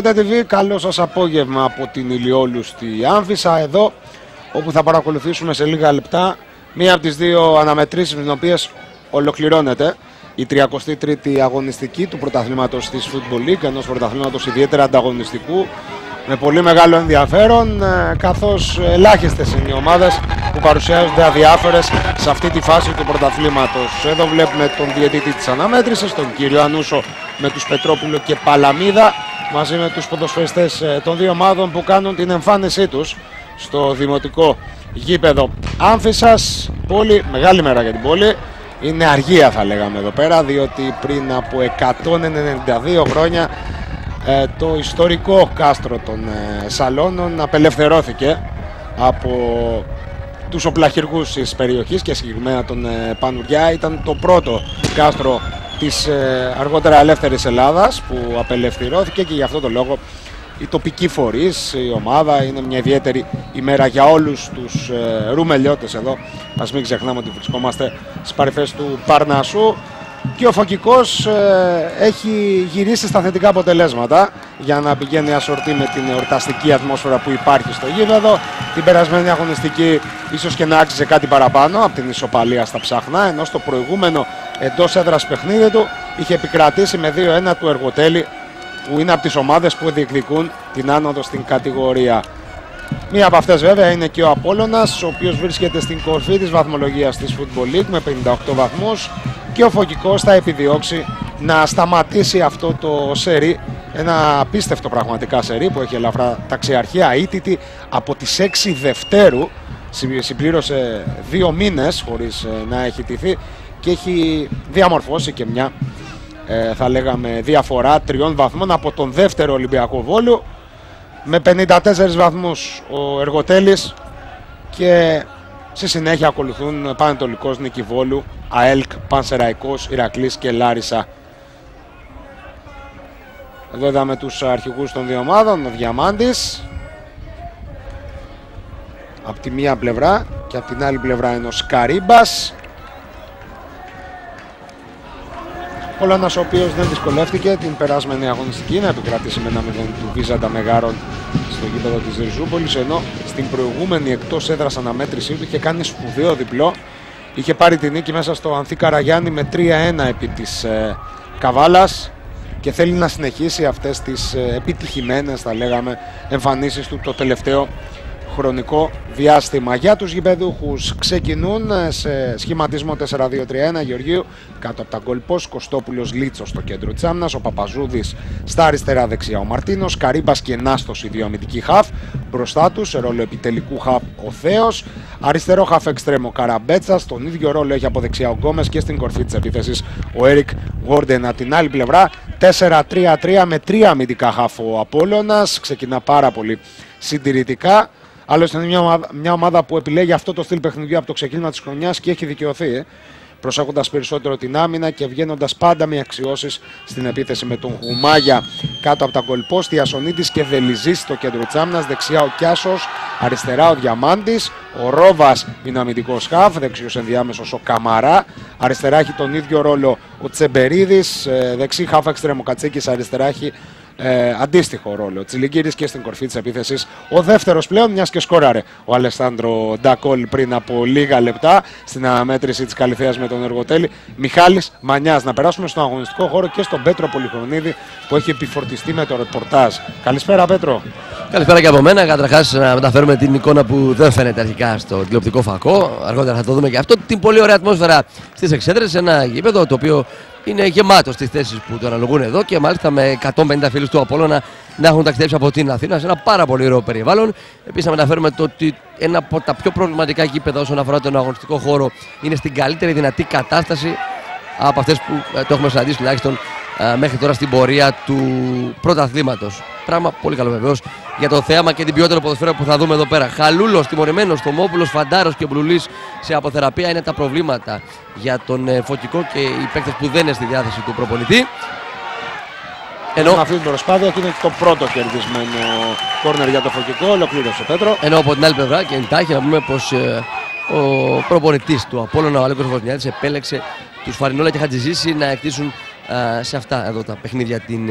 TV, καλό σας απόγευμα από την Ηλιόλου στη Άμφισσα, εδώ όπου θα παρακολουθήσουμε σε λίγα λεπτά μία από τις δύο αναμετρήσεις με τις οποίες ολοκληρώνεται η 33η αγωνιστική του πρωταθλήματος της Football League, ενός πρωταθλήματος ιδιαίτερα ανταγωνιστικού με πολύ μεγάλο ενδιαφέρον, καθώς ελάχιστες είναι οι ομάδες που παρουσιάζονται αδιάφορες σε αυτή τη φάση του πρωταθλήματος. Εδώ βλέπουμε τον διαιτητή της αναμέτρησης, τον κύριο Ανούσο, με τους Πετρόπουλο και Παλαμίδα, μαζί με τους ποδοσφαιριστές των δύο ομάδων που κάνουν την εμφάνισή τους στο δημοτικό γήπεδο Άμφισσας. Πόλη, μεγάλη μέρα για την πόλη. Είναι αργία θα λέγαμε εδώ πέρα, διότι πριν από 192 χρόνια το ιστορικό κάστρο των Σαλώνων απελευθερώθηκε από τους οπλαχυργούς της περιοχής και συγκεκριμένα τον Πανουριά. Ήταν το πρώτο κάστρο της αργότερα ελεύθερης Ελλάδας που απελευθερώθηκε και γι' αυτό το λόγο οι τοπικοί φορείς, η ομάδα, είναι μια ιδιαίτερη ημέρα για όλους τους ρουμελιώτες εδώ. Ας μην ξεχνάμε ότι βρισκόμαστε στις παρυφές του Παρνασσού και ο Φωκικός έχει γυρίσει στα θετικά αποτελέσματα για να πηγαίνει ασορτή με την εορταστική ατμόσφαιρα που υπάρχει στο γήπεδο. Την περασμένη αγωνιστική ίσως και να άξιζε κάτι παραπάνω από την ισοπαλία στα Ψαχνά, ενώ στο προηγούμενο εντός έδρας παιχνίδι του είχε επικρατήσει με 2-1 του Εργοτέλη, που είναι από τις ομάδες που διεκδικούν την άνοδο στην κατηγορία. Μία από αυτές βέβαια είναι και ο Απόλλωνας, ο οποίος βρίσκεται στην κορφή της βαθμολογίας της Football League με 58 βαθμούς, και ο Φωκικός θα επιδιώξει να σταματήσει αυτό το σερί, ένα απίστευτο πραγματικά σερί που έχει ελαφρά ταξιαρχία, αίτητη από τις 6 Δευτέρου, συμπλήρωσε 2 μήνες χωρίς να έχει τηθεί και έχει διαμορφώσει και μια θα λέγαμε διαφορά 3 βαθμών από τον δεύτερο Ολυμπιακό Βόλου, με 54 βαθμούς ο Εργοτέλης, και στη συνέχεια ακολουθούν Πανετολικός, Νίκη Βόλου, ΑΕΛΚ, Πανσεραϊκός, Ηρακλής και Λάρισα. Εδώ είδαμε τους αρχηγούς των δύο ομάδων, ο Διαμάντης από τη μία πλευρά και από την άλλη πλευρά είναι ο Σκαρίμπας. Πολώνας, ο οποίος δεν δυσκολεύτηκε την περάσμενη αγωνιστική να επικρατήσει με 1-0 του Βίζαντα Μεγάρων στο γήπεδο της Ριζούπολης, ενώ στην προηγούμενη εκτός έδρας αναμέτρησή του είχε κάνει σπουδαίο διπλό. Είχε πάρει τη νίκη μέσα στο Ανθή Καραγιάννη με 3-1 επί της Καβάλας και θέλει να συνεχίσει αυτές τις επιτυχημένες, θα λέγαμε, εμφανίσεις του το τελευταίο χρονικό διάστημα. Για τους γηπεδούχους ξεκινούν σε σχηματισμό 4-2-3-1 Γεωργίου, κάτω από τα γκολ post, Κωστόπουλος, Λίτσος στο κέντρο της άμυνας, ο Παπαζούδης στα αριστερά, δεξιά ο Μαρτίνος, Καρύμπας και Νάστος οι δύο αμυντικοί χαφ, μπροστά τους σε ρόλο επιτελικού χαφ ο Θέος, αριστερό χαφ εξτρέμο Καραμπέτσας, τον ίδιο ρόλο έχει από δεξιά ο Γκόμες και στην κορφή της επίθεσης ο Έρικ Γόρντεν. Από την άλλη πλευρά 4-3-3 με 3 αμυντικά χαφ ο Απόλλωνας, ξεκινά πάρα πολύ συντηρητικά. Άλλωστε είναι μια ομάδα που επιλέγει αυτό το στυλ παιχνιδιού από το ξεκίνημα της χρονιάς και έχει δικαιωθεί, προσέχοντας περισσότερο την άμυνα και βγαίνοντας πάντα με αξιώσεις στην επίθεση με τον Γουμάγια κάτω από τα γκολ post, Ιασονίτης και Δελιζής στο κέντρο της άμυνας, δεξιά ο Κιάσος, αριστερά ο Διαμάντης, ο Ρόβας είναι αμυντικός χαφ, δεξιός ενδιάμεσος ο Καμαρά, αριστερά έχει τον ίδιο ρόλο ο Τσεμπερίδης, δεξί χαφ εξτρέμο Κατσίκης, αριστερά έχει αντίστοιχο ρόλο Τσιλιγκύρης και στην κορφή της επίθεσης ο δεύτερος πλέον, μιας και σκόραρε ο Αλεσάνδρο Ντακόλ πριν από λίγα λεπτά στην αναμέτρηση της Καλυθέας με τον Εργοτέλη, Μιχάλης Μανιάς. Να περάσουμε στον αγωνιστικό χώρο και στον Πέτρο Πολυχρονίδη που έχει επιφορτιστεί με το ρεπορτάζ. Καλησπέρα Πέτρο. Καλησπέρα και από μένα. Καταρχάς να μεταφέρουμε την εικόνα που δεν φαίνεται αρχικά στο τηλεοπτικό φακό. Αργότερα θα το δούμε και αυτό. Την πολύ ωραία ατμόσφαιρα στις εξέδρες. Ένα γήπεδο το οποίο είναι γεμάτο στις θέσεις που το αναλογούν εδώ και μάλιστα με 150 φίλους του Απόλλωνα να έχουν ταξιδέψει από την Αθήνα σε ένα πάρα πολύ ωραίο περιβάλλον. Επίσης, να μεταφέρουμε το ότι ένα από τα πιο προβληματικά γήπεδα όσον αφορά τον αγωνιστικό χώρο είναι στην καλύτερη δυνατή κατάσταση από αυτές που το έχουμε συναντήσει τουλάχιστον μέχρι τώρα στην πορεία του πρωταθλήματος. Πράγμα πολύ καλό βεβαίως για το θέαμα και την ποιότητα του ποδοσφαίρου που θα δούμε εδώ πέρα. Χαλούλος, τιμωρημένος, Θωμόπουλος, Φαντάρος και Μπλουλής σε αποθεραπεία είναι τα προβλήματα για τον Φωκικό και οι παίκτες που δεν είναι στη διάθεση του προπονητή. Ενώ αυτή την προσπάθεια και είναι το πρώτο κερδισμένο κόρνερ για το Φωκικό, ολοκλήρωσε Πέτρο. Ενώ από την άλλη πλευρά και εντάχει να πούμε πως ο προπονητής του Απόλλωνα, ο Αλέκος Βοσνιάδης, επέλεξε τους Φαρινόλα και Χατζηζήση να εκτίσουν σε αυτά εδώ τα παιχνίδια την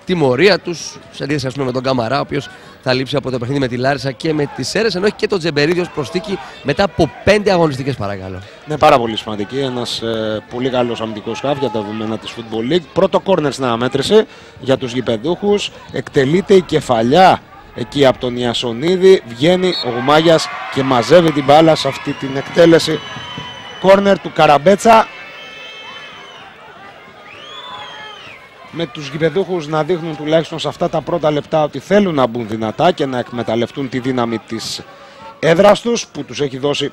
τιμωρία τους. Σε αντίθεση με τον Καμαρά, ο οποίος θα λείψει από το παιχνίδι με τη Λάρισα και με τις Σέρρες, ενώ έχει και τον Τζεμπερίδη ως προσθήκη μετά από 5 αγωνιστικές, παρακαλώ. Ναι, πάρα πολύ σημαντική. Ένας πολύ καλός αμυντικός χαφ για τα δεδομένα της Football League. Πρώτο κόρνερ στην αναμέτρηση για τους γηπεδούχους. Εκτελείται η κεφαλιά εκεί από τον Ιασονίδη. Βγαίνει ο Γουμάγιας και μαζεύει την μπάλα σε αυτή την εκτέλεση. Κόρνερ του Καραμπέτσα. Με τους γηπεδούχους να δείχνουν τουλάχιστον σε αυτά τα πρώτα λεπτά ότι θέλουν να μπουν δυνατά και να εκμεταλλευτούν τη δύναμη της έδρας τους, που τους έχει δώσει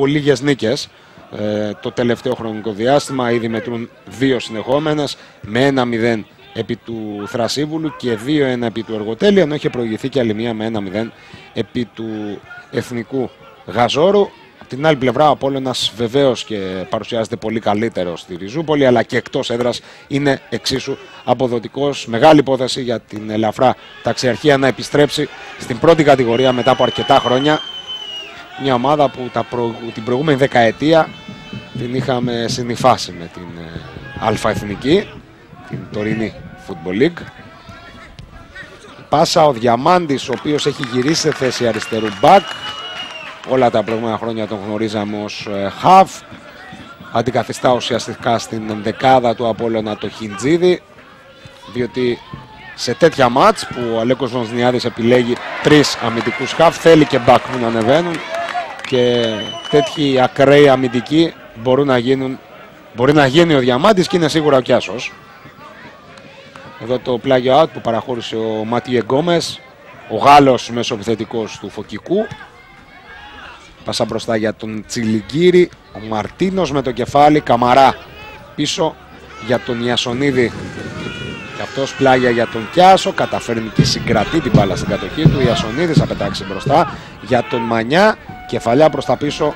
λίγες νίκες το τελευταίο χρονικό διάστημα. Ήδη μετρούν 2 συνεχόμενες με 1-0 επί του Θρασίβουλου και 2-1 επί του Εργοτέλη, ενώ είχε προηγηθεί και άλλη μία με 1-0 επί του Εθνικού Γαζόρου. Από την άλλη πλευρά, ο Απόλλωνας βεβαίως και παρουσιάζεται πολύ καλύτερο στη Ριζούπολη, αλλά και εκτός έδρας είναι εξίσου αποδοτικός. Μεγάλη υπόθεση για την ελαφρά ταξιαρχία να επιστρέψει στην πρώτη κατηγορία μετά από αρκετά χρόνια. Μια ομάδα που την προηγούμενη δεκαετία την είχαμε συνυφάσει με την Αλφα Εθνική, την τωρινή Football League. Πάσα ο Διαμάντης, ο οποίος έχει γυρίσει σε θέση αριστερού μπακ. Όλα τα προηγούμενα χρόνια τον γνωρίζαμε ως χαφ. Αντικαθιστά ουσιαστικά στην δεκάδα του Απόλλωνα το Χιντζίδη, διότι σε τέτοια μάτς που ο Αλέκος Βονσνιάδης επιλέγει 3 αμυντικούς χαφ, θέλει και μπακ που να ανεβαίνουν, και τέτοιοι ακραίοι αμυντικοί μπορούν να γίνουν. Μπορεί να γίνει ο Διαμάντης και είναι σίγουρα ο Κιάσος. Εδώ το πλάγιο out που παραχώρησε ο Ματιέ Γκόμες, ο Γάλλος μεσοεπιθετικός του Φωκικού. Πάσα μπροστά για τον Τσιλιγκύρη, ο Μαρτίνος με το κεφάλι, Καμαρά πίσω για τον Ιασονίδη και αυτός πλάγια για τον Κιάσο. Καταφέρνει και συγκρατεί την μπάλα στην κατοχή του. Ιασονίδης θα πετάξει μπροστά για τον Μανιά, κεφαλιά προς τα πίσω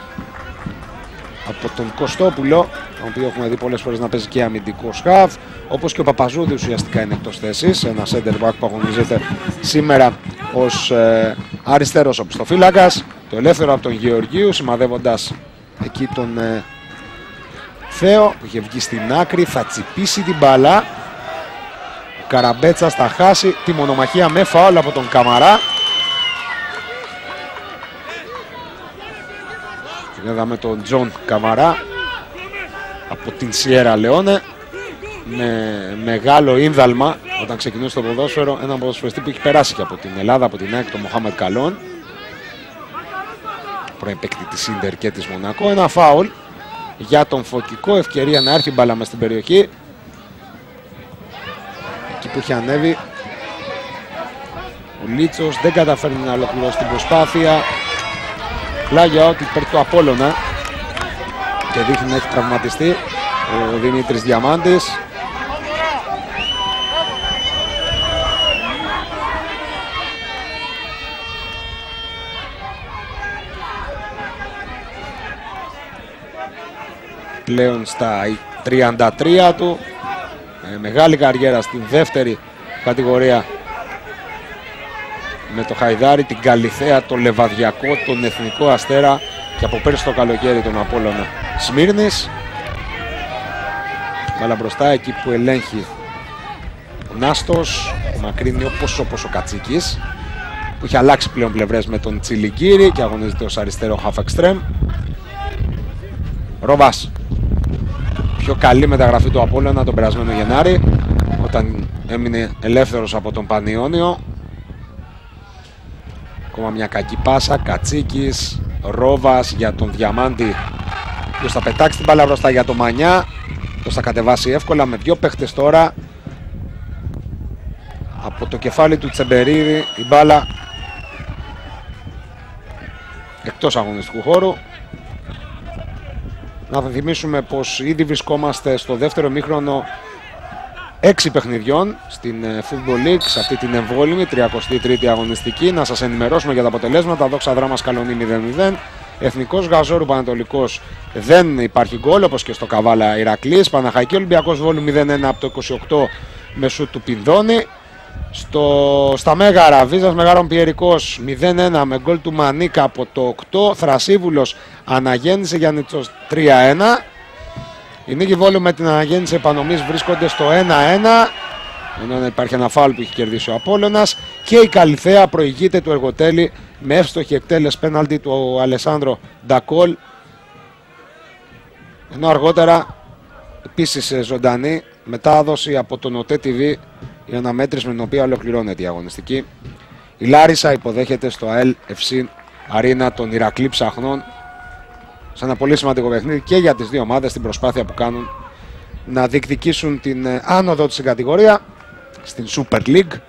από τον Κωστόπουλο, τον οποίο έχουμε δει πολλές φορές να παίζει και αμυντικό χαφ, όπως και ο Παπαζούδης ουσιαστικά είναι εκτός θέσης, ένα center back που αγωνίζεται σήμερα ως αριστερός οπισθοφύλακας. Το ελεύθερο από τον Γεωργίου, σημαδεύοντας εκεί τον Θέο που είχε βγει στην άκρη, θα τσιπήσει την μπάλα. Ο Καραμπέτσας θα χάσει τη μονομαχία με φάουλ από τον Καμαρά. Και είδαμε τον Τζον Καμαρά από την Σιέρα Λεόνε με μεγάλο ίνδαλμα όταν ξεκινούσε το ποδόσφαιρο, έναν ποδοσφαιριστή που έχει περάσει και από την Ελλάδα, από την ΑΕΚ, τον Μοχάμετ Καλόν, πρώην παίκτη της Ίντερ και της Μονακό. Ένα φάουλ για τον Φωκικό, ευκαιρία να έρθει μπάλα μες στην περιοχή, εκεί που είχε ανέβει ο Λίτσος, δεν καταφέρνει να ολοκληρώσει την προσπάθεια. Πλάγια ότι υπέρ του Απόλλωνα και δείχνει να έχει τραυματιστεί ο Δημήτρης Διαμάντης. Πλέον στα 33 του, μεγάλη καριέρα στην δεύτερη κατηγορία με το Χαϊδάρι, την Καλιθέα, το Λεβαδιακό, τον Εθνικό Αστέρα και από πέρσι το καλοκαίρι τον Απόλλωνα Σμύρνης. Βάλα μπροστά εκεί που ελέγχει ο Νάστος, ο Μακρύνιο, όπως ο Κατσίκης, που έχει αλλάξει πλέον πλευρές με τον Τσιλιγκύρη και αγωνίζεται ως αριστερό half extreme. Ρόβας, πιο καλή μεταγραφή του Απόλλωνα τον περασμένο Γενάρη, όταν έμεινε ελεύθερος από τον Πανιόνιο. Ακόμα μια κακή πάσα, Κατσίκης, Ρόβας για τον Διαμάντη, ποιος θα πετάξει την μπάλα μπροστά για τον Μανιά, ποιος θα κατεβάσει εύκολα με 2 παίχτες τώρα. Από το κεφάλι του Τσεμπερίδη η μπάλα εκτός αγωνιστικού χώρου. Να θυμίσουμε πως ήδη βρισκόμαστε στο δεύτερο ημίχρονο 6 παιχνιδιών στην Football League, σε αυτή την εμβόλυμη 33η αγωνιστική. Να σας ενημερώσουμε για τα αποτελέσματα. Δόξα Δράμας Καλονή 0-0. Εθνικός Γαζόρου Πανατολικός δεν υπάρχει γκολ, όπως και στο Καβάλα Ηρακλής. Παναχαϊκή Ολυμπιακός Βόλου 0-1 από το 28 με σούτ του Πινδώνη. Στα Μέγαρα Βίζας Μεγάρων Πιερικός 0-1 με γκολ του Μανίκα από το 8. Θρασίβουλος Αναγέννησε Γιάννητσος 3-1. Η Νίκη Βόλου με την αναγέννηση επανομής βρίσκονται στο 1-1. Ενώ υπάρχει ένα φάουλ που έχει κερδίσει ο Απόλλωνας. Και η Καλυθέα προηγείται του Εργοτέλη με εύστοχη εκτέλεση πέναλτι του Αλεσάνδρο Ντακόλ. Ενώ αργότερα επίσης ζωντανή μετάδοση από τον ΟΤΕ TV, η αναμέτρηση με την οποία ολοκληρώνεται η αγωνιστική. Η Λάρισα υποδέχεται στο ΑΕΛ FC Αρίνα των Ηρακλή Ψαχνών σε ένα πολύ σημαντικό παιχνίδι και για τις δύο ομάδες στην προσπάθεια που κάνουν να διεκδικήσουν την άνοδο της στην κατηγορία στην Super League,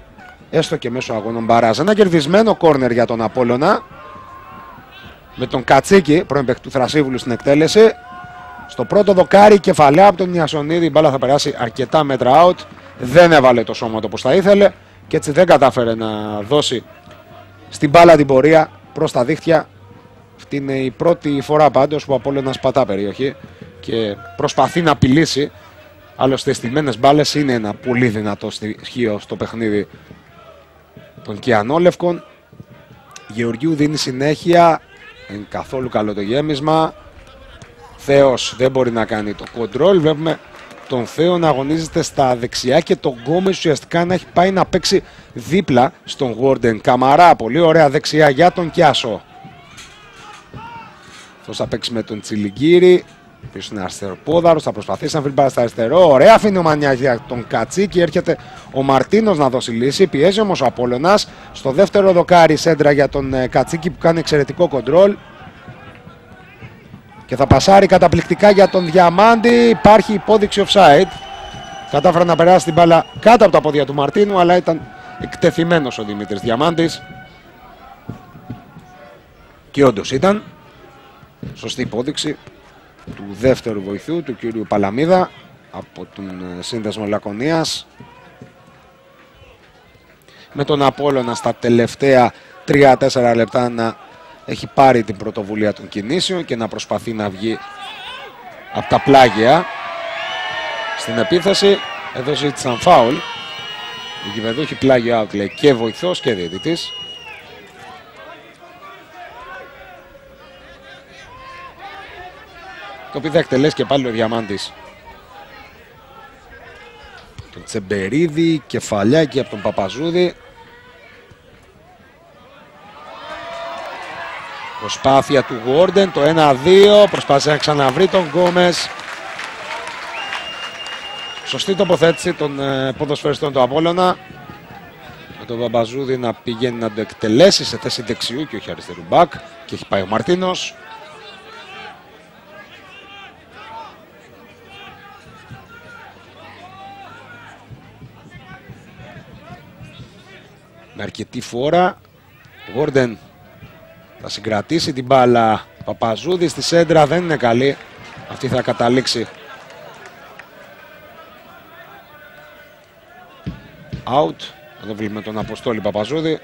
έστω και μέσω αγώνων μπαράζ. Ένα κερδισμένο κόρνερ για τον Απόλλωνα με τον Κατσίκη, πρώην παίκτη του Θρασίβουλου, στην εκτέλεση. Στο πρώτο δοκάρι κεφαλαία από τον Ιασονίδη, η μπάλα θα περάσει αρκετά μέτρα out. Δεν έβαλε το σώμα του όπως θα ήθελε και έτσι δεν κατάφερε να δώσει στην μπάλα την πορεία προς τα δίχτυα. Αυτή είναι η πρώτη φορά πάντως που ο Απόλλωνας πατά περιοχή και προσπαθεί να απειλήσει. Άλλωστε στημένες μπάλες είναι ένα πολύ δυνατό στοιχείο στο παιχνίδι των Κιανόλευκων. Γεωργιού δίνει συνέχεια, είναι καθόλου καλό το γέμισμα. Θέος δεν μπορεί να κάνει το κοντρόλ. Βλέπουμε τον Θέο να αγωνίζεται στα δεξιά και τον Γκόμες ουσιαστικά να έχει πάει να παίξει δίπλα στον Γουόρντεν. Καμαρά, πολύ ωραία δεξιά για τον Κιάσο. Αυτός θα παίξει με τον Τσιλιγκύρη. Ποιος είναι αριστεροπόδαρος, θα προσπαθήσει να βρει μπάλα στα αριστερό. Ωραία αφήνει ο Μανιάς για τον Κατσίκη. Έρχεται ο Μαρτίνος να δώσει λύση. Πιέζει όμως ο Απόλλωνας. Στο δεύτερο δοκάρι σέντρα για τον Κατσίκη που κάνει εξαιρετικό κοντρόλ. Και θα πασάρει καταπληκτικά για τον Διαμάντη. Υπάρχει υπόδειξη offside. Κατάφερε να περάσει την μπάλα κάτω από τα πόδια του Μαρτίνου, αλλά ήταν εκτεθειμένος ο Δημήτρης Διαμάντης. Και όντως ήταν. Σωστή υπόδειξη του δεύτερου βοηθού, του κύριου Παλαμίδα, από τον σύνδεσμο Λακωνίας. Με τον Απόλλωνα στα τελευταία 3-4 λεπτά να έχει πάρει την πρωτοβουλία των κινήσεων και να προσπαθεί να βγει από τα πλάγια στην επίθεση. Εδώ ζήτησαν φάουλ. Η Κιβεδούχη πλάγιο out, λέει, και βοηθός και διαιτητής. Το οποίο θα εκτελέσει και πάλι ο Διαμάντης. Τον Τσεμπερίδη, κεφαλιάκι από τον Παπαζούδη. Προσπάθεια του Γουόρντεν, το 1-2, προσπάθησε να ξαναβρει τον Γκόμες. Σωστή τοποθέτηση των ποδοσφαιριστών του Απόλλωνα. Με τον Παπαζούδη να πηγαίνει να το εκτελέσει σε θέση δεξιού και όχι αριστερού μπακ. Και έχει πάει ο Μαρτίνος. Με αρκετή φόρα. Γουόρντεν θα συγκρατήσει την μπάλα. Παπαζούδη στη σέντρα δεν είναι καλή. Αυτή θα καταλήξει out. Εδώ βλέπουμε τον Αποστόλη Παπαζούδη.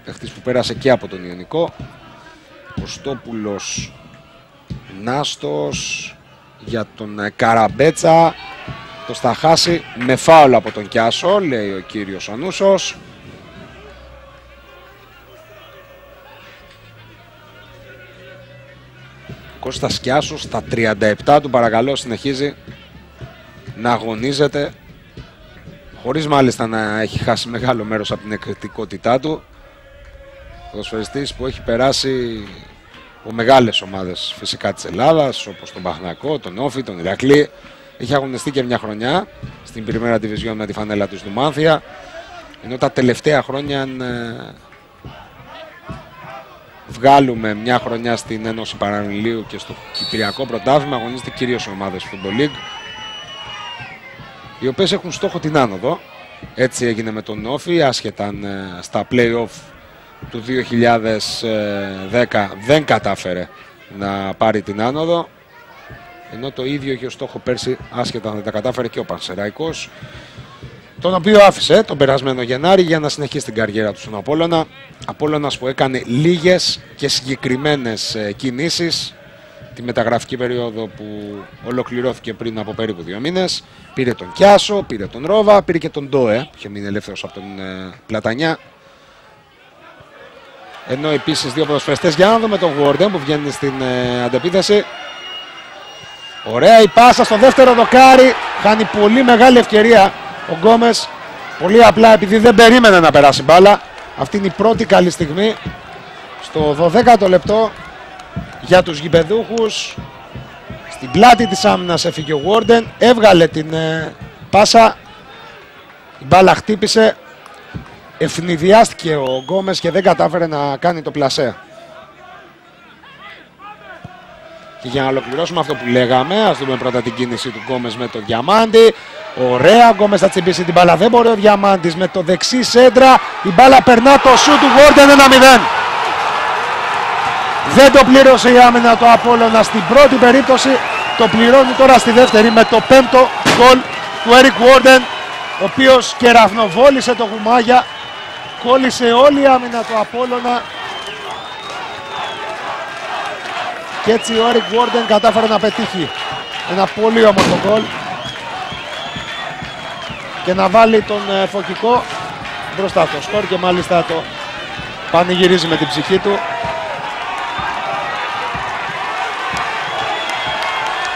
Παίχτης που πέρασε και από τον Ιωνικό. Κωστόπουλος, Νάστος για τον Καραμπέτσα. Το θα χάσει με φάουλ από τον Κιάσο, λέει ο κύριος Ανούσος. Κώστας Κιάσος στα 37 του, παρακαλώ, συνεχίζει να αγωνίζεται, χωρίς μάλιστα να έχει χάσει μεγάλο μέρος από την εκρητικότητά του. Ποδοσφαιριστής που έχει περάσει από μεγάλες ομάδες φυσικά της Ελλάδας, όπως τον Παναθηναϊκό, τον Όφη, τον Ηρακλή. Έχει αγωνιστεί και μια χρονιά στην Πριμέρα Division με τη φανέλα του Νούμανθια. Ενώ τα τελευταία χρόνια, αν βγάλουμε μια χρονιά στην Ένωση Παραλληλίου και στο Κυπριακό Πρωτάθλημα, αγωνίζεται κυρίως οι ομάδες Football League, οι οποίες έχουν στόχο την άνοδο. Έτσι έγινε με τον Όφη, άσχετα αν στα play-off του 2010 δεν κατάφερε να πάρει την άνοδο. Ενώ το ίδιο είχε ως στόχο πέρσι, άσχετα αν δεν τα κατάφερε, και ο Πανσεραϊκός, τον οποίο άφησε τον περασμένο Γενάρη για να συνεχίσει την καριέρα του στον Απόλλωνα. Απόλλωνας που έκανε λίγες και συγκεκριμένες κινήσεις τη μεταγραφική περίοδο που ολοκληρώθηκε πριν από περίπου 2 μήνες. Πήρε τον Κιάσο, πήρε τον Ρόβα, πήρε και τον Ντόε, που είχε μείνει ελεύθερος από τον Πλατανιά. Ενώ επίσης δύο ποδοσφαιριστές. Για να δούμε τον Γουόρντεν που βγαίνει στην αντεπίθεση. Ωραία η πάσα στο δεύτερο δοκάρι. Χάνει πολύ μεγάλη ευκαιρία ο Γκόμες. Πολύ απλά επειδή δεν περίμενε να περάσει μπάλα. Αυτή είναι η πρώτη καλή στιγμή. Στο 12ο λεπτό για τους γηπεδούχους. Στην πλάτη της άμυνας έφυγε ο Γουόρντεν. Έβγαλε την πάσα. Η μπάλα χτύπησε. Ευνηδιάστηκε ο Γκόμες και δεν κατάφερε να κάνει το πλασέ. Και για να ολοκληρώσουμε αυτό που λέγαμε, ας δούμε πρώτα την κίνηση του Γκόμες με το Διαμάντι. Ωραία, ο Γκόμες θα τσιμπήσει την μπάλα, δεν μπορεί ο Διαμάντης με το δεξί σέντρα. Η μπάλα περνά το σούτ του Γουόρντεν 1-0. Δεν το πλήρωσε η άμυνα του Απόλλωνα στην πρώτη περίπτωση. Το πληρώνει τώρα στη δεύτερη με το πέμπτο γκολ του Έρικ Γουόρντεν, ο οποίος κεραυνοβόλησε το Γουμάγια. Κόλλησε όλη η άμυνα του Απόλλωνα. Και έτσι ο Έρικ Γουόρντεν κατάφερε να πετύχει ένα πολύ όμορφο γκολ και να βάλει τον Φωκικό μπροστά στο σκορ και μάλιστα το πανηγυρίζει με την ψυχή του.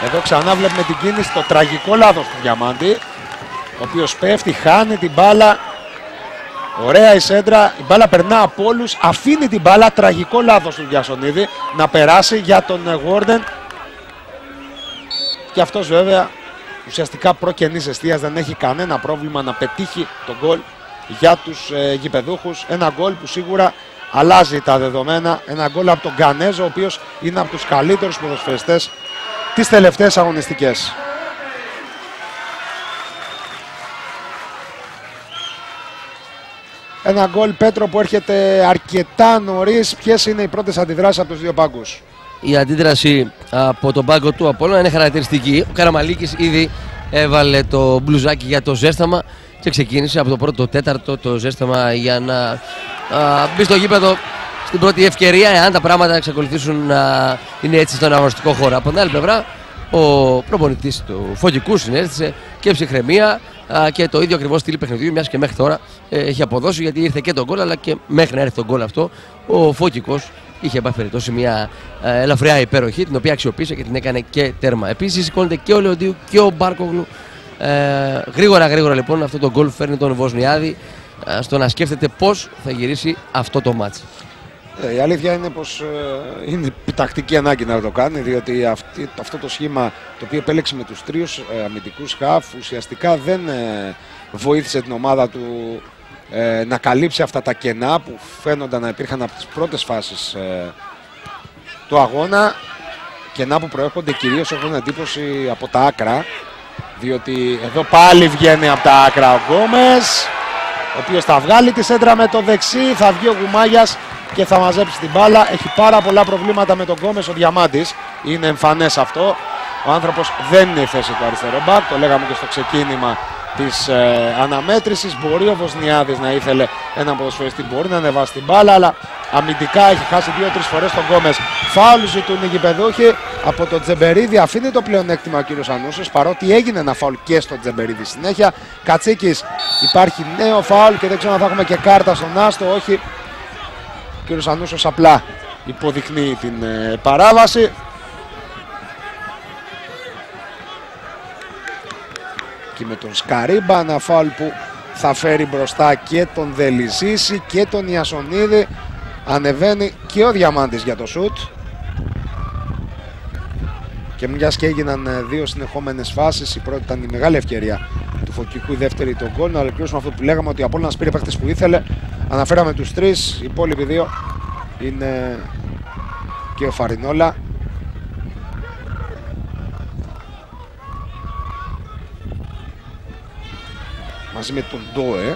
Εδώ ξανά βλέπουμε την κίνηση, το τραγικό λάθος του Διαμάντη, ο οποίος πέφτει, χάνει την μπάλα. Ωραία η σέντρα, η μπάλα περνά από όλους, αφήνει την μπάλα, τραγικό λάθος του Διασονίδη να περάσει για τον Γουόρντεν. Και αυτός βέβαια ουσιαστικά προκενής εστίας, δεν έχει κανένα πρόβλημα να πετύχει τον γκολ για τους γηπεδούχους. Ένα γκολ που σίγουρα αλλάζει τα δεδομένα, ένα γκολ από τον Γκανέζο, ο οποίος είναι από τους καλύτερους ποδοσφαιριστές τις τελευταίες αγωνιστικές. Ένα γκολ, Πέτρο, που έρχεται αρκετά νωρίς. Ποιες είναι οι πρώτες αντιδράσεις από τους δύο πάγκους? Η αντίδραση από τον πάγκο του Απόλλωνα είναι χαρακτηριστική. Ο Καραμαλίκης ήδη έβαλε το μπλουζάκι για το ζέσταμα και ξεκίνησε από το πρώτο τέταρτο το ζέσταμα για να μπει στο γήπεδο στην πρώτη ευκαιρία, εάν τα πράγματα εξακολουθήσουν να είναι έτσι στον αγωνιστικό χώρο. Από την άλλη πλευρά, ο προπονητής του Φωκικού συνέστησε και ψυχραιμία και το ίδιο ακριβώς στυλ παιχνιδιού, μιας και μέχρι τώρα έχει αποδώσει, γιατί ήρθε και τον γκολ, αλλά και μέχρι να έρθει τον γκολ αυτό ο Φωκικός είχε περιπτώσει μια ελαφριά υπέροχη, την οποία αξιοποίησε και την έκανε και τέρμα. Επίσης σηκώνεται και ο Λεοντίου και ο Μπάρκογλου. Γρήγορα λοιπόν αυτό το γκολ φέρνει τον Βοσνιάδη στο να σκέφτεται πώς θα γυρίσει αυτό το μάτς. Η αλήθεια είναι πως είναι επιτακτική ανάγκη να το κάνει, διότι αυτό το σχήμα το οποίο επέλεξε με τους τρίους αμυντικούς χαφ ουσιαστικά δεν βοήθησε την ομάδα του να καλύψει αυτά τα κενά που φαίνονταν να υπήρχαν από τις πρώτες φάσεις του αγώνα. Κενά που προέρχονται κυρίως, έχω την εντύπωση, από τα άκρα, διότι εδώ πάλι βγαίνει από τα άκρα ο Γκόμες, ο οποίος θα βγάλει τη σέντρα με το δεξί, θα βγει ο Γουμάγιας και θα μαζέψει την μπάλα. Έχει πάρα πολλά προβλήματα με τον Γκόμες ο Διαμάντης, είναι εμφανές αυτό. Ο άνθρωπος δεν είναι η θέση του αριστερό μπακ, το λέγαμε και στο ξεκίνημα της αναμέτρησης. Μπορεί ο Βοσνιάδης να ήθελε έναν ποδοσφαιριστή, μπορεί να ανεβάσει την μπάλα, αλλά αμυντικά έχει χάσει 2-3 φορές τον Γκόμες. Φάουλ ζητούν οι γηπεδούχοι από τον Τζεμπερίδη. Αφήνει το πλεονέκτημα ο κύριος Ανούσος, παρότι έγινε ένα φάουλ και στον Τζεμπερίδη συνέχεια. Κατσίκης, υπάρχει νέο φάουλ και δεν ξέρω αν θα έχουμε και κάρτα στον Άστο. Όχι, ο κύριος Ανούσος απλά υποδεικνύει την παράβαση. Και με τον Σκαρίμπα, ένα φάουλ που θα φέρει μπροστά και τον Δελιζήση και τον Ιασονίδη. Ανεβαίνει και ο Διαμάντης για το σουτ. Και μιας και έγιναν δύο συνεχόμενες φάσεις, η πρώτη ήταν η μεγάλη ευκαιρία του Φωκικού, η δεύτερη τον γκολ. Να ολοκληρώσουμε αυτό που λέγαμε, ότι ο Απόλλωνας πήρε παίκτες που ήθελε. Αναφέραμε τους τρεις, οι υπόλοιποι δύο είναι και ο Φαρινόλα. Μαζί με τον Ντόε,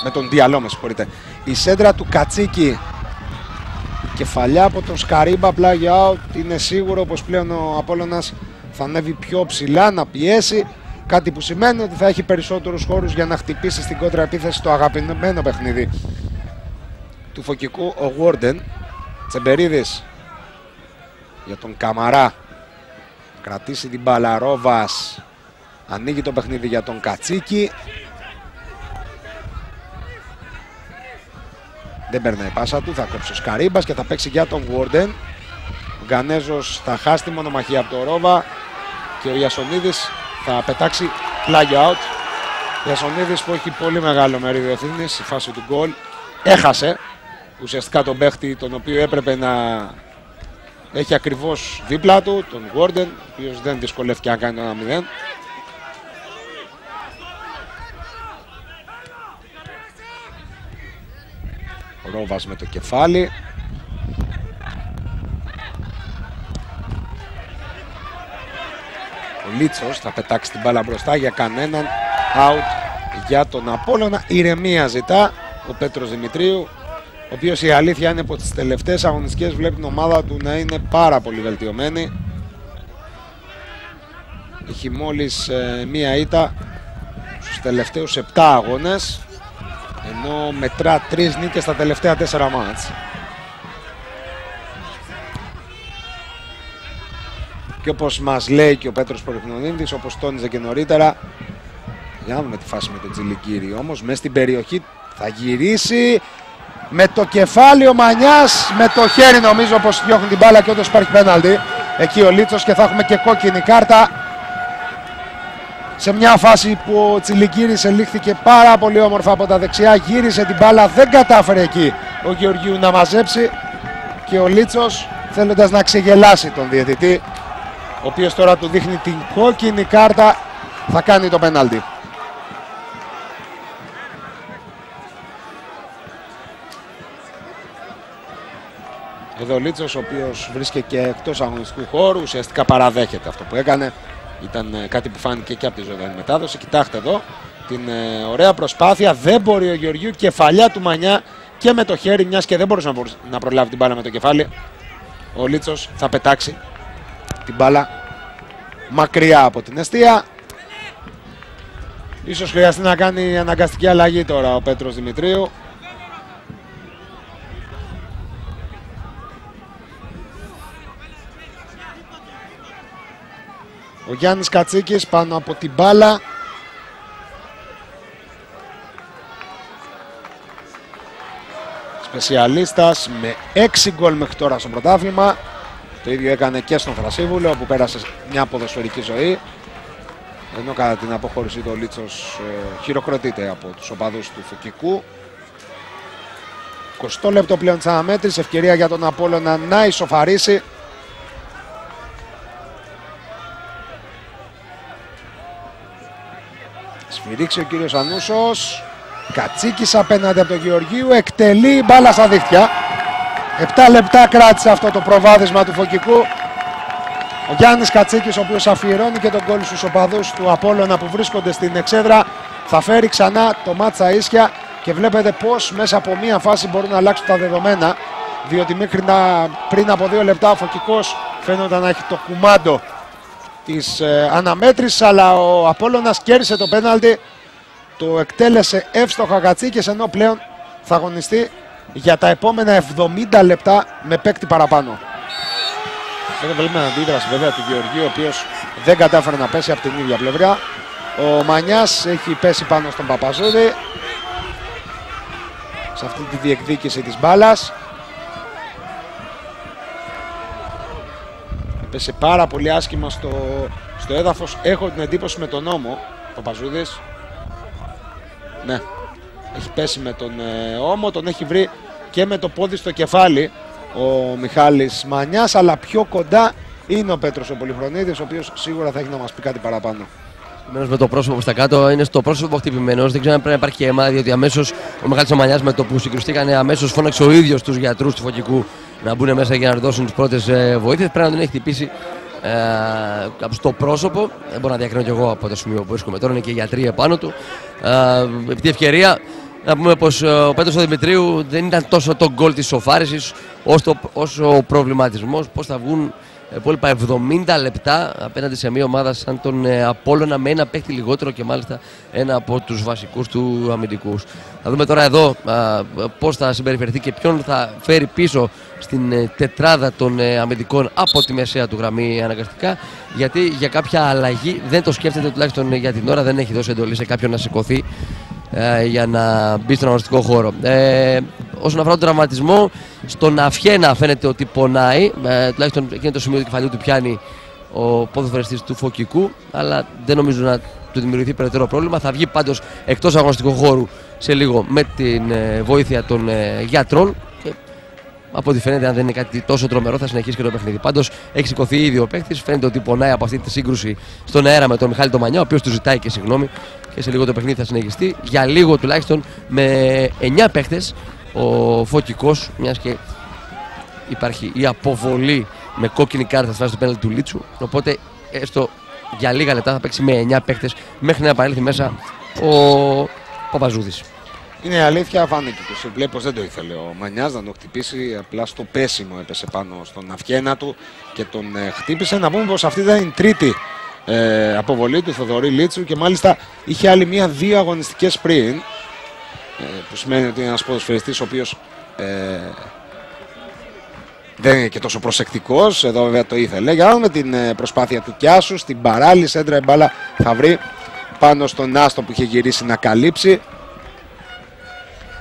με τον Διαλό, με συγχωρείτε. Η σέντρα του Κατσίκη, κεφαλιά από τον Σκαρίμπα, πλάγι out. Είναι σίγουρο πως πλέον ο Απόλλωνας θα ανέβει πιο ψηλά, να πιέσει. Κάτι που σημαίνει ότι θα έχει περισσότερους χώρους για να χτυπήσει στην κόντρα επίθεση το αγαπημένο παιχνίδι του Φωκικού. Ο Γουόρντεν, Τσεμπερίδης για τον Καμαρά, κρατήσει την μπάλα. Ρόβας ανοίγει το παιχνίδι για τον Κατσίκη. Δεν περνάει η πάσα του, θα κόψει ο Σκαρίμπας και θα παίξει για τον Warden. Ο Γκανέζος θα χάσει τη μονομαχία από το Ρόβα και ο Ιασονίδης θα πετάξει πλάγιο out. Ο Ιασονίδης που έχει πολύ μεγάλο μερίδιο ευθύνης στη φάση του γκολ έχασε ουσιαστικά τον παίχτη τον οποίο έπρεπε να έχει ακριβώς δίπλα του, τον Warden, ο οποίος δεν δυσκολεύτηκε να κάνει το 1-0. Ο Ρόβας με το κεφάλι. Ο Λίτσος θα πετάξει την μπάλα μπροστά για κανέναν, out για τον Απόλλωνα. Ηρεμία ζητά ο Πέτρος Δημητρίου, ο οποίος η αλήθεια είναι από τις τελευταίες αγωνιστικές βλέπει την ομάδα του να είναι πάρα πολύ βελτιωμένη. Έχει μόλις μία ήττα στους τελευταίους 7 αγώνες, ενώ μετρά 3 νίκες στα τελευταία 4 μάτς. Και όπως μας λέει και ο Πέτρος Πολυχνονίδης, όπως τόνιζε και νωρίτερα, για να δούμε τη φάση με τον Τζιλικίρι όμως, μέσα στην περιοχή θα γυρίσει με το κεφάλι ο Μανιάς, με το χέρι νομίζω πως διώχνει την μπάλα και όντως υπάρχει πέναλτι. Εκεί ο Λίτσος και θα έχουμε και κόκκινη κάρτα. Σε μια φάση που ο Τσιλικίρης ελήχθηκε πάρα πολύ όμορφα από τα δεξιά, γύρισε την μπάλα, δεν κατάφερε εκεί ο Γεωργίου να μαζέψει και ο Λίτσος θέλοντας να ξεγελάσει τον διαιτητή, ο οποίος τώρα του δείχνει την κόκκινη κάρτα, θα κάνει το πέναλτι. Εδώ ο Λίτσος, ο οποίος βρίσκεται και εκτός αγωνιστικού χώρου, ουσιαστικά παραδέχεται αυτό που έκανε. Ήταν κάτι που φάνηκε και από τη ζωντανή μετάδοση. Κοιτάξτε εδώ την ωραία προσπάθεια. Δεν μπορεί ο Γεωργίου, κεφαλιά του Μανιά και με το χέρι, μιας και δεν μπορούσε να προλάβει την μπάλα με το κεφάλι. Ο Λίτσος θα πετάξει την μπάλα μακριά από την εστία. Ίσως χρειαστεί να κάνει αναγκαστική αλλαγή τώρα ο Πέτρος Δημητρίου. Ο Γιάννης Κατσίκης πάνω από την μπάλα. Σπεσιαλίστας με 6 γκολ μέχρι τώρα στο πρωτάθλημα. Το ίδιο έκανε και στον Θρασίβουλο, όπου πέρασε μια ποδοσφαιρική ζωή. Ενώ κατά την αποχώρησή του ο Λίτσος χειροκροτείται από τους οπαδούς του Φωκικού. 20 λεπτό πλέον της αναμέτρησης, ευκαιρία για τον Απόλλωνα να ισοφαρίσει. Σφυρίξει ο κύριος Ανούσος. Κατσίκης απέναντι από τον Γεωργίου. Εκτελεί μπάλα στα δίχτυα. 7 λεπτά κράτησε αυτό το προβάδισμα του Φωκικού. Ο Γιάννης Κατσίκης, ο οποίος αφιερώνει και τον γκολ στους οπαδούς του Απόλλωνα που βρίσκονται στην εξέδρα, θα φέρει ξανά το μάτς στα ίσια και βλέπετε πως μέσα από μία φάση μπορούν να αλλάξουν τα δεδομένα, διότι μέχρι πριν από 2 λεπτά ο Φωκικός φαίνονταν να έχει το κουμάντο της αναμέτρησης, αλλά ο Απόλλωνας κέρδισε το πέναλτι, το εκτέλεσε εύστοχα Κατσίκης, ενώ πλέον θα αγωνιστεί για τα επόμενα 70 λεπτά με παίκτη παραπάνω. Εδώ βλέπουμε αντίδραση βέβαια του Γεωργίου, ο οποίος δεν κατάφερε να πέσει από την ίδια πλευρά. Ο Μανιάς έχει πέσει πάνω στον Παπαζούδη σε αυτή τη διεκδίκηση της μπάλας. Έπεσε πάρα πολύ άσχημα στο έδαφος. Έχω την εντύπωση με τον ώμο ο Παπαζούδης. Ναι, έχει πέσει με τον ώμο, τον έχει βρει και με το πόδι στο κεφάλι ο Μιχάλης Μανιάς, αλλά πιο κοντά είναι ο Πέτρος ο Πολυχρονίδης, ο οποίος σίγουρα θα έχει να μας πει κάτι παραπάνω. Με το πρόσωπο προς τα κάτω, είναι στο πρόσωπο χτυπημένος. Δεν ξέρω αν πρέπει να υπάρχει αίμα, διότι αμέσως ο Μιχάλης Μανιάς με το που συγκρουστήκαν, αμέσως φώναξε ο ίδιος τους γιατρούς του Φωκικού να μπουν μέσα για να δώσουν τις πρώτες βοήθειες. Πρέπει να τον έχει χτυπήσει στο πρόσωπο. Δεν μπορώ να διακρίνω κι εγώ από το σημείο που βρίσκομαι τώρα, είναι και οι γιατροί επάνω του. Επί τη ευκαιρία, να πούμε πως ο Πέτρος Δημητρίου δεν ήταν τόσο το γκολ της σοφάρισης όσο ο προβληματισμός. Πώς θα βγουν υπόλοιπα 70 λεπτά απέναντι σε μια ομάδα σαν τον Απόλλωνα με ένα παίκτη λιγότερο και μάλιστα ένα από τους βασικούς του αμυντικούς. Θα δούμε τώρα εδώ πώς θα συμπεριφερθεί και ποιον θα φέρει πίσω στην τετράδα των αμυντικών από τη μεσαία του γραμμή αναγκαστικά, γιατί για κάποια αλλαγή δεν το σκέφτεται, τουλάχιστον για την ώρα δεν έχει δώσει εντολή σε κάποιον να σηκωθεί για να μπει στον αγωνιστικό χώρο. Όσον αφορά τον τραυματισμό, στον Αφιένα φαίνεται ότι πονάει, τουλάχιστον εκείνο το σημείο του κεφαλιού του πιάνει ο ποδοσφαιριστής του Φωκικού, αλλά δεν νομίζω να του δημιουργηθεί περαιτέρω πρόβλημα. Θα βγει πάντως εκτός αγωνιστικού χώρου σε λίγο με την βοήθεια των γιατρών. Και από ό,τι φαίνεται, αν δεν είναι κάτι τόσο τρομερό, θα συνεχίσει και το παιχνίδι. Πάντως έχει σηκωθεί ήδη ο παίκτης. Φαίνεται ότι πονάει από αυτή τη σύγκρουση στον αέρα με τον Μιχάλη Τομανιά, ο οποίος του ζητάει και συγγνώμη. Και σε λίγο το παιχνίδι θα συνεχιστεί. Για λίγο τουλάχιστον με 9 παίκτες ο Φωκικός, μιας και υπάρχει η αποβολή με κόκκινη κάρτα στη φάση του πέναλτι του Λίτσου. Οπότε έστω για λίγα λεπτά θα παίξει με 9 παίκτες μέχρι να επανέλθει μέσα ο Παπαζούδης. Είναι αλήθεια, φάνηκε και στο replay πως δεν το ήθελε ο Μανιάς να το χτυπήσει. Απλά στο πέσιμο έπεσε πάνω στον Αφιένα του και τον χτύπησε. Να πούμε πως αυτή ήταν η τρίτη αποβολή του Θοδωρή Λίτσου και μάλιστα είχε άλλη μία-δύο αγωνιστικές πριν. Που σημαίνει ότι είναι ένας ποδοσφαιριστής ο οποίος δεν είναι και τόσο προσεκτικός. Εδώ βέβαια το ήθελε. Για να δούμε την προσπάθεια του Κιάσου. Στην παράλληλη σέντρα η μπάλα θα βρει πάνω στον Άστο που είχε γυρίσει να καλύψει.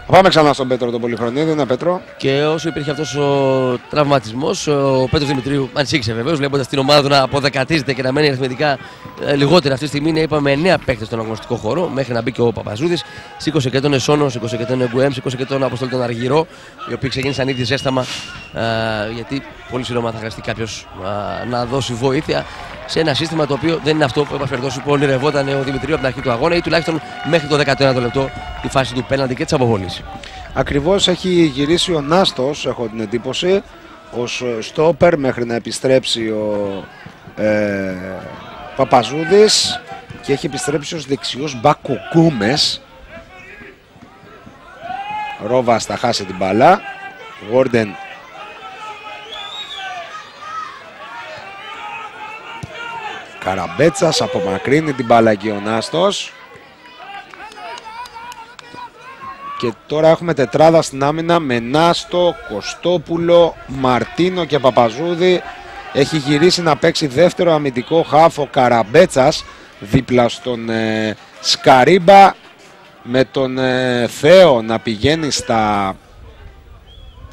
Πάμε ξανά στον Πέτρο τον Πολυχρονίδη, ένα Πέτρο. Και όσο υπήρχε αυτός ο τραυματισμός, ο Πέτρος Δημητρίου ανησύχησε βεβαίως, βλέποντας την ομάδα του να αποδεκατίζεται και να μένει αριθμητικά λιγότερα αυτή τη στιγμή. Είπαμε 9 παίκτες στον αγωνιστικό χώρο, μέχρι να μπει και ο Παπαζούδης. Σήκωσε και τον Εσόνο, σήκωσε και τον Εγκουέμ, σήκωσε και τον Αποστόλη τον Αργυρό, οι οποίοι ξεκίνησαν ήδη ζέσταμα, γιατί πολύ σύντομα θα χρειαστεί κάποιος να δώσει βοήθεια σε ένα σύστημα το οποίο δεν είναι αυτό που που ονειρευόταν ο Δημητρίου από την αρχή του αγώνα ή τουλάχιστον μέχρι το 19ο λεπτό τη φάση του πέναλτι και της αποβολής. Ακριβώς έχει γυρίσει ο Νάστος, έχω την εντύπωση, ως στόπερ μέχρι να επιστρέψει ο Παπαζούδης και έχει επιστρέψει ως δεξιός μπακ ο Γκόμες. Ρόβας θα χάσει την μπάλα. Γόρντεν Καραμπέτσας απομακρύνει την μπάλα και ο Νάστος. Και τώρα έχουμε τετράδα στην άμυνα με Νάστο, Κωστόπουλο, Μαρτίνο και Παπαζούδη. Έχει γυρίσει να παίξει δεύτερο αμυντικό χάφ ο Καραμπέτσας δίπλα στον Σκαρίμπα, με τον Θέο να πηγαίνει στα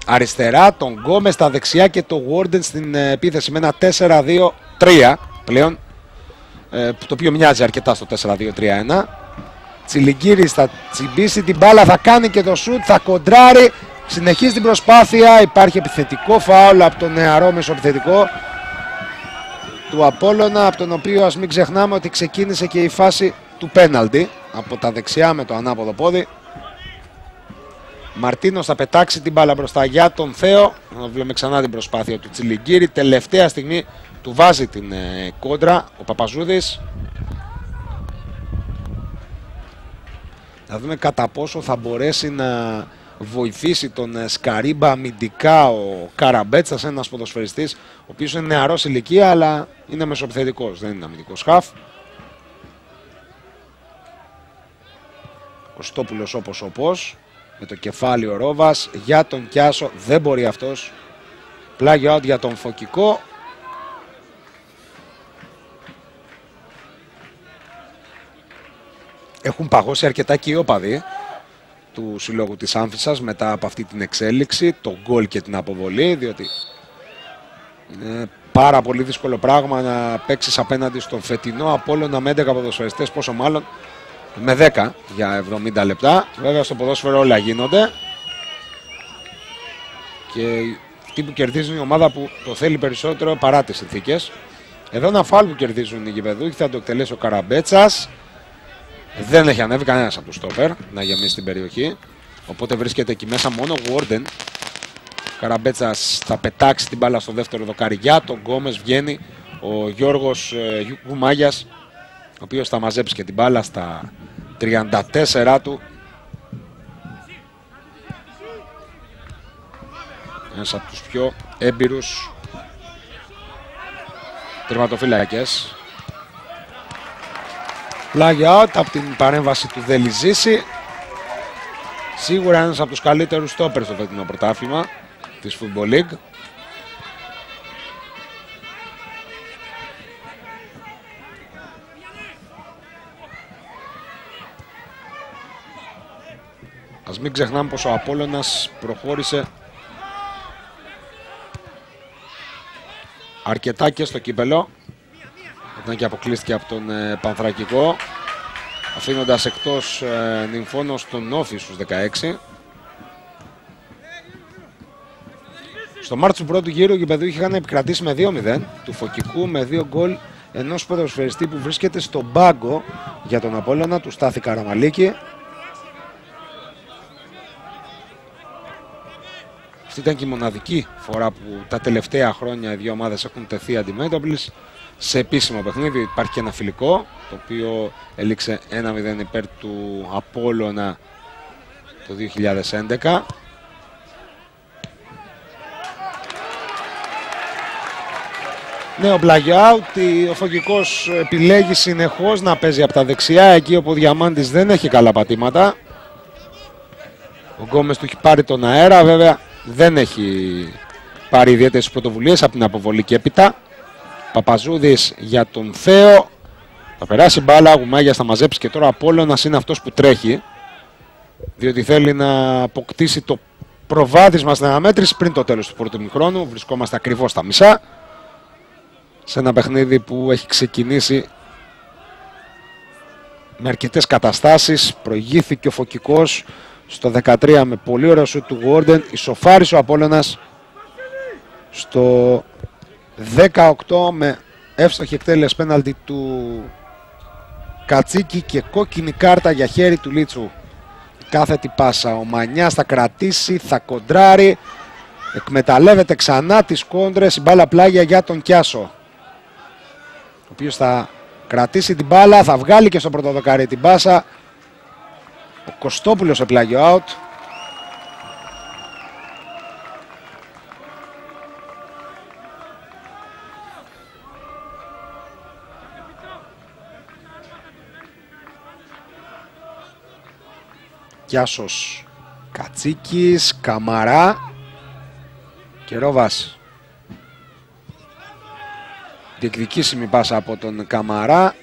αριστερά, τον Γκόμες στα δεξιά και το Γόρντεν στην επίθεση με ένα 4-2-3 πλέον, το οποίο μοιάζει αρκετά στο 4-2-3-1. Τσιλιγκύρης θα τσιμπήσει την μπάλα, θα κάνει και το σουτ, θα κοντράρει, συνεχίζει την προσπάθεια. Υπάρχει επιθετικό φάουλ από τον νεαρό μεσοεπιθετικό του Απόλλωνα, από τον οποίο ας μην ξεχνάμε ότι ξεκίνησε και η φάση του πέναλτι από τα δεξιά με το ανάποδο πόδι. Μαρτίνος θα πετάξει την μπάλα μπροστά για τον Θέο. Βλέπουμε ξανά την προσπάθεια του Τσιλιγκύρη. Τελευταία στιγμή του βάζει την κόντρα ο Παπαζούδης. Να δούμε κατά πόσο θα μπορέσει να βοηθήσει τον Σκαρίμπα αμυντικά ο Καραμπέτσας, ένας ποδοσφαιριστής ο οποίος είναι νεαρός ηλικία αλλά είναι μεσοεπιθετικός, δεν είναι αμυντικός χαφ. Κωστόπουλος όπως με το κεφάλι ο Ρόβας για τον Κιάσο, δεν μπορεί αυτός. Πλάγιο out για τον Φωκικό. Έχουν παγώσει αρκετά και οι όπαδοι του συλλόγου της Άμφισσας μετά από αυτή την εξέλιξη, το γκολ και την αποβολή, διότι είναι πάρα πολύ δύσκολο πράγμα να παίξεις απέναντι στον φετινό Απόλλωνα με 11 ποδοσφαιριστές, πόσο μάλλον με 10 για 70 λεπτά. Βέβαια στο ποδόσφαιρο όλα γίνονται και αυτοί που κερδίζουν η ομάδα που το θέλει περισσότερο παρά τις συνθήκες. Εδώ ένα φάουλ που κερδίζουν οι Γηπεδούχοι, θα το εκτελέσει ο Καραμπέτσας. Δεν έχει ανέβει κανένας από τους στόπερ να γεμίσει την περιοχή, οπότε βρίσκεται εκεί μέσα μόνο ο Γουόρντεν. Καραμπέτσας θα πετάξει την μπάλα στο δεύτερο δοκάρι για τον Γκόμες. Βγαίνει ο Γιώργος Γουμάγιας, ο οποίος θα μαζέψει και την μπάλα στα 34 του. Ένας από τους πιο έμπειρους τερματοφύλακες. Flag out από την παρέμβαση του Δελιζήση. Σίγουρα ένας από τους καλύτερους στόπερ στο φετινό πρωτάθλημα της Football League. Ας μην ξεχνάμε πως ο Απόλλωνας προχώρησε αρκετά και στο κύπελο, όταν και αποκλείστηκε από τον Πανθρακικό, αφήνοντας εκτός νυμφώνος τον Όφη στους 16. Στο μάτς του πρώτου γύρου οι γηπεδούχοι είχαν επικρατήσει με 2-0 του Φωκικού, με 2 γκολ ενός ποδοσφαιριστή που βρίσκεται στον πάγκο για τον Απόλλωνα, του Στάθη Καραμαλίκη. Αυτή ήταν και η μοναδική φορά που τα τελευταία χρόνια οι δύο ομάδες έχουν τεθεί αντιμέτωπες σε επίσημο παιχνίδι. Υπάρχει και ένα φιλικό, το οποίο έληξε 1-0 υπέρ του Απόλλωνα το 2011. Νέο πλάγιο out, ο Φωκικός επιλέγει συνεχώς να παίζει από τα δεξιά, εκεί όπου ο Διαμάντης δεν έχει καλά πατήματα. Ο Γκόμες του έχει πάρει τον αέρα, βέβαια δεν έχει πάρει ιδιαίτερες πρωτοβουλίες από την αποβολή και έπειτα. Παπαζούδης για τον Θέο, θα περάσει μπάλα, Γουμάγιας θα μαζέψει και τώρα Απόλλωνας είναι αυτός που τρέχει, διότι θέλει να αποκτήσει το προβάδισμα στην αναμέτρηση πριν το τέλος του πρώτου ημιχρόνου. Βρισκόμαστε ακριβώς στα μισά, σε ένα παιχνίδι που έχει ξεκινήσει με αρκετές καταστάσεις. Προηγήθηκε ο Φωκικός στο 13 με πολύ ωραίο σουτ του Γουόρντεν, ισοφάρισε ο Απόλλωνας στο 18 με εύστοχη εκτέλεση πέναλτι του Κατσίκη και κόκκινη κάρτα για χέρι του Λίτσου. Κάθετη πάσα, ο Μανιάς θα κρατήσει, θα κοντράρει, εκμεταλλεύεται ξανά τις κόντρες, η μπάλα πλάγια για τον Κιάσο, ο οποίος θα κρατήσει την μπάλα, θα βγάλει και στο πρώτο δοκάρι την πάσα. Ο Κωστόπουλος σε πλάγιο out. Κιάσος, Κατσίκης, Καμαρά και Ρόβας. Διεκδικήσιμη πάσα από τον Καμαρά.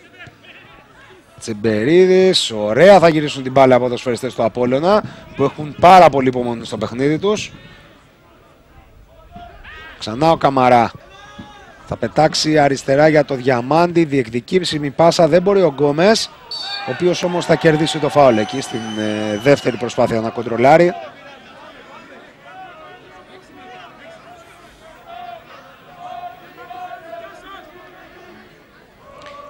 Τσεμπερίδης, ωραία, θα γυρίσουν την μπάλα από τους σφαιριστές του Απόλλωνα που έχουν πάρα πολύ υπομονή στο παιχνίδι τους. Ξανά ο Καμαρά θα πετάξει αριστερά για το Διαμάντι, διεκδικήσιμη πάσα, δεν μπορεί ο Γκόμες, ο οποίος όμως θα κερδίσει το φάουλ εκεί στην δεύτερη προσπάθεια να κοντρολάρει.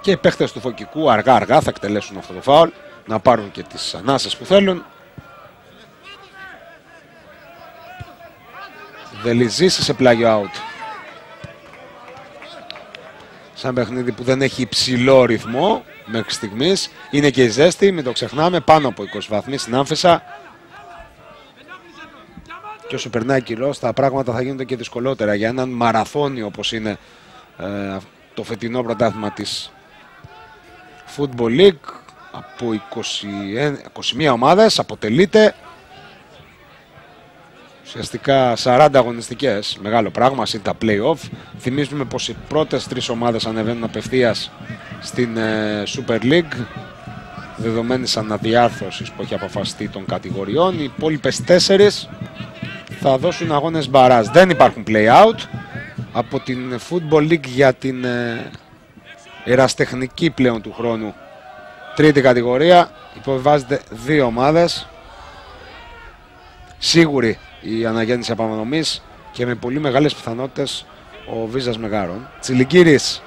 Και οι παίχτες του Φωκικού αργά θα εκτελέσουν αυτό το φάουλ, να πάρουν και τις ανάσες που θέλουν. Δελιζής σε πλάγιο out. Σαν παιχνίδι που δεν έχει υψηλό ρυθμό μέχρι στιγμής. Είναι και η ζέστη, μην το ξεχνάμε, πάνω από 20 βαθμοί στην Άμφισσα. Και όσο περνάει κιλός τα πράγματα θα γίνονται και δυσκολότερα για έναν μαραθώνιο όπως είναι το φετινό πρωτάθλημα της Football League. Από 21 ομάδες αποτελείται, ουσιαστικά 40 αγωνιστικές, μεγάλο πράγμα, είναι τα play-off. Θυμίζουμε πως οι πρώτες 3 ομάδες ανεβαίνουν απευθείας στην Super League, δεδομένης αναδιάρθρωσης που έχει αποφασιστεί των κατηγοριών. Οι υπόλοιπες 4 θα δώσουν αγώνες μπαράζ. Δεν υπάρχουν play-out. Από την Football League για την ερασιτεχνική πλέον του χρόνου τρίτη κατηγορία υποβιβάζεται 2 ομάδες. Σίγουρη η αναγέννηση επανανομής και με πολύ μεγάλες πιθανότητες ο Βίζας Μεγάρων. Τσιλικύρης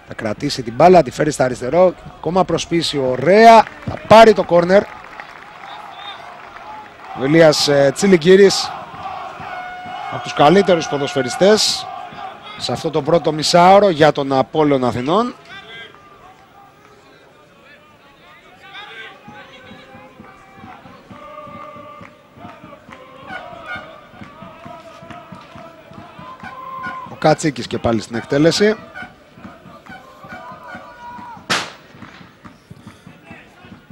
θα κρατήσει την μπάλα, τη φέρει στα αριστερό, ακόμα προσπίσει, ωραία, θα πάρει το κόρνερ ο Ηλίας Τσιλικύρης, από τους καλύτερους ποδοσφαιριστές σε αυτό το πρώτο μισάωρο για τον Απόλλωνα Αθηνών. Ο Κατσίκης και πάλι στην εκτέλεση.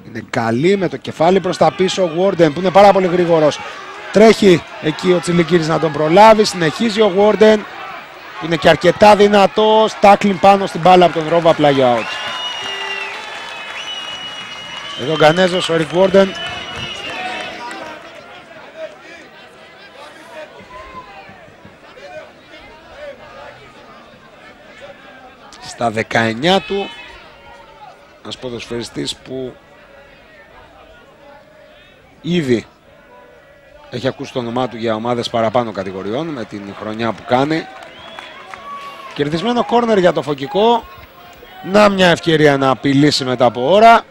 Είναι καλή με το κεφάλι προς τα πίσω. Ο Γουόρντεν που είναι πάρα πολύ γρήγορος. Τρέχει εκεί ο Τσιλικύρης να τον προλάβει. Συνεχίζει ο Γουόρντεν που είναι και αρκετά δυνατός. Τάκλιν πάνω στην μπάλα από τον Ρόβα, πλάγιο out. Εδώ ο Γκανέζος, ο Ερικ Γουόρντεν στα 19 του. Ένας ποδοσφαιριστής που ήδη έχει ακούσει το όνομά του για ομάδες παραπάνω κατηγοριών με την χρονιά που κάνει. Κερδισμένο κόρνερ για το Φωκικό. Να μια ευκαιρία να απειλήσει μετά από ώρα.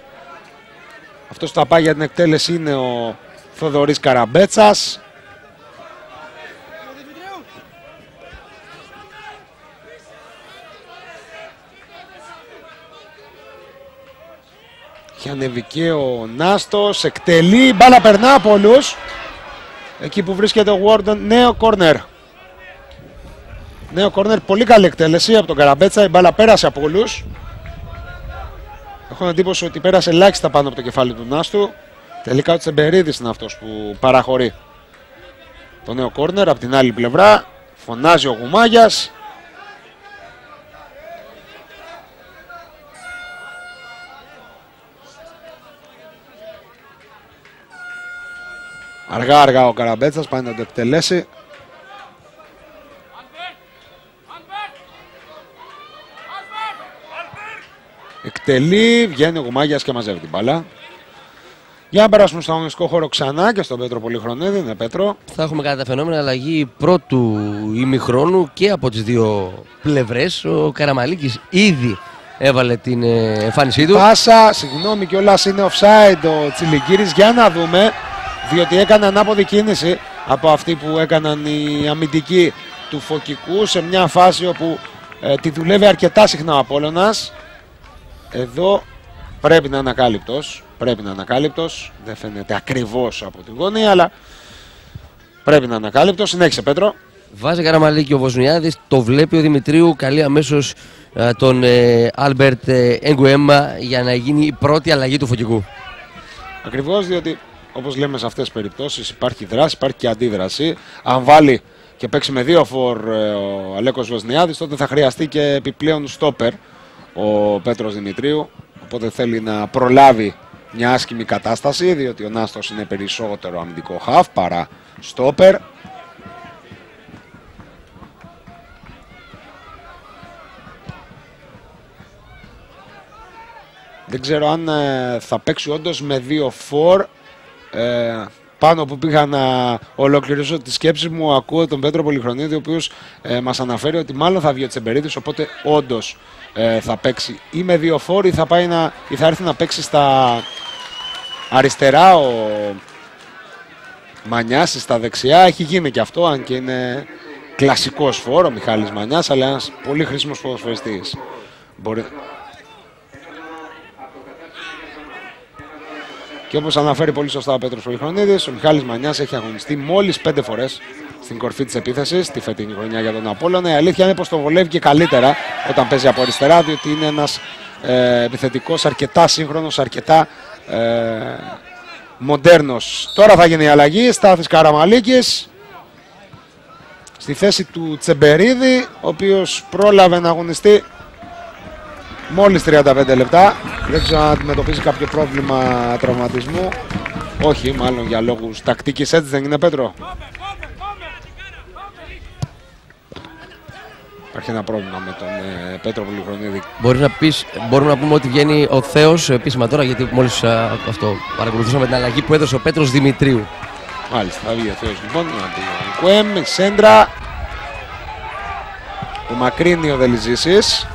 Αυτός που θα πάει για την εκτέλεση είναι ο Θοδωρής Καραμπέτσας. Έχει ανέβει και ο Νάστος, εκτελεί, η μπάλα περνά από όλους. Εκεί που βρίσκεται ο Wardon, νέο κόρνερ. Νέο κόρνερ, πολύ καλή εκτέλεση από τον Καραμπέτσα, η μπάλα πέρασε από όλους. Έχω εντύπωση ότι πέρασε ελάχιστα πάνω από το κεφάλι του Νάστου. Τελικά ο Τσεμπερίδης είναι αυτός που παραχωρεί το νέο κόρνερ. Από την άλλη πλευρά φωνάζει ο Γουμάγιας. Αργά αργά ο Καραμπέτσας πάει να το εκτελέσει. Εκτελεί, βγαίνει ο Γουμάγιας και μαζεύει την μπάλα. Για να περάσουμε στο αγωνιστικό χώρο ξανά και στον Πέτρο Πολυχρονίδη. Ναι, Πέτρο. Θα έχουμε κατά τα φαινόμενα αλλαγή πρώτου ημιχρόνου και από τις δύο πλευρές. Ο Καραμαλίκης ήδη έβαλε την εμφάνισή του. Πάσα, συγγνώμη κιόλας, είναι offside ο Τσιλιγκύρης. Για να δούμε, διότι έκανε ανάποδη κίνηση από αυτή που έκαναν οι αμυντικοί του Φωκικού σε μια φάση όπου τη δουλεύει αρκετά συχνά ο Απόλλωνας. Εδώ πρέπει να είναι ακάλυπτος. Πρέπει να είναι ακάλυπτος. Δεν φαίνεται ακριβώς από την γωνία, αλλά πρέπει να είναι ακάλυπτος. Συνέχισε, Πέτρο. Βάζει Καραμαλίκη ο Βοσνιάδης, το βλέπει ο Δημητρίου, καλεί αμέσως τον Άλμπερτ Εγκουέμα για να γίνει η πρώτη αλλαγή του Φωκικού. Ακριβώς, διότι όπως λέμε σε αυτές τις περιπτώσεις υπάρχει δράση, υπάρχει και αντίδραση. Αν βάλει και παίξει με δύο φορ ο Αλέκος Βοσνιάδης, τότε θα χρειαστεί και επιπλέον στόπερ ο Πέτρος Δημητρίου. Οπότε θέλει να προλάβει μια άσχημη κατάσταση, διότι ο Νάστος είναι περισσότερο αμυντικό χαφ παρά στόπερ. Δεν ξέρω αν θα παίξει όντως με δύο φορ. Πάνω που πήγα να ολοκληρώσω τη σκέψη μου, ακούω τον Πέτρο Πολυχρονίδη, ο οποίος μας αναφέρει ότι μάλλον θα βγει ο Τσεμπερίδης, οπότε όντως θα παίξει ή με δύο φορ ή θα έρθει να παίξει στα αριστερά ο Μανιάς, στα δεξιά. Έχει γίνει και αυτό, αν και είναι κλασικός φορ ο Μιχάλης Μανιάς, αλλά ένας πολύ χρήσιμος ποδοσφαιριστής. Και όπως αναφέρει πολύ σωστά ο Πέτρος Πολυχρονίδης, ο Μιχάλης Μανιάς έχει αγωνιστεί μόλις 5 φορές στην κορφή της επίθεσης τη φετινή χρονιά για τον Απόλλωνα. Η αλήθεια είναι πως το βολεύει και καλύτερα όταν παίζει από αριστερά, διότι είναι ένας επιθετικός αρκετά σύγχρονος, αρκετά μοντέρνος. Τώρα θα γίνει η αλλαγή. Στάθης Καραμαλίκης στη θέση του Τσεμπερίδη, ο οποίος πρόλαβε να αγωνιστεί μόλις 35 λεπτά. Δεν ξέρω αν αντιμετωπίζει κάποιο πρόβλημα τραυματισμού. Όχι, μάλλον για λόγους τακτικής, έτσι δεν είναι, Πέτρο? Υπάρχει ένα πρόβλημα με τον Πέτρο Πολυχρονίδη. Μπορούμε να πούμε ότι βγαίνει ο Θέος επίσημα τώρα, γιατί μόλις αυτό παρακολουθούσαμε την αλλαγή που έδωσε ο Πέτρος Δημητρίου. Μάλιστα, θα βγει ο Θέος λοιπόν. Κουέμ, η σέντρα. Το μακρύνει ο Δελιζήσης.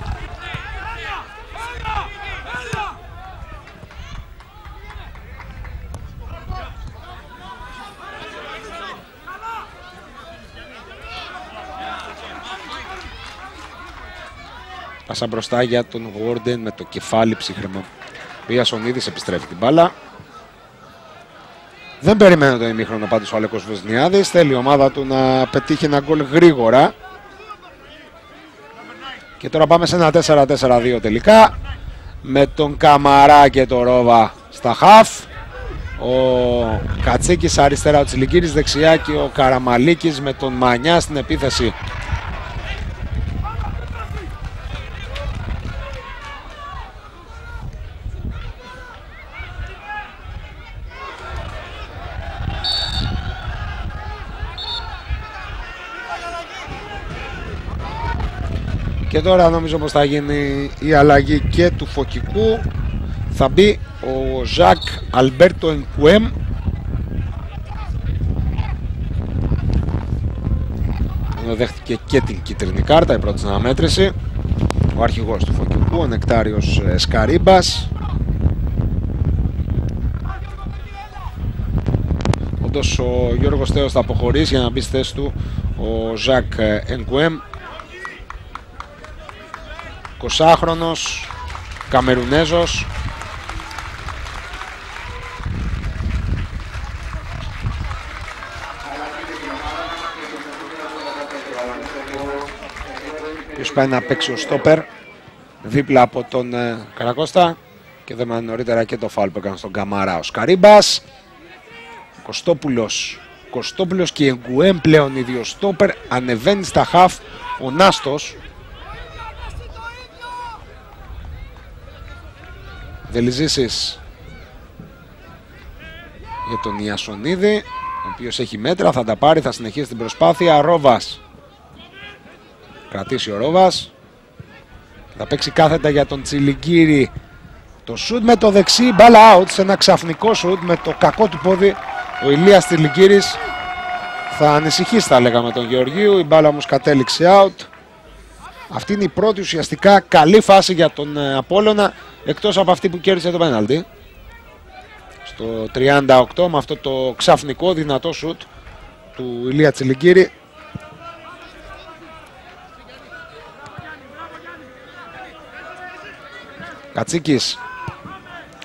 Πάσα μπροστά για τον Γόρντεν με το κεφάλι ψύχρεμο. Ο Ιασονίδης επιστρέφει την μπάλα. Δεν περιμένει το ημίχρονο πάντως ο Αλέκος Βοσνιάδης. Θέλει η ομάδα του να πετύχει ένα γκολ γρήγορα. Και τώρα πάμε σε ένα 4-4-2 τελικά. Με τον Καμαρά και τον Ρόβα στα χαφ. Ο Κατσίκης αριστερά, ο Τσιλικύρης δεξιά και ο Καραμαλίκης με τον Μανιά στην επίθεση. Και τώρα νομίζω πως θα γίνει η αλλαγή και του Φωκικού. Θα μπει ο Ζακ Αλμπέρτο Ενκουέμ. Δέχτηκε και την κίτρινη κάρτα, η πρώτη αναμέτρηση. Ο αρχηγός του Φωκικού, ο Νεκτάριος Σκαρίμπας. Όντως ο Γιώργος Θέος θα αποχωρήσει για να μπει στη θέση του ο Ζακ Ενκουέμ. 20χρονος, Καμερουνέζος. Ποιος πάει να παίξει ο στόπερ δίπλα από τον Καρακώστα. Και δούμε νωρίτερα και το φάουλ που έκανε στον Καμαρά ο Σκαρίμπας. Κωστόπουλος και Εγκουέμ πλέον οι δύο στόπερ. Ανεβαίνει στα χαφ ο Νάστος. Δελιζήσης για τον Ιασονίδη, ο οποίος έχει μέτρα, θα τα πάρει, θα συνεχίσει την προσπάθεια. Ρόβας, κρατήσει ο Ρόβας, θα παίξει κάθετα για τον Τσιλιγκύρη. Το σουτ με το δεξί, μπάλα out, σε ένα ξαφνικό σουτ με το κακό του πόδι. Ο Ηλίας Τσιλιγκύρης θα ανησυχήσει, θα λέγαμε, τον Γεωργίου. Η μπάλα όμως κατέληξε out. Αυτή είναι η πρώτη ουσιαστικά καλή φάση για τον Απόλλωνα, εκτός από αυτή που κέρδισε το πέναλτι. Στο 38 με αυτό το ξαφνικό δυνατό σουτ του Ηλία Τσιλιγκύρη. Κατσίκης.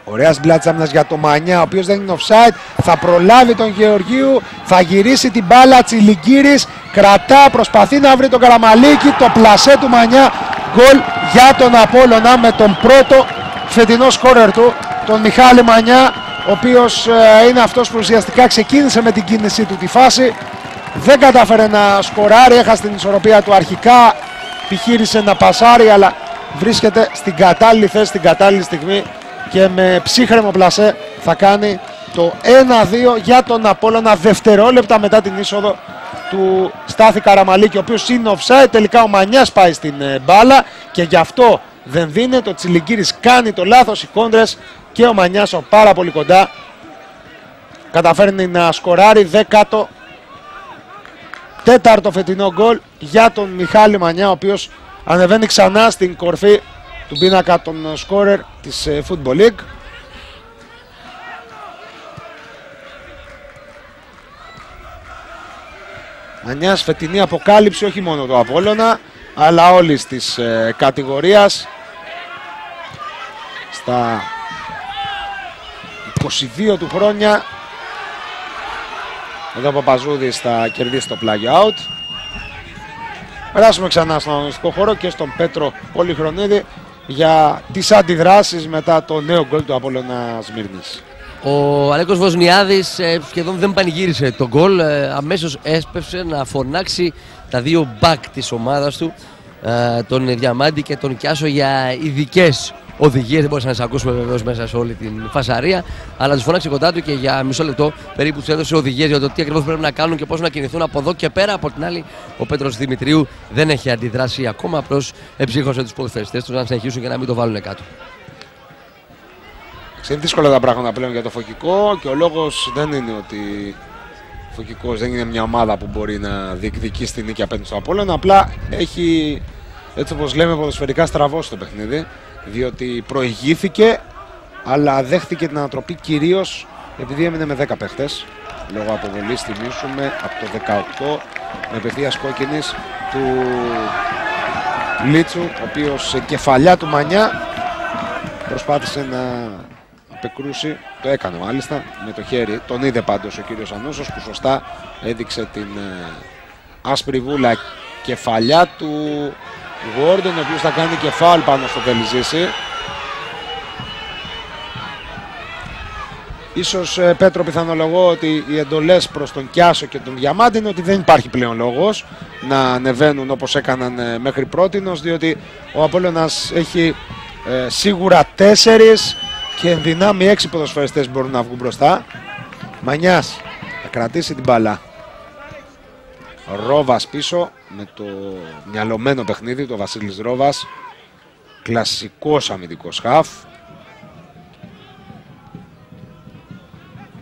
Ωραίας μπλάτης άμυνας για το Μανιά, ο οποίος δεν είναι offside. Θα προλάβει τον Γεωργίου, θα γυρίσει την μπάλα. Τσιλιγκύρης κρατά, προσπαθεί να βρει τον Καραμαλίκη. Το πλασέ του Μανιά, γκολ για τον Απόλλωνα με τον πρώτο φετινό σκόρερ του, τον Μιχάλη Μανιά, ο οποίος είναι αυτός που ουσιαστικά ξεκίνησε με την κίνησή του τη φάση. Δεν κατάφερε να σκοράρει, έχασε την ισορροπία του αρχικά, επιχείρησε να πασάρει, αλλά βρίσκεται στην κατάλληλη θέση, στην κατάλληλη στιγμή και με ψύχρεμο πλασέ θα κάνει το 1-2 για τον Απόλλωνα, δευτερόλεπτα μετά την είσοδο του Στάθη Καραμαλίκη, ο οποίος είναι offside. Τελικά ο Μανιάς πάει στην μπάλα και γι' αυτό δεν δίνεται. Ο Τσιλιγκύρης κάνει το λάθος, οι κόντρες, και ο Μανιάς πάρα πολύ κοντά καταφέρνει να σκοράρει. 14ο φετινό γκολ για τον Μιχάλη Μανιά, ο οποίος ανεβαίνει ξανά στην κορφή του πίνακα των σκόρερ της Football League. Μανιάς, φετινή αποκάλυψη όχι μόνο του Απόλλωνα αλλά όλης της κατηγορίας. Στα 22 του χρόνια εδώ ο Παπαζούδης θα κερδίσει το πλάγιο out. Περάσουμε ξανά στον αγωνιστικό χώρο και στον Πέτρο Πολυχρονίδη για τις αντιδράσεις μετά το νέο γκολ του Απόλλωνα Σμύρνης. Ο Αλέκος Βοσνιάδης σχεδόν δεν πανηγύρισε τον γκολ, αμέσως έσπευσε να φωνάξει τα δύο μπακ της ομάδας του, τον Διαμάντη και τον Κιάσο, για ειδικές οδηγίες. Δεν μπορούσαμε να τις ακούσουμε βεβαίως μέσα σε όλη την φασαρία, αλλά τους φώναξε κοντά του και για μισό λεπτό περίπου τους έδωσε οδηγίες για το τι ακριβώς πρέπει να κάνουν και πώς να κινηθούν από εδώ και πέρα. Από την άλλη, ο Πέτρος Δημητρίου δεν έχει αντιδράσει ακόμα, απλώς εψύχωσε τους ποδοσφαιριστές τους να συνεχίσουν και να μην το βάλουν κάτω. Είναι δύσκολα τα πράγματα πλέον για το Φωκικό και ο λόγος δεν είναι ότι ο Φωκικός δεν είναι μια ομάδα που μπορεί να διεκδικήσει την νίκη απέναντι στο Απόλλωνα. Απλά έχει, έτσι όπως λέμε, ποδοσφαιρικά στραβώσει το παιχνίδι, διότι προηγήθηκε αλλά δέχτηκε την ανατροπή κυρίως επειδή έμεινε με 10 παίχτες λόγω αποβολής, θυμίσουμε, από το 18 με απευθείας κόκκινης του Λίτσου, ο οποίος σε κεφαλιά του Μανιά προσπάθησε να απεκρούσει, το έκανε μάλιστα με το χέρι, τον είδε πάντως ο κύριος Ανούσος που σωστά έδειξε την άσπρη βούλα κεφαλιά του Γόρντον, ο οποίος θα κάνει και φάουλ πάνω στο Δελιζήση. Ίσως, Πέτρο, πιθανολογώ ότι οι εντολές προς τον Κιάσο και τον Διαμάντη είναι ότι δεν υπάρχει πλέον λόγος να ανεβαίνουν όπως έκαναν μέχρι πρότινος, διότι ο Απόλλωνας έχει σίγουρα 4 και εν δυνάμει 6 ποδοσφαιριστές μπορούν να βγουν μπροστά. Μανιάς θα κρατήσει την μπάλα. Ρόβας πίσω, με το μυαλωμένο παιχνίδι, το Βασίλης Ρόβας. Κλασικός αμυντικός χαφ.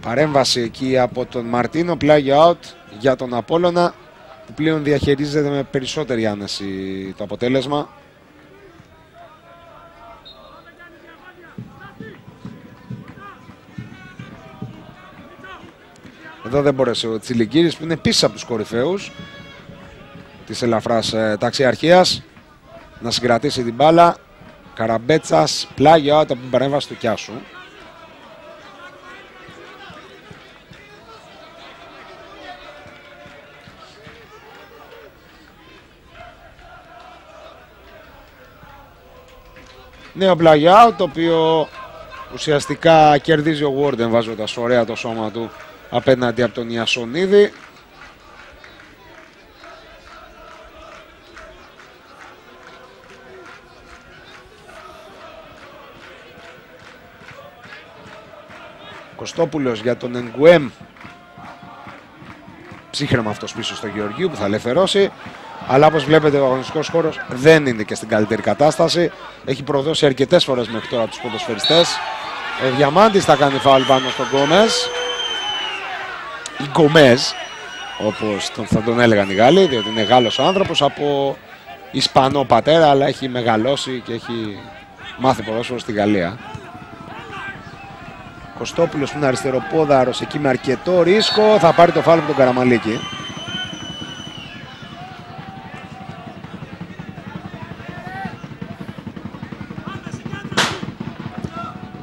Παρέμβαση εκεί από τον Μαρτίνο, πλάγιο out για τον Απόλλωνα, που πλέον διαχειρίζεται με περισσότερη άνεση το αποτέλεσμα. Εδώ δεν μπόρεσε ο Τσιλικύρης, που είναι πίσω από τους κορυφαίους της ελαφράς ταξιαρχίας, να συγκρατήσει την μπάλα. Καραμπέτσας, πλάγιο out από την παρέμβαση του Κιάσου. Νέο πλάγιο out, το οποίο ουσιαστικά κερδίζει ο Βόρντεν βάζοντας ωραία το σώμα του απέναντι από τον Ιασονίδη. Κωστόπουλος για τον Εγκουέμ. Ψύχρεμα αυτός πίσω στο Γεωργίου που θα ελευθερώσει. Αλλά όπως βλέπετε ο αγωνιστικός χώρος δεν είναι και στην καλύτερη κατάσταση. Έχει προδώσει αρκετές φορές μέχρι τώρα τους ποδοσφαιριστές. Ο Διαμάντης θα κάνει φάουλ πάνω στον Γκόμες. Ή Γκομέζ, όπως θα τον έλεγαν οι Γάλλοι, διότι είναι Γάλλος άνθρωπος από Ισπανό πατέρα, αλλά έχει μεγαλώσει και έχει μάθει ποδόσφαιρο στη Γαλλία. Κωστόπουλος που είναι αριστεροπόδαρος εκεί με αρκετό ρίσκο, θα πάρει το φάουλ από τον Καραμαλίκη.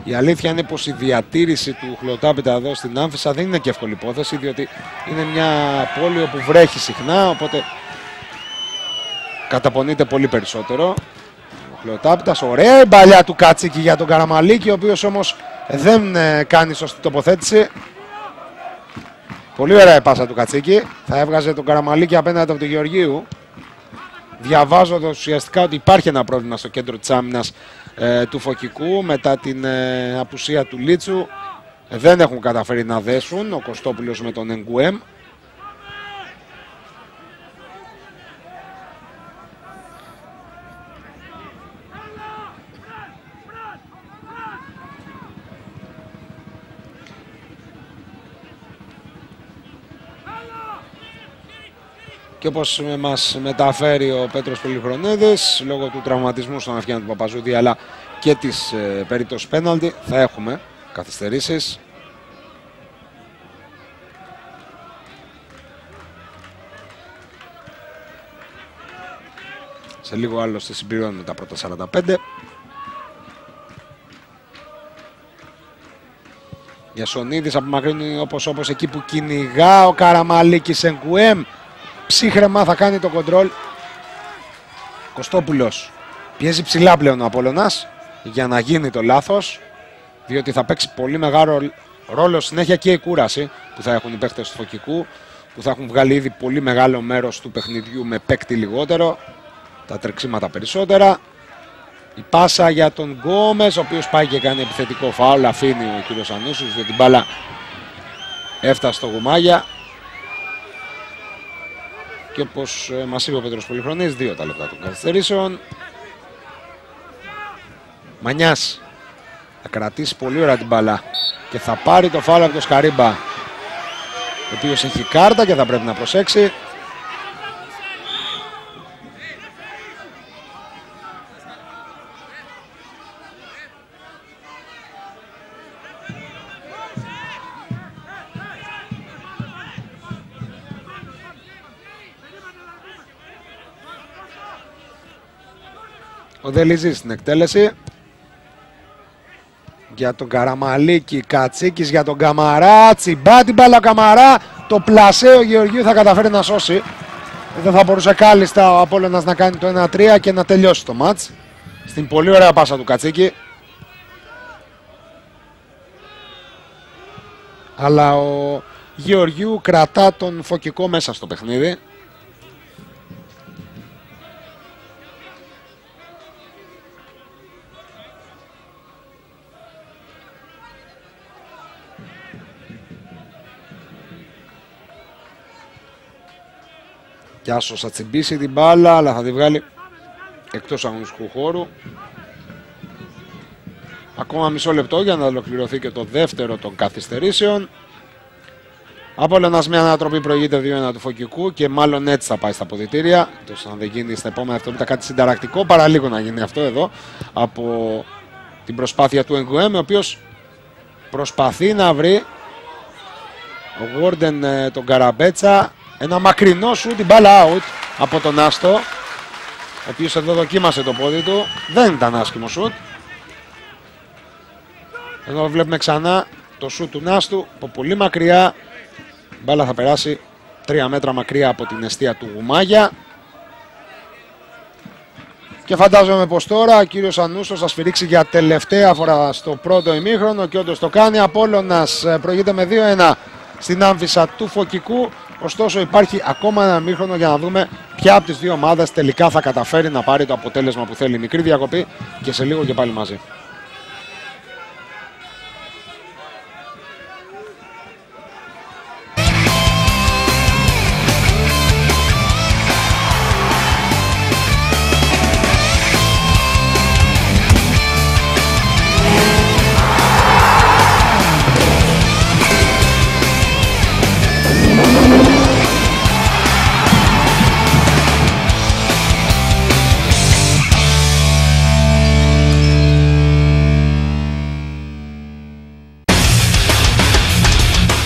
Η αλήθεια είναι πως η διατήρηση του Χλωτάπητα εδώ στην Άμφισσα δεν είναι και εύκολη υπόθεση, διότι είναι μια πόλη όπου βρέχει συχνά, οπότε καταπονείται πολύ περισσότερο. Ο Χλωτάπητας, ωραία η μπαλιά του Κατσίκη για τον Καραμαλίκη, ο οποίος όμως δεν κάνει σωστή τοποθέτηση. Πολύ ωραία η πάσα του Κατσίκη, θα έβγαζε τον Καραμαλίκη απέναντι από τον Γεωργίου. Διαβάζοντας ουσιαστικά ότι υπάρχει ένα πρόβλημα στο κέντρο της άμυνας του Φωκικού μετά την απουσία του Λίτσου. Δεν έχουν καταφέρει να δέσουν ο Κωστόπουλος με τον Εγκουέμ. Και όπως μας μεταφέρει ο Πέτρος Πολυχρονίδης, λόγω του τραυματισμού στον Αφιάν του Παπαζούδη αλλά και της περίπτωσης πέναλτι, θα έχουμε καθυστερήσεις. Σε λίγο άλλωστε συμπληρώνουμε τα πρώτα 45. Γιασονίδης απομακρύνει όπως εκεί που κυνηγά ο Καραμαλίκης. Εγκουέμ ψύχρεμα θα κάνει το κοντρόλ. Κωστόπουλος πιέζει ψηλά πλέον ο Απόλλωνας για να γίνει το λάθος, διότι θα παίξει πολύ μεγάλο ρόλο συνέχεια και η κούραση που θα έχουν οι παίκτες του Φωκικού, που θα έχουν βγάλει ήδη πολύ μεγάλο μέρος του παιχνιδιού με παίκτη λιγότερο, τα τρεξίματα περισσότερα. Η πάσα για τον Γκόμες, ο οποίος πάει και κάνει επιθετικό φάουλ, αφήνει ο κύριος Ανούσης, διότι την μπάλα έφτασε στο γουμάγια. Και όπως μας είπε ο Πέτρος Πολυχρονής, 2 τα λεπτά των καθυστερήσεων. Μανιάς θα κρατήσει πολύ ωραία την μπάλα και θα πάρει το φάουλ από τον Σκαρίμπα, ο οποίος έχει κάρτα και θα πρέπει να προσέξει. Ο Δελιζής στην εκτέλεση. Για τον Καραμαλίκη, Κατσίκης για τον Καμαρά. Τσιμπά την μπάλα ο Καμαρά. Το πλασέ ο Γεωργίου θα καταφέρει να σώσει. Δεν θα μπορούσε κάλλιστα ο Απόλλωνας να κάνει το 1-3 και να τελειώσει το μάτς. Στην πολύ ωραία πάσα του Κατσίκη. Αλλά ο Γεωργίου κρατά τον Φωκικό μέσα στο παιχνίδι. Κιάσος θα τσιμπήσει την μπάλα, αλλά θα τη βγάλει εκτός αγωνιστικού χώρου. Ακόμα μισό λεπτό για να ολοκληρωθεί και το δεύτερο των καθυστερήσεων. Απόλλωνας μια ανατροπή, προηγείται 2-1 του Φωκικού και μάλλον έτσι θα πάει στα αποδυτήρια. Τόσο αν δεν γίνει στα επόμενα δευτερόλεπτα κάτι συνταρακτικό, παραλίγο να γίνει αυτό εδώ από την προσπάθεια του Εγκουέμ, ο οποίος προσπαθεί να βρει ο Γόρντεν τον Καραμπέτσα. Ένα μακρινό σου, την μπάλα out από τον Άστο, ο οποίος εδώ δοκίμασε το πόδι του. Δεν ήταν άσχημο σουτ. Εδώ βλέπουμε ξανά το σουτ του Νάστου από πολύ μακριά. Η μπάλα θα περάσει 3 μέτρα μακριά από την εστία του Γουμάγια. Και φαντάζομαι πως τώρα ο κύριος Ανούστος θα σφυρίξει για τελευταία φορά στο πρώτο ημίχρονο και όντως το κάνει. Απόλλωνας προηγείται με 2-1 στην άμφισα του Φωκικού. Ωστόσο υπάρχει ακόμα ένα ημίχρονο για να δούμε ποια από τις δύο ομάδες τελικά θα καταφέρει να πάρει το αποτέλεσμα που θέλει. Μικρή διακοπή και σε λίγο και πάλι μαζί.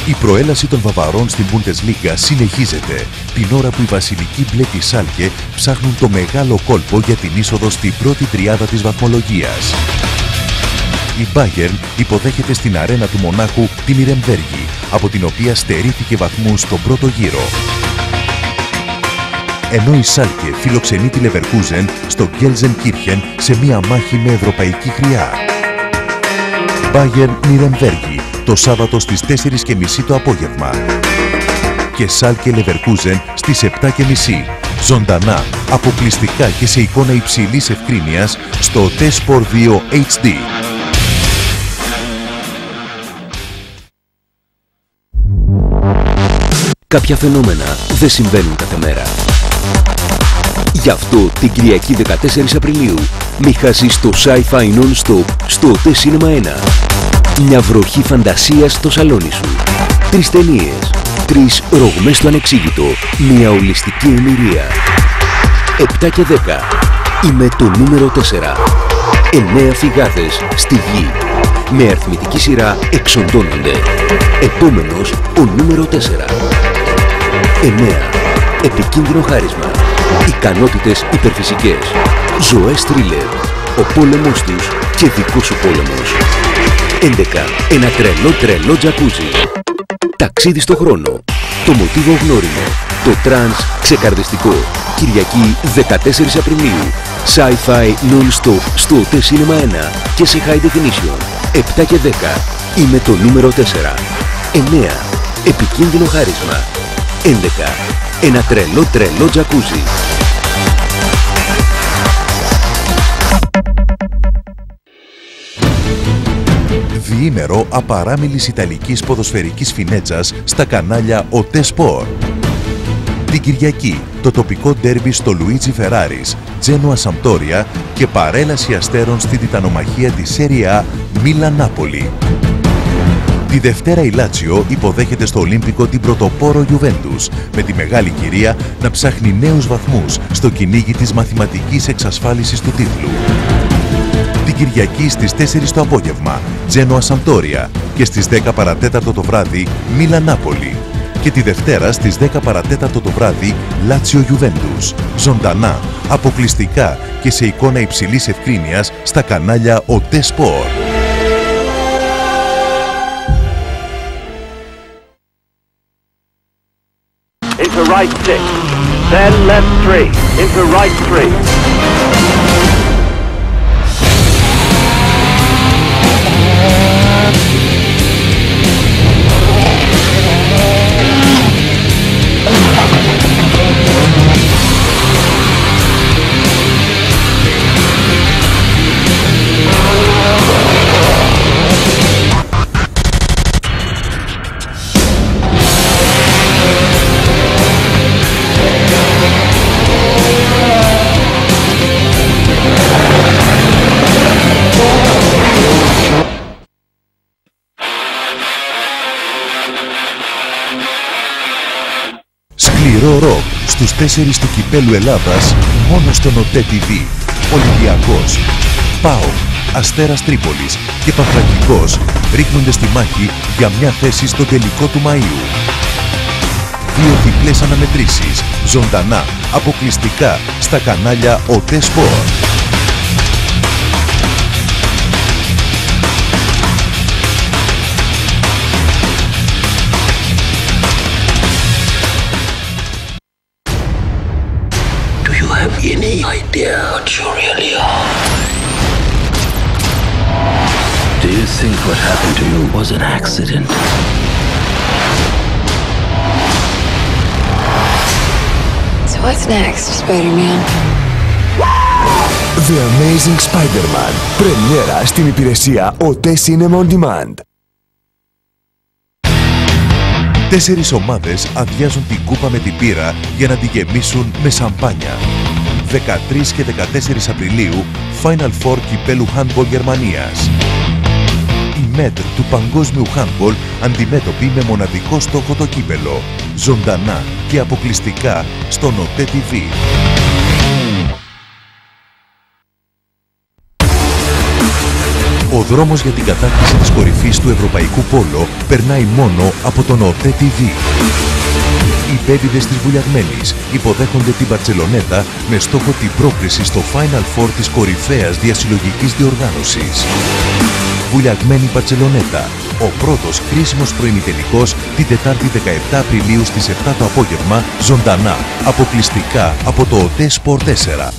Η προέλαση των Βαβαρών στην Bundesliga συνεχίζεται την ώρα που οι βασιλικοί μπλε της Σάλκε ψάχνουν το μεγάλο κόλπο για την είσοδο στην πρώτη τριάδα της βαθμολογίας. Η Bayern υποδέχεται στην αρένα του Μονάχου τη Νιρεμβέργη, από την οποία στερήθηκε βαθμούς στον πρώτο γύρο. Ενώ η Σάλκε φιλοξενεί τη Leverkusen στο Gelsenkirchen σε μία μάχη με ευρωπαϊκή χρειά. Bayern Νιρεμβέργη το Σάββατο στις 4.30 το απόγευμα και Σάλκε Leverkusen στις 7.30 ζωντανά, αποκλειστικά και σε εικόνα υψηλής ευκρίνειας στο T-Sport 2 HD. Κάποια φαινόμενα δεν συμβαίνουν κάθε μέρα. Γι' αυτό την Κυριακή 14 Απριλίου μη χάσεις το Sci-Fi Non-Stop στο OTE Cinema 1. Μια βροχή φαντασίας στο σαλόνι σου. 3 ταινίες, 3 ρογμές στο ανεξήγητο, μια ολιστική εμπειρία. 7 και 10. Είμαι το νούμερο 4. 9 φυγάδες στη γη. Με αριθμητική σειρά εξοντώνονται. Επόμενος ο νούμερο 4. 9. Επικίνδυνο χάρισμα. Ικανότητες υπερφυσικές. Ζωές θρίλερ. Ο πόλεμος τους και δικός σου πόλεμος. 11. Ένα τρελό τζακούζι. Ταξίδι στο χρόνο. Το μοτίβο γνώριμο. Το τρανς ξεκαρδιστικό. Κυριακή 14 Απριλίου. Sci-Fi Non-Stop στο OTE Cinema 1 και σε High Definition. 7 και 10. Είμαι το νούμερο 4. 9. Επικίνδυνο χάρισμα. 11. Ένα τρελό τζακούζι. Διήμερο απαράμιλης ιταλικής ποδοσφαιρικής φινέτσας στα κανάλια OTE Sport. Την Κυριακή το τοπικό ντέρμπι στο Λουίτζι Φεράρις, Τζένοα Σαμπτόρια και παρέλαση αστέρων στην τιτανομαχία της Serie A Μίλαν Νάπολη. Τη Δευτέρα η Λάτσιο υποδέχεται στο Ολύμπικο την πρωτοπόρο Γιουβέντους, με τη μεγάλη κυρία να ψάχνει νέους βαθμούς στο κυνήγι της μαθηματικής εξασφάλισης του τίτλου. Την Κυριακή στις 4 το απόγευμα, Τζένοα Σαμπτόρια και στις 10 παρατέταρτο το βράδυ, Μίλαν Νάπολη. Και τη Δευτέρα στις 10 παρατέταρτο το βράδυ, Λάτσιο Γιουβέντους. Ζωντανά, αποκλειστικά και σε εικόνα υψηλής ευκρίνειας στα κανάλια OTE Sport. Into right 6, then left 3, into right 3. Το ροκ στους 4 του Κυπέλλου Ελλάδας μόνο στον ΟΤΕ TV. Ολυμπιακός, ΠΑΟΚ, Αστέρας Τρίπολης και Πανθρακικός ρίχνονται στη μάχη για μια θέση στο τελικό του Μαΐου. 2 διπλές αναμετρήσεις, ζωντανά, αποκλειστικά, στα κανάλια ΟΤΕ Sport. Do you have any idea what you really are? Do you think what happened to you was an accident? So what's next, Spider-Man? The Amazing Spider-Man. Πρεμιέρα στην υπηρεσία ΟΤΕ Cinema On Demand. 4 ομάδες αδειάζουν την κούπα με την πύρα για να τη γεμίσουν με σαμπάνια. 13 και 14 Απριλίου, Final Four Κυπέλλου Handball Γερμανίας. Η ΜΕΤ του παγκόσμιου handball αντιμέτωποι με μοναδικό στόχο το κύπελλο. Ζωντανά και αποκλειστικά στον ΟΤΕ TV. Ο δρόμος για την κατάκτηση της κορυφής του ευρωπαϊκού πόλο περνάει μόνο από τον ΟΤΕ TV. Οι πέδιδες της Βουλιαγμένης υποδέχονται την Μπαρτσελονέτα με στόχο την πρόκριση στο Final Four της κορυφαίας διασυλλογικής διοργάνωσης. Βουλιαγμένη Μπαρτσελονέτα, ο πρώτος κρίσιμος προημιτελικός την Τετάρτη 17 Απριλίου στις 7 το απόγευμα, ζωντανά, αποκλειστικά από το ΟΤΕ Sport 4.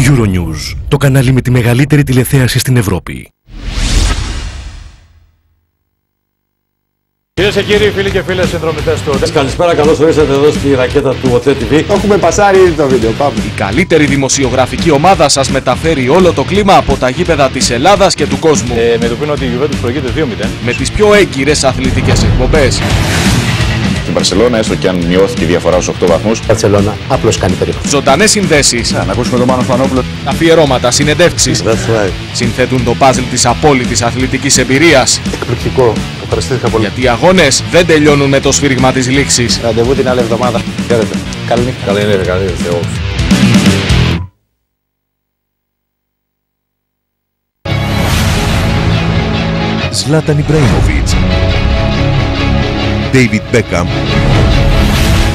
Euronews, το κανάλι με τη μεγαλύτερη τηλεθέαση στην Ευρώπη. Κυρίες και κύριοι, φίλοι και φίλες συνδρομητές του ΟΤΕ. Καλησπέρα, καλώς ορίσατε εδώ στη ρακέτα του ΟΤΕ TV. Έχουμε πασάρει ήδη το βίντεο, πάμε. Η καλύτερη δημοσιογραφική ομάδα σας μεταφέρει όλο το κλίμα από τα γήπεδα της Ελλάδας και του κόσμου. Με το πίνω ότι η Juventus προηγείται 2-0. Με τις πιο έγκυρες αθλητικές εκπομπές. Στην Μπαρσελόνα, έστω και αν μειώθηκε η διαφορά στους 8 βαθμούς, η Μπαρσελόνα απλώς κάνει περίπου. Ζωντανές συνδέσεις. Να ακούσουμε τον Μάνο Φανόπουλο. Αφιερώματα, συνεντεύξεις. Συνθέτουν το παζλ της απόλυτης αθλητικής εμπειρίας. Εκπληκτικό. Ευχαριστήθηκα πολύ. Γιατί οι αγώνες δεν τελειώνουν με το σφύριγμα της λήξης. Ραντεβού την άλλη εβδομάδα. Χαίρετε. Καλή νύχτα. Καλή νύχτα, καλή νύχτα. Ζλάταν Ιμπραήμοβιτς, Ντέιβιντ Μπέκαμ,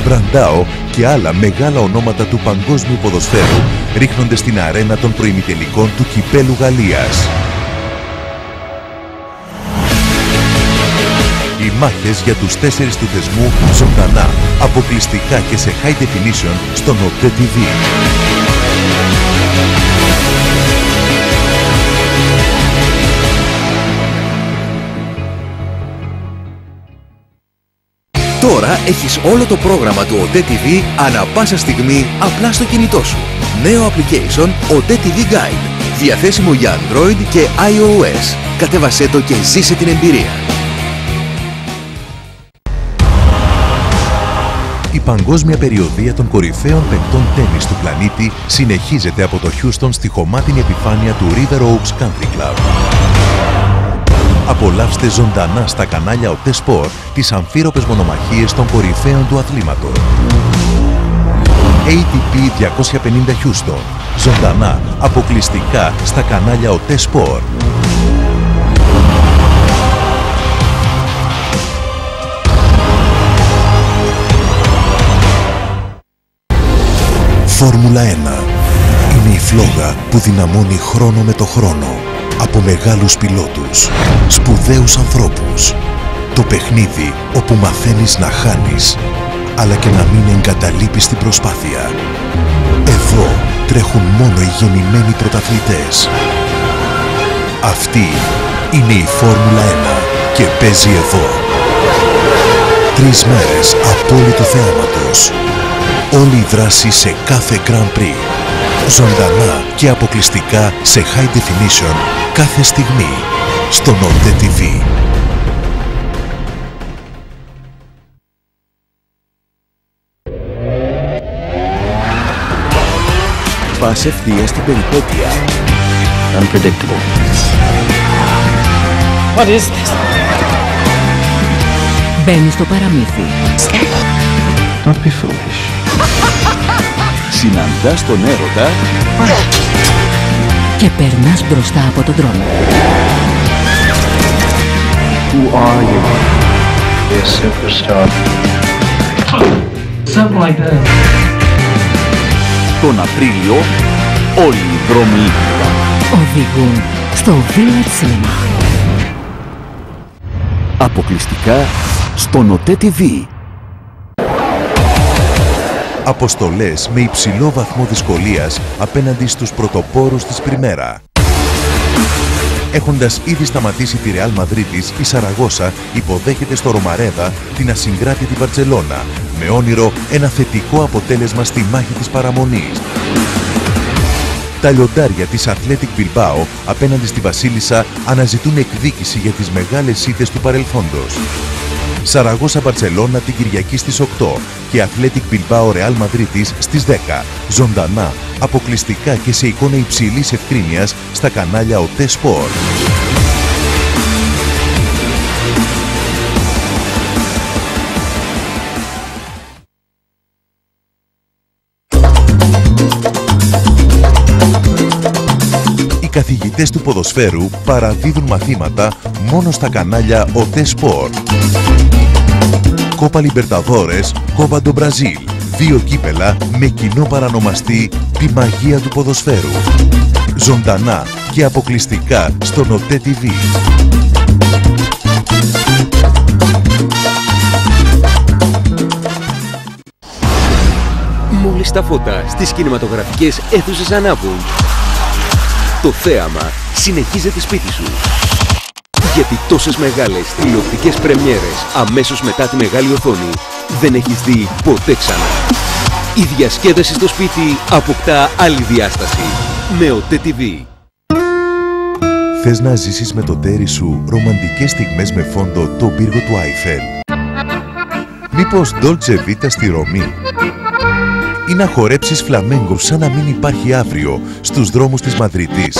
Μπραντάο και άλλα μεγάλα ονόματα του παγκόσμιου ποδοσφαίρου ρίχνονται στην αρένα των προημιτελικών του Κυπέλλου Γαλλίας. Οι μάχες για τους 4 του θεσμού ζωντανά, αποκλειστικά και σε high definition στον ΟΤΕ TV. Τώρα έχεις όλο το πρόγραμμα του ΟΤΕ TV ανά πάσα στιγμή απλά στο κινητό σου. Νέο application ΟΤΕ TV Guide. Διαθέσιμο για Android και iOS. Κατέβασέ το και ζήσε την εμπειρία. Η παγκόσμια περιοδεία των κορυφαίων παικτών τένις του πλανήτη συνεχίζεται από το Houston στη χωμάτινη επιφάνεια του River Oaks Country Club. Απολαύστε ζωντανά στα κανάλια ΟΤΕ Sport τις αμφίροπες μονομαχίες των κορυφαίων του αθλήματος. ATP 250 Houston. Ζωντανά, αποκλειστικά στα κανάλια ΟΤΕ Sport. Φόρμουλα 1. Είναι η φλόγα που δυναμώνει χρόνο με το χρόνο. Από μεγάλους πιλότους, σπουδαίους ανθρώπους. Το παιχνίδι όπου μαθαίνεις να χάνεις, αλλά και να μην εγκαταλείπεις την προσπάθεια. Εδώ τρέχουν μόνο οι γεννημένοι πρωταθλητές. Αυτή είναι η Φόρμουλα 1 και παίζει εδώ. 3 μέρες απόλυτου θεάματος. Όλη η δράση σε κάθε Grand Prix. Ζωντανά και αποκλειστικά σε high definition κάθε στιγμή στον OTE TV. Πας ευθεία στην περιπέτεια. Unpredictable. What is this? Μπαίνεις στο παραμύθι. Don't be foolish. Συναντάς τον έρωτα και περνάς μπροστά από τον δρόμο. Who are you? You're a superstar. Something like that. Τον Απρίλιο όλοι οι δρόμοι οδηγούν στο Village Cinema. Αποκλειστικά στον OTE TV. Αποστολές με υψηλό βαθμό δυσκολίας απέναντι στους πρωτοπόρους της Πριμέρα. Έχοντας ήδη σταματήσει τη Ρεάλ Μαδρίτης, η Σαραγώσα υποδέχεται στο Ρωμαρέδα την ασυγκράτητη Μπαρτσελώνα, με όνειρο ένα θετικό αποτέλεσμα στη μάχη της παραμονής. Τα λιοντάρια της Athletic Bilbao απέναντι στη Βασίλισσα αναζητούν εκδίκηση για τις μεγάλες ήττες του παρελθόντος. Σαραγώσα Μπαρτσελώνα την Κυριακή στις 8 και Athletic Bilbao Real Μαδρίτης στις 10. Ζωντανά, αποκλειστικά και σε εικόνα υψηλής ευκρίνειας στα κανάλια OTE Sport. Οι καθηγητές του ποδοσφαίρου παραδίδουν μαθήματα μόνο στα κανάλια OTE Sport. Κόπα Λιμπερταδόρες, Κόπα ντο Μπραζίλ. 2 κύπελα με κοινό παρανομαστή τη μαγεία του ποδοσφαίρου. Ζωντανά και αποκλειστικά στον OTE TV. Μόλις τα φώτα στις κινηματογραφικές αίθουσες ανάβουν, το θέαμα συνεχίζεται σπίτι σου. Γιατί τόσες μεγάλες τηλεοπτικές πρεμιέρες αμέσως μετά τη μεγάλη οθόνη δεν έχεις δει ποτέ ξανά. Η διασκέδαση στο σπίτι αποκτά άλλη διάσταση με OTE TV. Θες να ζήσεις με το τέρι σου ρομαντικές στιγμές με φόντο τον πύργο του Άιφελ? Μήπως Dolce Vita στη Ρωμή? Ή να χορέψεις φλαμέγκο σαν να μην υπάρχει αύριο στους δρόμους της Μαδρίτης?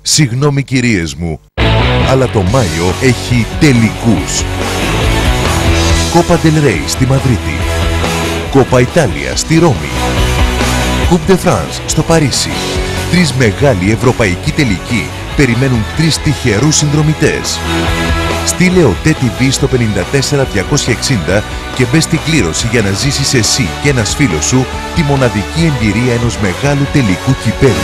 Συγγνώμη κυρίες μου, αλλά το Μάιο έχει τελικούς. Κόπα Del Rey στη Μαδρίτη. Κόπα Ιτάλια στη Ρώμη. Coupe de France στο Παρίσι. 3 μεγάλοι ευρωπαϊκοί τελικοί περιμένουν 3 τυχερούς συνδρομητές. Στείλε OTE TV στο 54260 και μπες στην κλήρωση για να ζήσεις εσύ και ένας φίλος σου τη μοναδική εμπειρία ενός μεγάλου τελικού κυπέλλου.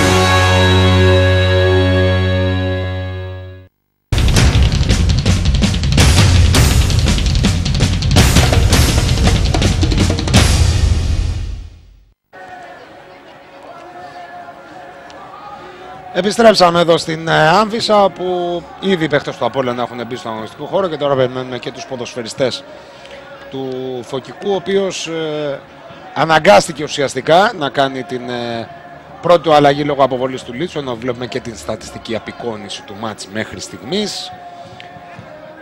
Επιστρέψαμε εδώ στην Άμφισσα, όπου ήδη οι παίχτες του Απόλλωνα έχουν μπει στον αγωνιστικό χώρο και τώρα περιμένουμε και τους ποδοσφαιριστές του Φωκικού, ο οποίος αναγκάστηκε ουσιαστικά να κάνει την πρώτη του αλλαγή λόγω αποβολής του Λίτσου, ενώ βλέπουμε και την στατιστική απεικόνιση του μάτς μέχρι στιγμής.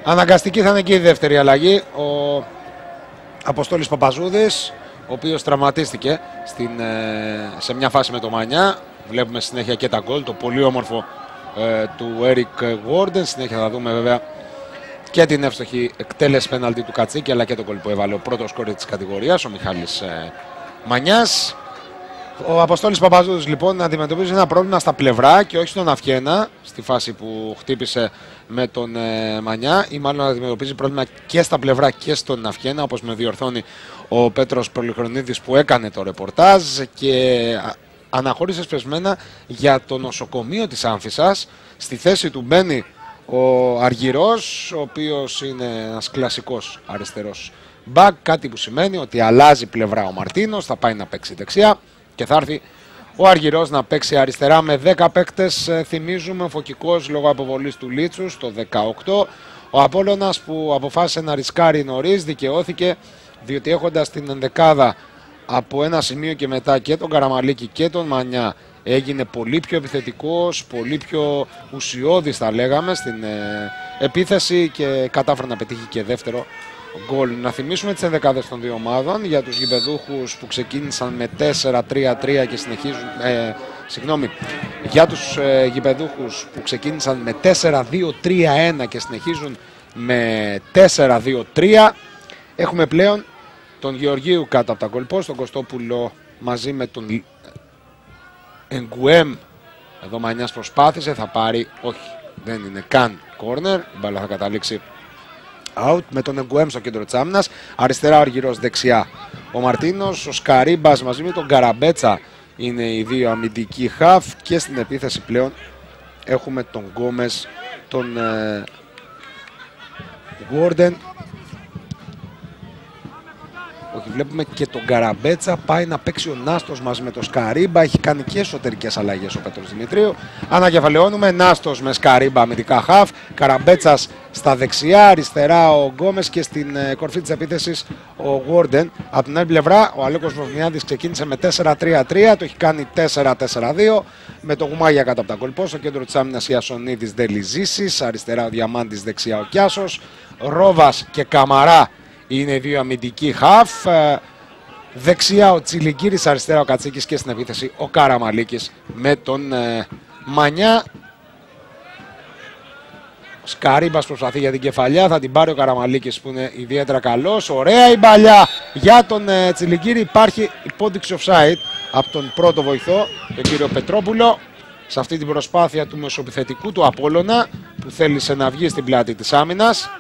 Αναγκαστική θα είναι και η δεύτερη αλλαγή. Ο Αποστόλης Παπαζούδης, ο οποίος τραυματίστηκε σε μια φάση με το Μανιά. Βλέπουμε συνέχεια και τα γκολ, το πολύ όμορφο του Eric Gordon. Συνέχεια θα δούμε βέβαια και την εύστοχη εκτέλεση πέναλτι του Κατσίκη, αλλά και το γκολ που έβαλε ο πρώτος σκόρερ της κατηγορίας, ο Μιχάλης Μανιάς. Ο Αποστόλης Παπαζούδης λοιπόν αντιμετωπίζει ένα πρόβλημα στα πλευρά και όχι στον Αυχένα, στη φάση που χτύπησε με τον Μανιά, ή μάλλον αντιμετωπίζει πρόβλημα και στα πλευρά και στον Αυχένα, όπως με διορθώνει ο Πέτρος Πολυχρονίδης που έκανε το ρεπορτάζ, και αναχώρησε σπεσμένα για το νοσοκομείο της Άμφισσας. Στη θέση του μπαίνει ο Αργυρός, ο οποίος είναι ένας κλασικός αριστερός μπακ, κάτι που σημαίνει ότι αλλάζει πλευρά ο Μαρτίνος, θα πάει να παίξει δεξιά και θα έρθει ο Αργυρός να παίξει αριστερά με 10 παίκτες. Θυμίζουμε, ο Φωκικός λόγω αποβολής του Λίτσου στο 18, Ο Απόλλωνας που αποφάσισε να ρισκάρει νωρίς δικαιώθηκε, διότι έχοντας την ενδεκάδα από ένα σημείο και μετά και τον Καραμαλίκη και τον Μανιά, έγινε πολύ πιο επιθετικός, πολύ πιο ουσιώδης θα λέγαμε στην επίθεση και κατάφερε να πετύχει και δεύτερο γκολ. Να θυμίσουμε τις ενδεκάδες των δύο ομάδων για τους γηπεδούχους που ξεκίνησαν με 4-3-3 και συνεχίζουν, για τους γηπεδούχους που ξεκίνησαν με 4-2-3-1 και συνεχίζουν με 4-2-3. Έχουμε πλέον τον Γεωργίου κάτω από τα γκολπόστ, τον Κωστόπουλο μαζί με τον Εγκουέμ. Εδώ Μανιάς προσπάθησε, θα πάρει, όχι, δεν είναι καν corner, η μπάλα θα καταλήξει out, με τον Εγκουέμ στο κέντρο της άμυνας. Αριστερά ο Αργυρός, δεξιά ο Μαρτίνος, ο Σκαρίμπας μαζί με τον Καραμπέτσα είναι οι δύο αμυντικοί χαφ, και στην επίθεση πλέον έχουμε τον Γκόμες, τον Γουόρντεν. Όχι, βλέπουμε και τον Καραμπέτσα, πάει να παίξει ο Νάστος μαζί με τον Σκαρίμπα. Έχει κάνει και εσωτερικές αλλαγές ο Πέτρος Δημητρίου. Ανακεφαλαιώνουμε, Νάστος με Σκαρίμπα αμυντικά χαφ, Καραμπέτσας στα δεξιά, αριστερά ο Γκόμες και στην κορφή της επίθεσης ο Γουόρντεν. Από την άλλη πλευρά ο Αλέκος Βοσνιάδης ξεκίνησε με 4-3-3, το έχει κάνει 4-4-2 με το Γουμάγια κάτω από τα γκολπό. Στο κέντρο της άμυνας Ιασονίδης, Δελιζήσης, αριστερά ο Διαμάντης, δεξιά ο Κιάσος, Ρόβας και Καμαρά είναι οι δύο αμυντικοί χαφ. Δεξιά ο Τσιλιγκύρης, αριστερά ο Κατσίκης και στην επίθεση ο Καραμαλίκης με τον Μανιά. Ο Σκαρίμπας προσπαθεί για την κεφαλιά, θα την πάρει ο Καραμαλίκης που είναι ιδιαίτερα καλός. Ωραία η μπαλιά για τον Τσιλιγκύρη. Υπάρχει υπόδειξη offside από τον πρώτο βοηθό, τον κύριο Πετρόπουλο, σε αυτή την προσπάθεια του μεσοεπιθετικού του Απόλλωνα που θέλησε να βγει στην πλάτη της άμυνας.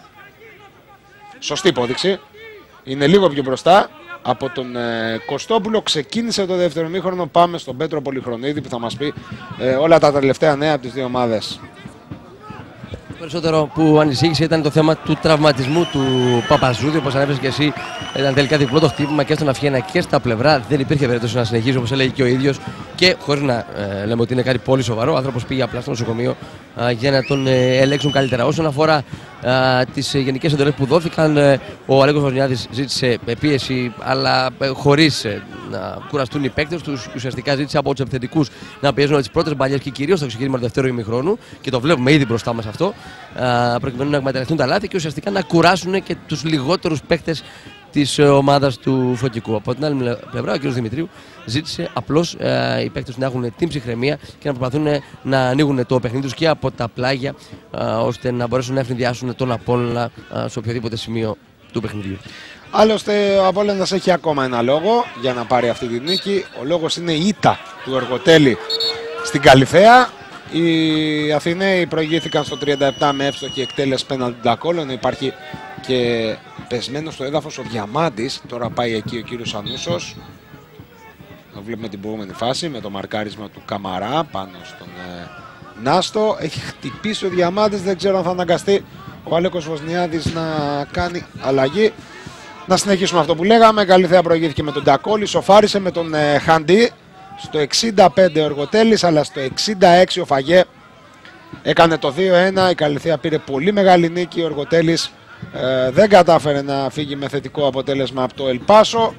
Σωστή υπόδειξη. Είναι λίγο πιο μπροστά από τον Κωστόπουλο. Ξεκίνησε το δεύτερο ημίχρονο. Πάμε στον Πέτρο Πολυχρονίδη που θα μας πει όλα τα τελευταία νέα από τις δύο ομάδες. Το περισσότερο που ανησύχησε ήταν το θέμα του τραυματισμού του Παπαζούδη. Όπως ανέφερες και εσύ, ήταν τελικά διπλό το χτύπημα και στον Αυχένα και στα πλευρά. Δεν υπήρχε περίπτωση να συνεχίσει, όπως έλεγε και ο ίδιος. Και χωρίς να λέμε ότι είναι κάτι πολύ σοβαρό, ο άνθρωπος πήγε απλά στο νοσοκομείο για να τον ελέγξουν καλύτερα. Όσον αφορά τις γενικές εντολές που δόθηκαν, ο Αλέκος Βοσνιάδης ζήτησε πίεση, αλλά χωρίς να κουραστούν οι παίκτες τους. Ουσιαστικά ζήτησε από τους επιθετικούς να πιέζουν τις πρώτες μπαλιές και κυρίως το ξεκίνημα του δεύτερου ημιχρόνου. Και το βλέπουμε ήδη μπροστά μας αυτό. Προκειμένου να εκμεταλλευτούν τα λάθη και ουσιαστικά να κουράσουν και τους λιγότερους παίκτες της ομάδας του Φωτικού. Από την άλλη πλευρά, ο κ. Δημητρίου ζήτησε απλώς οι παίκτες να έχουν την ψυχραιμία και να προσπαθούν να ανοίγουν το παιχνίδι τους και από τα πλάγια, ώστε να μπορέσουν να ευνηδιάσουν τον Απόλλωνα σε οποιοδήποτε σημείο του παιχνιδιού. Άλλωστε, ο Απόλλωνας έχει ακόμα ένα λόγο για να πάρει αυτή τη νίκη. Ο λόγος είναι η ήττα του Εργοτέλη στην Καλυθέα. Οι Αθηναίοι προηγήθηκαν στο 37 με εύστοχη εκτέλεση πέναλτι Ντακόλων. Υπάρχει και πεσμένο στο έδαφος ο Διαμάντης. Τώρα πάει εκεί ο κύριος Ανούσος. Το βλέπουμε την προηγούμενη φάση με το μαρκάρισμα του Καμαρά πάνω στον Νάστο. Έχει χτυπήσει ο Διαμάντης. Δεν ξέρω αν θα αναγκαστεί ο Αλέκος Βοσνιάδης να κάνει αλλαγή. Να συνεχίσουμε αυτό που λέγαμε. Καλυθέα προηγήθηκε με τον Ντακόλη. Σοφάρισε με τον Χαντί. Στο 65 ο Εργοτέλης, αλλά στο 66 ο Φαγέ έκανε το 2-1. Η Καλυθέα πήρε πολύ μεγάλη νίκη. Ο Εργοτέλης δεν κατάφερε να φύγει με θετικό αποτέλεσμα από το Ελπάσο.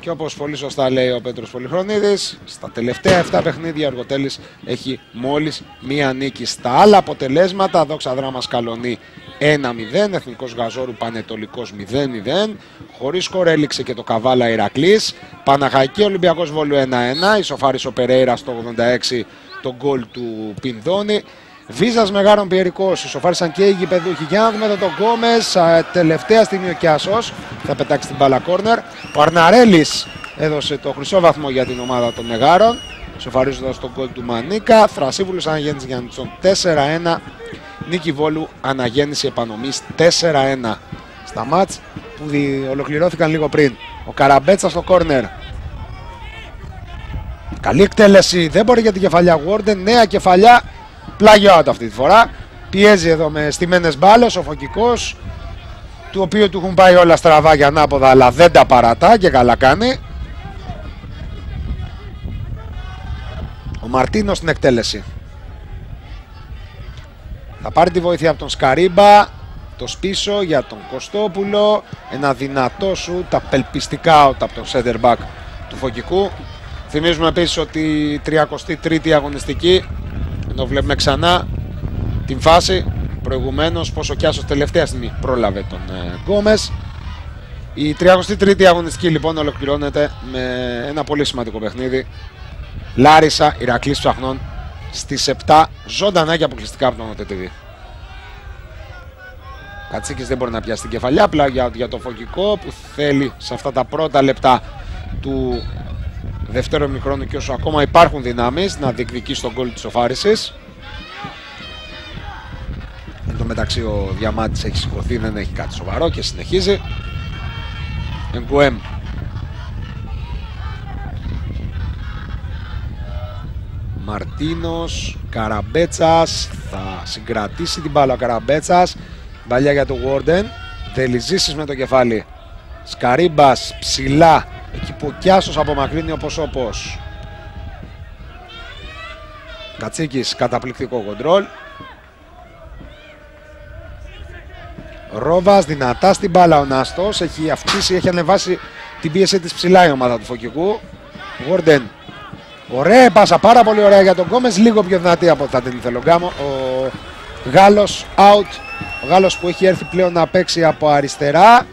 Και όπως πολύ σωστά λέει ο Πέτρος Πολυχρονίδης, στα τελευταία 7 παιχνίδια ο Εργοτέλης έχει μόλις μία νίκη. Στα άλλα αποτελέσματα, Δόξα Δράμας Καλονή 1-0, Εθνικός Γαζόρου Πανετολικός 0-0, χωρίς σκορ έληξε και το Καβάλα Ηρακλής, Παναχαϊκή Ολυμπιακός Βόλου 1-1, ισοφάρισε ο Περέιρα στο 86 το γκολ του Πινδώνη. Βίζας Μεγάρων Πιερικός, ισοφάρισαν και οι γηπεδούχοι. Για να δούμε εδώ τον Γκόμες, τελευταία στιγμή ο Κιάσος θα πετάξει την μπάλα κόρνερ. Ο Αρναρέλης έδωσε το χρυσό βαθμό για την ομάδα των Μεγάρων, ισοφαρίζοντας τον γκολ του Μανίκα. Θρασίβουλος Αναγέννης Γιάννητσον 4-1, νίκη Βόλου Αναγέννηση επανομής 4-1 στα μάτς που ολοκληρώθηκαν λίγο πριν. Ο Καραμπέτσα στο κόρνερ. Καλή εκτέλεση, δεν μπορεί για την κεφαλιά Γουόρντεν, νέα κεφαλιά. Πλάγιο out αυτή τη φορά. Πιέζει εδώ με στημένες μπάλες ο Φωκικός, του οποίου του έχουν πάει όλα στραβά και ανάποδα, αλλά δεν τα παρατά και καλά κάνει. Ο Μαρτίνος στην εκτέλεση. Θα πάρει τη βοήθεια από τον Σκαρίμπα. Το σπίσω για τον Κωστόπουλο. Ένα δυνατό σουτ, απελπιστικά out από τον center back του Φωκικού. Θυμίζουμε επίσης ότι η 33η αγωνιστική, ενώ βλέπουμε ξανά την φάση προηγουμένως πως ο Κιάσος τελευταία στιγμή πρόλαβε τον Γκόμες. Η 33η αγωνιστική λοιπόν ολοκληρώνεται με ένα πολύ σημαντικό παιχνίδι. Λάρισα, Ηρακλής Ψαχνών στις 7, ζωντανά και αποκλειστικά από τον OTTV. Κατσίκης δεν μπορεί να πιάσει την κεφαλιά, απλά για το Φωκικό που θέλει σε αυτά τα πρώτα λεπτά του δεύτερου ημιχρόνου και όσο ακόμα υπάρχουν δυνάμεις να διεκδικήσει τον γκολ της οφάρισης. Εν τω μεταξύ ο Διαμάτης έχει σηκωθεί, δεν έχει κάτι σοβαρό και συνεχίζει. Εγκουέμ. Μαρτίνος, Καραμπέτσας, θα συγκρατήσει την μπάλα ο Καραμπέτσας. Μπαλιά για τον Γουόρντεν. Δελιζήσεις με το κεφάλι. Σκαρίμπας ψηλά. Εκεί που ο Κιάσος απομακρύνει όπως. Κατσίκης, καταπληκτικό κοντρόλ. Ρόβας δυνατά στην μπάλα ο Νάστος. Έχει αυξήσει, έχει ανεβάσει την πίεση της ψηλά η ομάδα του Φωκικού. Γουόρντεν. Ωραία πάσα, πάρα πολύ ωραία για τον Γκόμες. Λίγο πιο δυνατή από ό,τι θα την ήθελε ο Γκάμο. Ο Γάλλος out. Ο Γάλλος που έχει έρθει πλέον να παίξει από αριστερά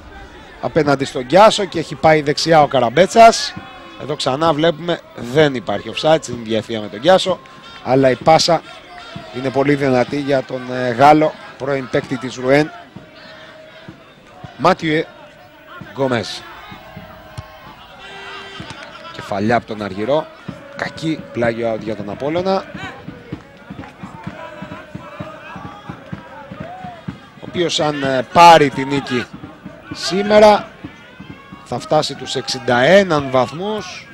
απέναντι στον Κιάσο και έχει πάει δεξιά ο Καραμπέτσας. Εδώ ξανά βλέπουμε δεν υπάρχει offside στην διαθεία με τον Κιάσο, αλλά η πάσα είναι πολύ δυνατή για τον Γάλλο, πρώην παίκτη της Ρουέν. Μάτιουε Γκόμες. Κεφαλιά από τον Αργυρό. Κακή, πλάγιο out για τον Απόλλωνα, ο οποίος αν πάρει τη νίκη σήμερα θα φτάσει τους 61 βαθμούς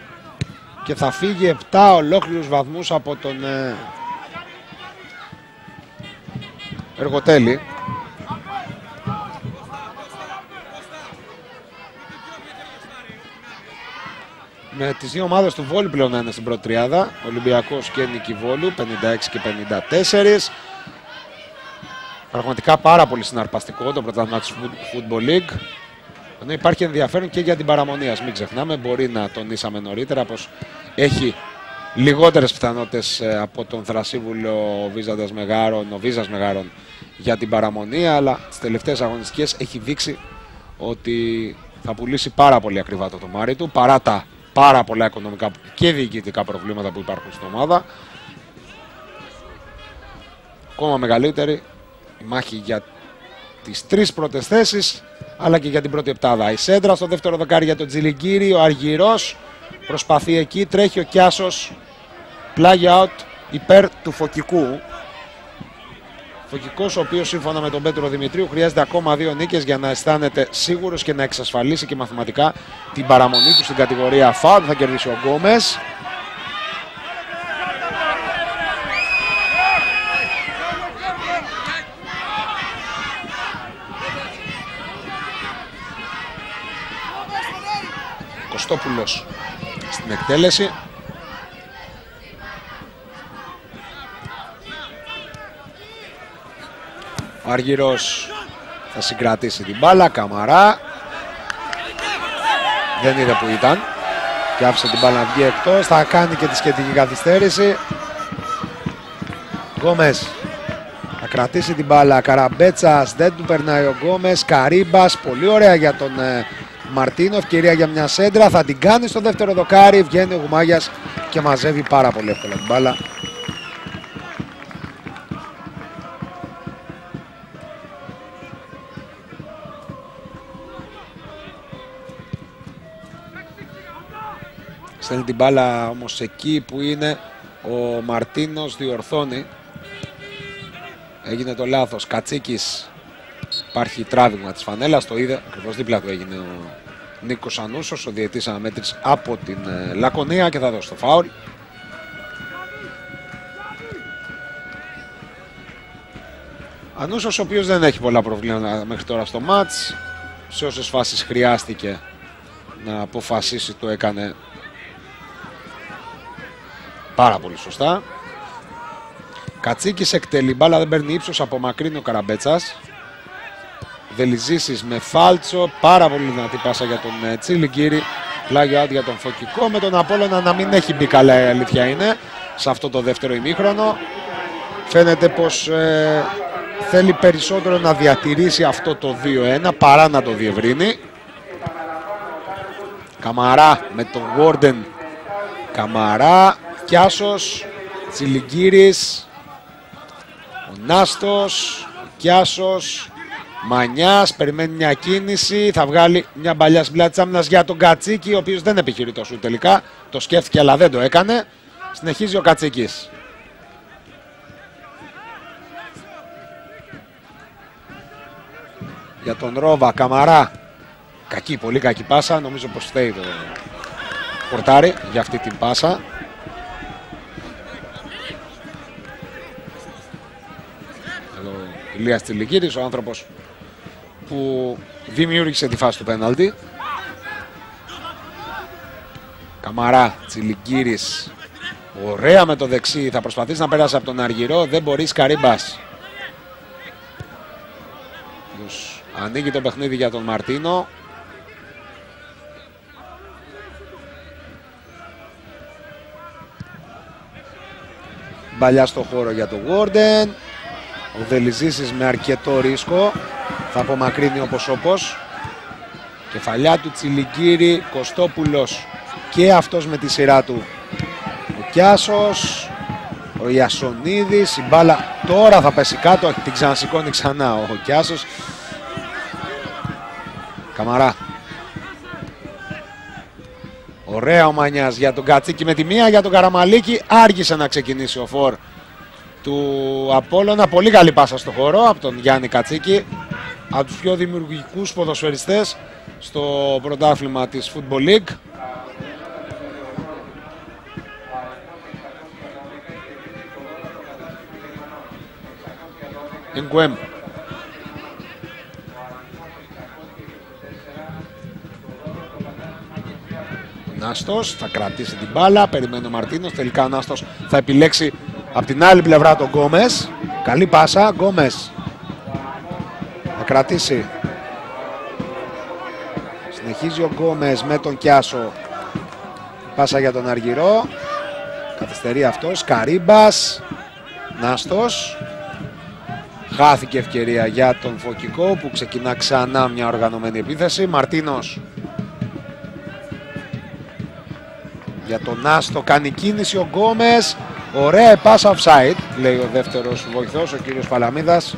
και θα φύγει 7 ολόκληρους βαθμούς από τον Εργοτέλη. Με τις δύο ομάδες του Βόλου πλέον να είναι στην πρώτη τριάδα, Ολυμπιακός και Νίκη Βόλου, 56 και 54. Πραγματικά πάρα πολύ συναρπαστικό το πρωτάθλημα της Football League. Ενώ υπάρχει ενδιαφέρον και για την παραμονή. Ας μην ξεχνάμε, μπορεί να τονίσαμε νωρίτερα πως έχει λιγότερες πιθανότητες από τον Θρασίβουλο ο Βίζας Μεγάρων για την παραμονή, αλλά τις τελευταίες αγωνιστικές έχει δείξει ότι θα πουλήσει πάρα πολύ ακριβά το τομάρι του, παρά τα πάρα πολλά οικονομικά και διοικητικά προβλήματα που υπάρχουν στην ομάδα. Ακόμα μεγαλύτερη η μάχη για τις τρεις πρώτες θέσεις, αλλά και για την πρώτη επτάδα. Η σέντρα στο δεύτερο δεκάρι για τον Τζιλιγκύρη, ο Αργυρός προσπαθεί εκεί, τρέχει ο Κιάσος, πλάγια out υπέρ του Φωκικού. Φωκικός, ο οποίος σύμφωνα με τον Πέτρο Δημητρίου χρειάζεται ακόμα 2 νίκες για να αισθάνεται σίγουρος και να εξασφαλίσει και μαθηματικά την παραμονή του στην κατηγορία ΦΑΟ. Θα κερδίσει ο Γκόμες. Κωστόπουλος στην εκτέλεση. Ο Αργυρός θα συγκρατήσει την μπάλα. Καμαρά δεν είδε που ήταν και άφησε την μπάλα να βγει εκτός. Θα κάνει και τη σχετική καθυστέρηση. Γκόμες θα κρατήσει την μπάλα. Καραμπέτσας, δεν του περνάει ο Γκόμες. Καρίμπας, πολύ ωραία για τον Μαρτίνο. Ευκαιρία για μια σέντρα. Θα την κάνει στο δεύτερο δοκάρι. Βγαίνει ο Γουμάγιας και μαζεύει πάρα πολύ εύκολα την μπάλα. Στέλνει την μπάλα όμως εκεί που είναι ο Μαρτίνος, διορθώνει. Έγινε το λάθος. Κατσίκης, υπάρχει τράβηγμα της φανέλας, το είδε. Ακριβώς δίπλα του έγινε ο Νίκος Ανούσος, ο διαιτής αναμέτρηση από την Λακωνία και θα δώσει το φάουλ. Ανούσος, ο οποίος δεν έχει πολλά προβλήματα μέχρι τώρα στο μάτς. Σε όσες φάσεις χρειάστηκε να αποφασίσει το έκανε πάρα πολύ σωστά. Κατσίκης εκτελεί, μπάλα δεν παίρνει ύψος, απομακρύνει ο Καραμπέτσας. Δελιζήσης με φάλτσο, πάρα πολύ δυνατή πάσα για τον Τσιλιγκύρη. Πλάγιο out για τον Φωκικό, με τον Απόλλωνα να μην έχει μπει καλά, η αλήθεια είναι, σε αυτό το δεύτερο ημίχρονο. Φαίνεται πως θέλει περισσότερο να διατηρήσει αυτό το 2-1 παρά να το διευρύνει. Καμαρά με τον Γόρντεν. Καμαρά, Κιάσος, Τσιλιγκύρης, ο Νάστος, ο Κιάσος, Μανιάς, περιμένει μια κίνηση, θα βγάλει μια μπαλιά στην πλάτη της άμυνας για τον Κατσίκη, ο οποίος δεν επιχειρεί το σουτ τελικά, το σκέφτηκε αλλά δεν το έκανε. Συνεχίζει ο Κατσίκης. Για τον Ρόβα, Καμαρά, κακή, πολύ κακή πάσα, νομίζω πως φταίει το πορτάρι για αυτή την πάσα. Εδώ Ηλίας Τσιλιγκύρης, ο άνθρωπος που δημιούργησε τη φάση του πέναλτι. Καμαρά, Τσιλιγκύρης, ωραία με το δεξί, θα προσπαθήσει να περάσει από τον Αργυρό, δεν μπορεί. Καρύμπας ανοίγει το παιχνίδι για τον Μαρτίνο. Μπαλιά στο χώρο για τον Γόρντεν. Ο Δελιζήσης με αρκετό ρίσκο θα απομακρύνει όπως. Κεφαλιά του Τσιλιγκύρη, Κωστόπουλος και αυτός με τη σειρά του. Ο Κιάσος, ο Ιασονίδης, η μπάλα τώρα θα πέσει κάτω, την ξανασηκώνει ξανά ο Κιάσος. Καμαρά. Ωραία ο Μανιάς για τον Κατσίκη με τη μία, για τον Καραμαλίκη άργησε να ξεκινήσει ο φορ του Απόλλωνα. Πολύ καλή πάσα στο χώρο από τον Γιάννη Κατσίκη, από τους πιο δημιουργικούς ποδοσφαιριστές στο πρωτάθλημα της Football League. Εγκουέμ. Νάστος θα κρατήσει την μπάλα, περιμένει ο Μαρτίνος, τελικά ο Νάστος θα επιλέξει από την άλλη πλευρά τον Γκόμες. Καλή πάσα, Γκόμες θα κρατήσει. Συνεχίζει ο Γκόμες με τον Κιάσο. Πάσα για τον Αργυρό. Καθυστερεί αυτός, Καρύμπας. Νάστος. Χάθηκε ευκαιρία για τον Φωκικό που ξεκινά ξανά μια οργανωμένη επίθεση. Μαρτίνος. Για τον Νάστο κάνει κίνηση ο Γκόμες. Ωραία πάσα offside, λέει ο δεύτερος βοηθός, ο κύριος Παλαμίδας.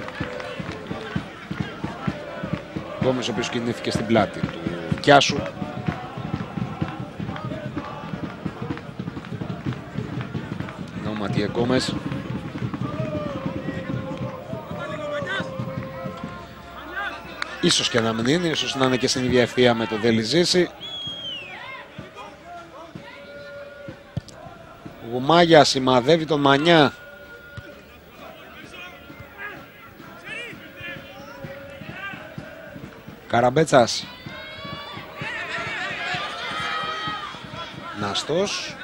Γκόμες ο οποίος κινήθηκε στην πλάτη του Κιάσου. Ματιέ Γκόμες. Ίσως και να μην είναι, ίσως να είναι και στην ίδια ευθεία με το Δελιζήση. Γουμάγια σημαδεύει τον Μανιά. Καραμπέτσας. Ναστός.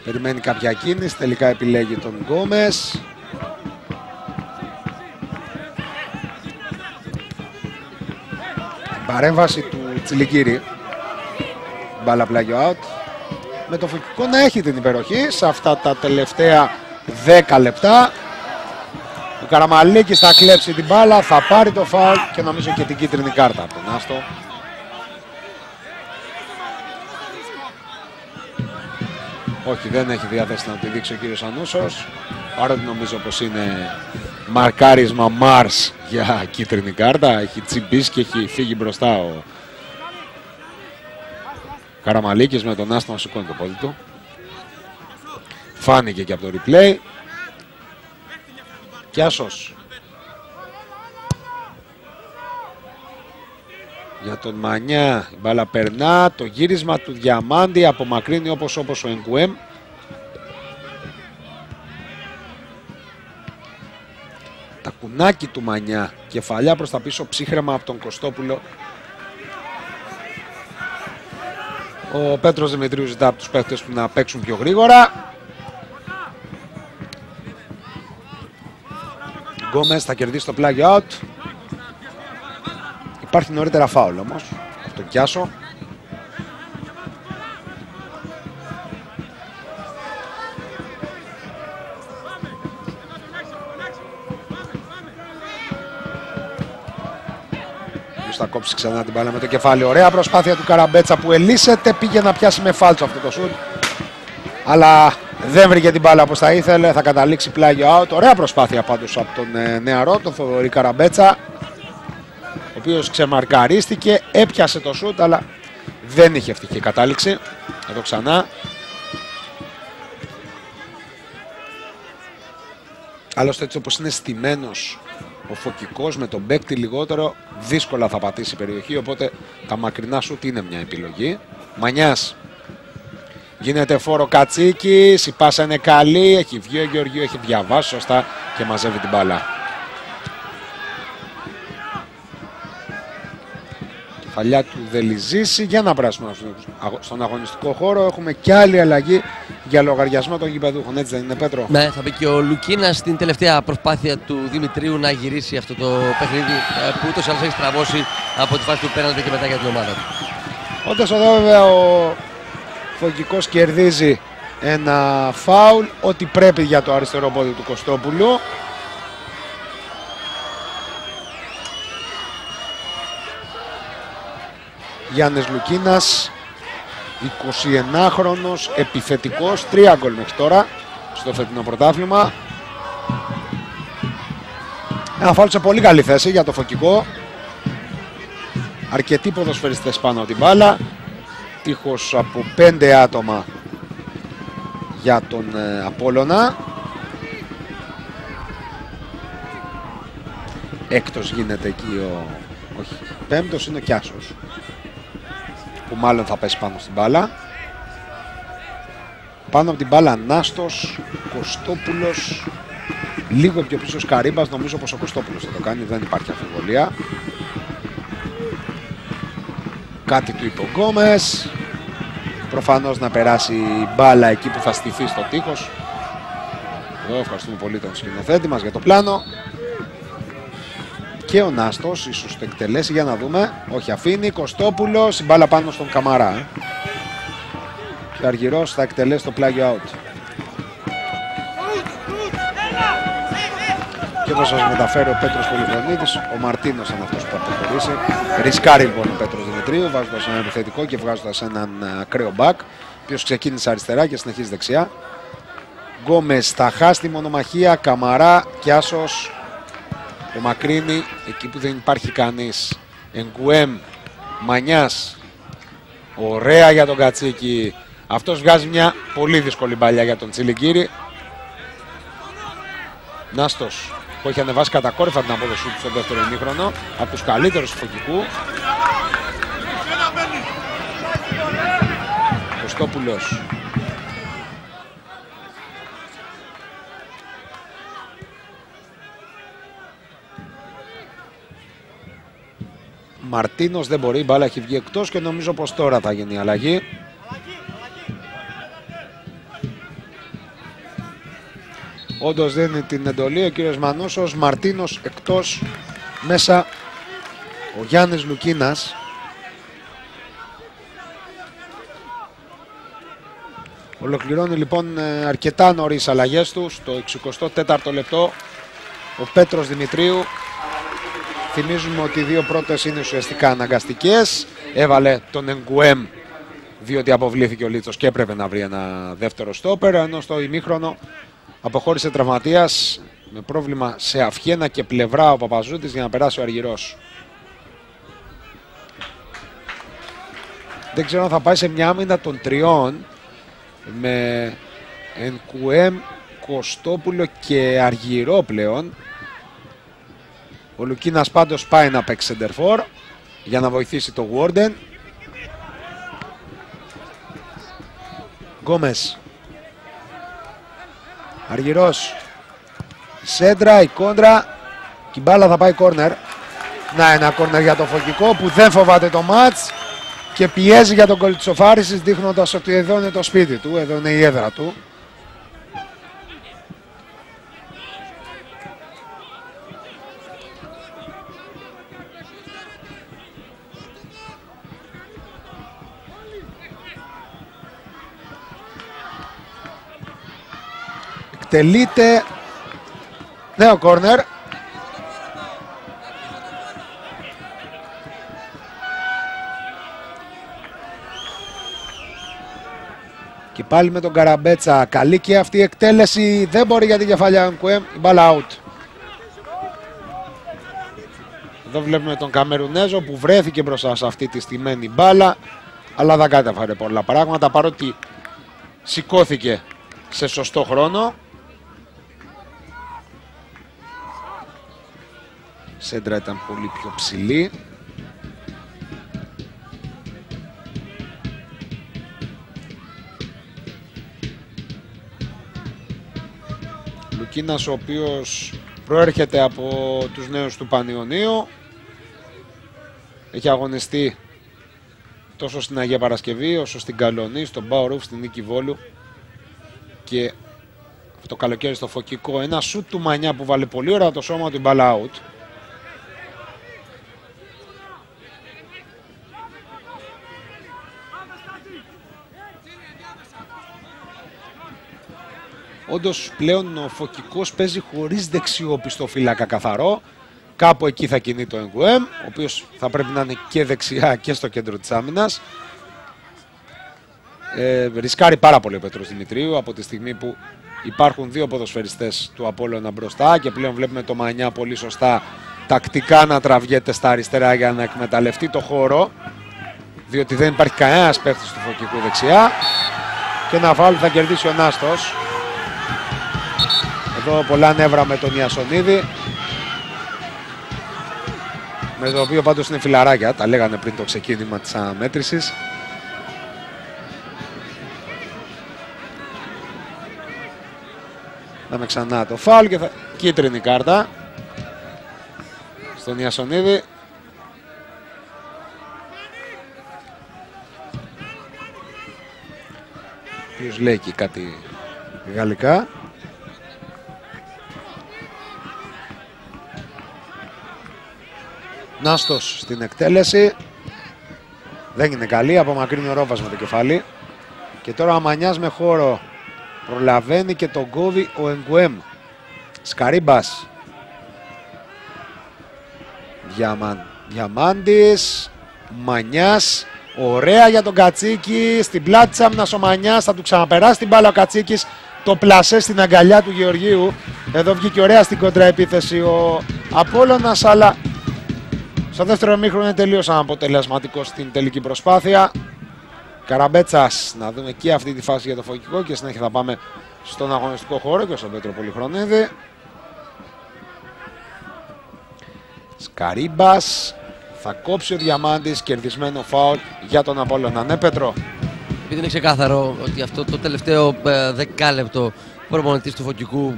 Περιμένει κάποια κίνηση, τελικά επιλέγει τον Γκόμες. Παρέμβαση του Τσιλιγκύρη. Μπάλα πλάγιο out. Με το Φωκικό να έχει την υπεροχή σε αυτά τα τελευταία 10 λεπτά. Ο Καραμαλίκης θα κλέψει την μπάλα, θα πάρει το φάουλ και νομίζω και την κίτρινη κάρτα από τον Άστο. Όχι, δεν έχει διάθεση να τη δείξει ο κύριος Ανούσος, παρότι νομίζω πως είναι μαρκάρισμα Μάρς για κίτρινη κάρτα. Έχει τσιμπήσει και έχει φύγει μπροστά ο Καραμαλίκης με τον Άστο να σηκώνει το πόδι του. Φάνηκε και από το replay. Κιάσος. Για τον Μανιά η μπάλα περνά, το γύρισμα του Διαμάντη απομακρύνει όπως ο Εγκουέμ. Τα κουνάκι του Μανιά, κεφαλιά προς τα πίσω, ψύχρεμα από τον Κωστόπουλο. Ο Πέτρος Δημητρίου ζητά από τους παίχτες του να παίξουν πιο γρήγορα. Γκόμες θα κερδίσει το plug out. Υπάρχει νωρίτερα φάουλ όμως. Αυτό Κιάσο. Θα κόψει ξανά την μπάλα με το κεφάλι. Ωραία προσπάθεια του Καραμπέτσα που ελύσεται. Πήγε να πιάσει με φάλτσο αυτό το σουτ. Αλλά δεν βρήκε την μπάλα όπως θα ήθελε. Θα καταλήξει πλάγιο out. Ωραία προσπάθεια πάντως από τον νεαρό, τον Θοδωρή Καραμπέτσα, ο οποίος ξεμαρκαρίστηκε. Έπιασε το σουτ αλλά δεν είχε ευτυχή κατάληξη. Εδώ ξανά. Άλλωστε έτσι όπως είναι στημένος ο Φωκικός με τον παίκτη λιγότερο, δύσκολα θα πατήσει η περιοχή, οπότε τα μακρινά σουτ είναι μια επιλογή. Μανιάς. Γίνεται φόρο Κατσίκης, η πάσα είναι καλή, έχει βγει ο Γεωργίου, έχει διαβάσει σωστά και μαζεύει την μπάλα. Κεφαλιά του Δελιζήση, για να περάσουμε στον αγωνιστικό χώρο. Έχουμε και άλλη αλλαγή για λογαριασμό των γηπεδούχων, έτσι δεν είναι, Πέτρο? Ναι, θα μπει και ο Λουκίνας στην τελευταία προσπάθεια του Δημητρίου να γυρίσει αυτό το παιχνίδι που ούτως ή άλλως έχει στραβώσει από τη φάση του πέναλτι και μετά για την ομάδα του. Όντως εδώ βέβαια ο Φωκικός κερδίζει ένα φάουλ, ό,τι πρέπει για το αριστερό πόδι του Κωστόπουλου. Γιάννης Λουκίνας, 21χρονος, επιθετικός, 3 γκολ μέχρι τώρα στο φετινό πρωτάθλημα. Ένα φάουλ σε πολύ καλή θέση για το Φωκικό. Αρκετοί ποδοσφαιριστές πάνω την μπάλα. Τείχος από 5 άτομα για τον Απόλλωνα. Έκτος γίνεται εκεί όχι, πέμπτος είναι ο Κιάσος, που μάλλον θα πέσει πάνω στην μπάλα. Πάνω από την μπάλα Νάστος, Κωστόπουλος, λίγο πιο πίσω Καρύμπας. Νομίζω πως ο Κωστόπουλος θα το κάνει, δεν υπάρχει αμφιβολία. Κάτι του είπε ο Γκόμες. Προφανώς να περάσει η μπάλα εκεί που θα στηθεί στο τείχος. Εδώ ευχαριστούμε πολύ τον σκηνοθέτη μας για το πλάνο. Και ο Νάστος ίσως το εκτελέσει, για να δούμε. Όχι, αφήνει. Κωστόπουλος, η μπάλα πάνω στον Καμαρά. Και ο Αργυρός θα εκτελέσει το πλάγιο out. Και εδώ σας μεταφέρει ο Πέτρος Πολυχρονίδης. Ο Μαρτίνος είναι αυτός που θα προχωρήσει. Ρισκάρει λοιπόν ο Πέτρος Δημητρίου, βάζοντας ένα επιθετικό και βγάζοντας έναν ακραίο μπακ, ο οποίος ξεκίνησε αριστερά και συνεχίζει δεξιά. Γκόμες θα χάσει τη μονομαχία. Καμαρά, Κιάσος, ο Μακρίνη εκεί που δεν υπάρχει κανείς. Εγκουέμ, Μανιάς. Ωραία για τον Κατσίκη. Αυτός βγάζει μια πολύ δύσκολη μπαλιά για τον Τσιλιγκύρη. Νάστος που έχει ανεβάσει κατακόρυφα την απόδοσή του στο δεύτερο ημίχρονο, από τους καλύτερους του Φωκικού. Κωστόπουλος. Μαρτίνος δεν μπορεί, η μπάλα έχει βγει εκτός και νομίζω πως τώρα θα γίνει η αλλαγή. Όντως δίνει την εντολή ο κύριος Μανούσος. Μαρτίνος εκτός, μέσα ο Γιάννης Λουκίνας. Ολοκληρώνει λοιπόν αρκετά νωρίς αλλαγές του. Στο 64ο λεπτό ο Πέτρος Δημητρίου. Θυμίζουμε ότι οι δύο πρώτες είναι ουσιαστικά αναγκαστικές. Έβαλε τον Εγκουέμ διότι αποβλήθηκε ο Λίτσος και έπρεπε να βρει ένα δεύτερο στόπερ, ενώ στο ημίχρονο αποχώρησε τραυματίας με πρόβλημα σε αυχένα και πλευρά ο Παπαζούτης για να περάσει ο Αργυρός. Δεν ξέρω αν θα πάει σε μια άμυνα των τριών με Ενκουέμ, Κωστόπουλο και Αργυρό πλέον. Ο Λουκίνας πάντως πάει να παίξει σεντερφόρ για να βοηθήσει το Warden. Γκόμες. Αργυρός. Σέντρα, η κόντρα. Και η μπάλα θα πάει κόρνερ. Να, ένα κόρνερ για το Φωκικό που δεν φοβάται το μάτς και πιέζει για τον γκολ της Οφάρισης, δείχνοντας ότι εδώ είναι το σπίτι του, εδώ είναι η έδρα του. εκτελείται. Νέο κόρνερ. Και πάλι με τον Καραμπέτσα. Καλή και αυτή η εκτέλεση. Δεν μπορεί για την κεφαλιά Νκουέμ. Η μπάλα out. Εδώ βλέπουμε τον Καμερουνέζο που βρέθηκε μπροστά σε αυτή τη στημένη μπάλα. Αλλά δεν κατάφερε πολλά πράγματα παρότι σηκώθηκε σε σωστό χρόνο. Σέντρα ήταν πολύ πιο ψηλή. Λουκίνας, ο οποίος προέρχεται από τους νέους του Πανιωνίου. Έχει αγωνιστεί τόσο στην Αγία Παρασκευή όσο στην Καλονή, στον Μπαουρούφ, στην Νίκη Βόλου και το καλοκαίρι στο Φωκικό. Ένα σουτ του Μανιά που βάλε πολύ ωραία το σώμα του, η μπάλα out. Όντως πλέον ο Φωκικός παίζει χωρίς δεξιόπιστο φύλακα καθαρό. Κάπου εκεί θα κινεί το Νγκουέμ, ο οποίος θα πρέπει να είναι και δεξιά και στο κέντρο της άμυνας. Ρισκάρει πάρα πολύ ο Πέτρος Δημητρίου από τη στιγμή που υπάρχουν δύο ποδοσφαιριστές του Απόλλωνα μπροστά και πλέον βλέπουμε το Μανιά πολύ σωστά τακτικά να τραβιέται στα αριστερά για να εκμεταλλευτεί το χώρο, διότι δεν υπάρχει κανένας παίκτης του Φωκικού δεξιά. Και ένα φάουλ θα κερδίσει ο Νάστος. Εδώ πολλά νεύρα με τον Ιασονίδη, με το οποίο πάντως είναι φιλαράκια, τα λέγανε πριν το ξεκίνημα της αναμέτρησης. Δάμε ξανά το φάουλ και θα... κίτρινη κάρτα στον Ιασονίδη. Ποιος λέει και κάτι γαλλικά. Νάστος στην εκτέλεση. Δεν είναι καλή, απομακρύνει ο Ρόβας με το κεφάλι. Και τώρα ο Μανιάς με χώρο προλαβαίνει και τον κόβει ο Νγκουέμ. Σκαρίμπας. Διαμάντης. Μανιάς. Ωραία για τον Κατσίκη. Στην πλάτη της άμυνας ο Μανιάς. Θα του ξαναπεράσει την μπάλα ο Κατσίκης. Το πλασέ στην αγκαλιά του Γεωργίου. Εδώ βγήκε ωραία στην κοντραεπίθεση ο Απόλλωνας, αλλά στο δεύτερο ημίχρονο είναι τελείως αναποτελεσματικό στην τελική προσπάθεια. Καραμπέτσας, να δούμε και αυτή τη φάση για το Φωκικό και συνέχεια θα πάμε στον αγωνιστικό χώρο και στον Πέτρο Πολυχρονίδη. Σκαρίμπας, θα κόψει ο Διαμάντης, κερδισμένο φάουλ για τον Απόλλωνα. Ναι, Πέτρο. Επειδή είναι ξεκάθαρο ότι αυτό το τελευταίο δεκάλεπτο ο προπονητής του Φωκικού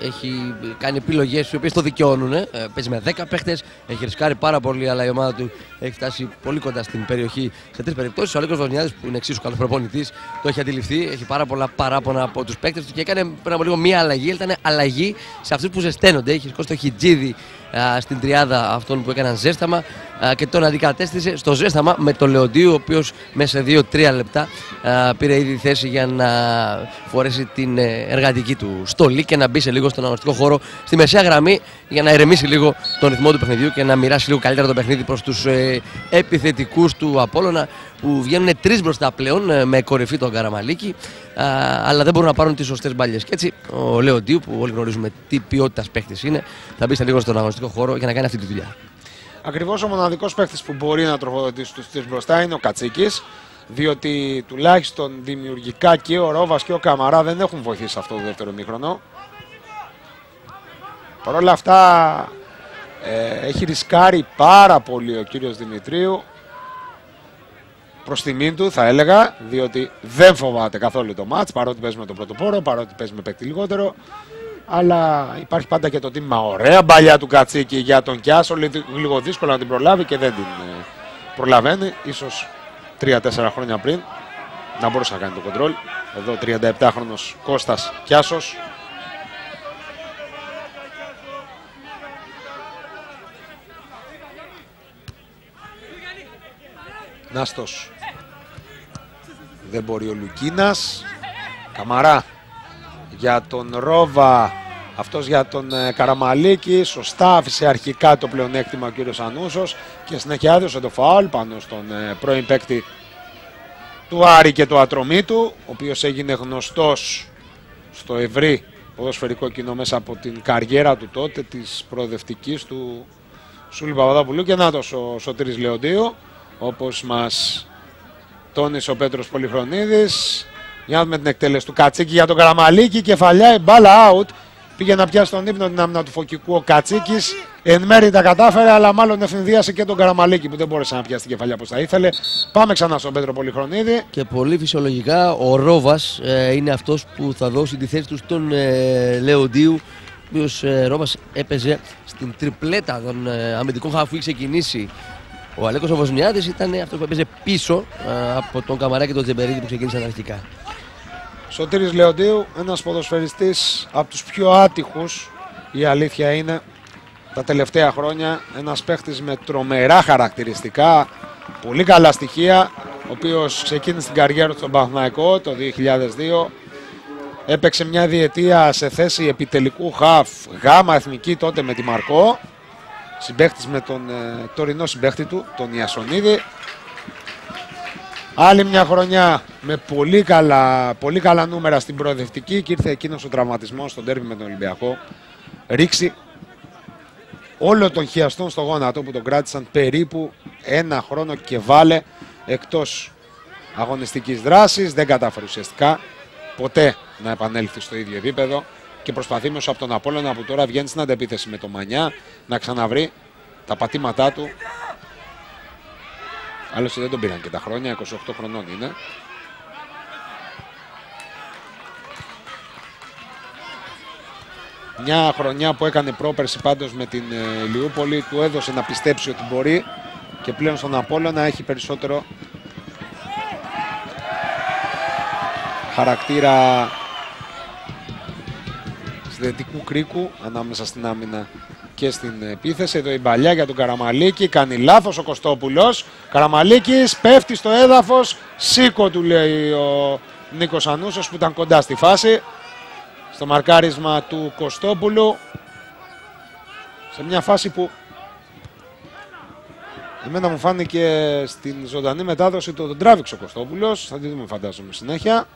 έχει κάνει επιλογές οι οποίες το δικαιώνουν. Παίζει με 10 παίχτες, έχει ρισκάρει πάρα πολύ, αλλά η ομάδα του έχει φτάσει πολύ κοντά στην περιοχή σε τρεις περιπτώσεις. Ο Αλέκος Βοσνιάδης, που είναι εξίσου καλός προπονητής, το έχει αντιληφθεί. Έχει πάρα πολλά παράπονα από τους παίκτες του και έκανε πριν από λίγο μία αλλαγή. Ήταν αλλαγή σε αυτούς που ζεσταίνονται. Έχει σηκώσει το Χιτζίδη στην τριάδα αυτών που έκαναν ζέσταμα και τον αντικατέστησε στο ζέσταμα με τον Λεοντίου, ο οποίος μέσα σε 2-3 λεπτά πήρε ήδη θέση για να φορέσει την εργατική του στολή και να μπει σε λίγο στον αγωνιστικό χώρο στη μεσαία γραμμή για να ηρεμήσει λίγο τον ρυθμό του παιχνιδιού και να μοιράσει λίγο καλύτερα το παιχνίδι προς τους επιθετικούς του Απόλλωνα, που βγαίνουν τρεις μπροστά πλέον με κορυφή τον Καραμαλίκη, αλλά δεν μπορούν να πάρουν τις σωστές μπάλιες. Και έτσι ο Λεοντίου, που όλοι γνωρίζουμε τι ποιότητας παίκτης είναι, θα μπει σε λίγο στον αγωνιστικό χώρο για να κάνει αυτή τη δουλειά. Ακριβώς ο μοναδικός παίκτης που μπορεί να τροφοδοτήσει τους τρεις μπροστά είναι ο Κατσίκης, διότι τουλάχιστον δημιουργικά και ο Ρόβας και ο Καμαρά δεν έχουν βοηθήσει αυτό το δεύτερο ημίχρονο. Παρ' όλα αυτά έχει ρισκάρει πάρα πολύ ο κύριος Δημητρίου, προς τιμήν του θα έλεγα, διότι δεν φοβάται καθόλου το μάτς, παρότι παίζει με τον πρωτοπόρο, παρότι παίζει με παίκτη λιγότερο. Αλλά υπάρχει πάντα και το τίμημα. Ωραία μπαλιά του Κατσίκη για τον Κιάσο, λίγο δύσκολο να την προλάβει και δεν την προλαβαίνει. Ίσως 3-4 χρόνια πριν να μπορούσε να κάνει το κοντρόλ. Εδώ 37χρονος Κώστας Κιάσος. Νάστος. Δεν μπορεί ο Λουκίνας. Καμαρά για τον Ρόβα, αυτός για τον Καραμαλίκη. Σωστά άφησε αρχικά το πλεονέκτημα ο κύριος Ανούσος και συνέχεια έδωσε το φάουλ πάνω στον πρώην παίκτη του Άρη και του Ατρωμίτου, ο οποίος έγινε γνωστός στο ευρύ ποδοσφαιρικό κοινό μέσα από την καριέρα του τότε, της προοδευτικής του Σούλη Παπαδόπουλου. Και νάτος ο Σωτήρης Λεοντίου, όπως μας τόνισε ο Πέτρος Πολυχρονίδης. Για να δούμε την εκτέλεση του Κατσίκη για τον Καραμαλίκη. Κεφαλιά, η μπάλα out. Πήγε να πιάσει τον ύπνο την άμυνα του Φωκικού ο Κατσίκης. Εν μέρει τα κατάφερε, αλλά μάλλον ευνηδίασε και τον Καραμαλίκη που δεν μπόρεσε να πιάσει την κεφαλιά όπως θα ήθελε. Πάμε ξανά στον Πέτρο Πολυχρονίδη. Και πολύ φυσιολογικά ο Ρόβας είναι αυτός που θα δώσει τη θέση του στον Λεοντίου. Ο οποίος Ρόβας έπαιζε στην τριπλέτα των αμυντικών χαφ που είχε ξεκινήσει. Ο Αλέκος ο Βοσνιάδης ήταν αυτός που έπαιζε πίσω από τον Καμαρά και τον Τζεμπερίδη που ξεκίνησαν αρχικά. Σωτήρης Λεοντίου, ένας ποδοσφαιριστής από τους πιο άτυχους, η αλήθεια είναι, τα τελευταία χρόνια. Ένας παίχτης με τρομερά χαρακτηριστικά, πολύ καλά στοιχεία, ο οποίος ξεκίνησε την καριέρα του στον Παναθηναϊκό το 2002. Έπαιξε μια διετία σε θέση επιτελικού χαφ, γάμα εθνική τότε με τη Μαρκό. Συμπαίχτης με τον τωρινό συμπαίχτη του, τον Ιασονίδη. Άλλη μια χρονιά με πολύ καλά νούμερα στην προοδευτική και ήρθε εκείνος ο τραυματισμός στον ντέρμπι με τον Ολυμπιακό. Ρίξει όλο τον χιαστόν στο γόνατο που τον κράτησαν περίπου ένα χρόνο και βάλε εκτός αγωνιστικής δράσης. Δεν κατάφερε ουσιαστικά ποτέ να επανέλθει στο ίδιο επίπεδο και προσπαθεί μέσω από τον Απόλλωνα που τώρα βγαίνει στην αντεπίθεση με τον Μανιά να ξαναβρει τα πατήματά του. Άλλωστε δεν τον πήραν και τα χρόνια, 28 χρονών είναι. Μια χρονιά που έκανε πρόπερση πάντως με την Ηλιούπολη του έδωσε να πιστέψει ότι μπορεί και πλέον στον Απόλλωνα έχει περισσότερο χαρακτήρα συνδετικού κρίκου ανάμεσα στην άμυνα και στην επίθεση. Εδώ η μπαλιά για τον Καραμαλίκη. Κάνει λάθος ο Κωστόπουλος. Καραμαλίκης πέφτει στο έδαφος. Σήκω του λέει ο Νίκος Ανούσος που ήταν κοντά στη φάση. Στο μαρκάρισμα του Κωστόπουλου. Σε μια φάση που εμένα μου φάνηκε στην ζωντανή μετάδοση τον τράβηξε ο Κωστόπουλος. Θα τη δούμε φαντάζομαι συνέχεια.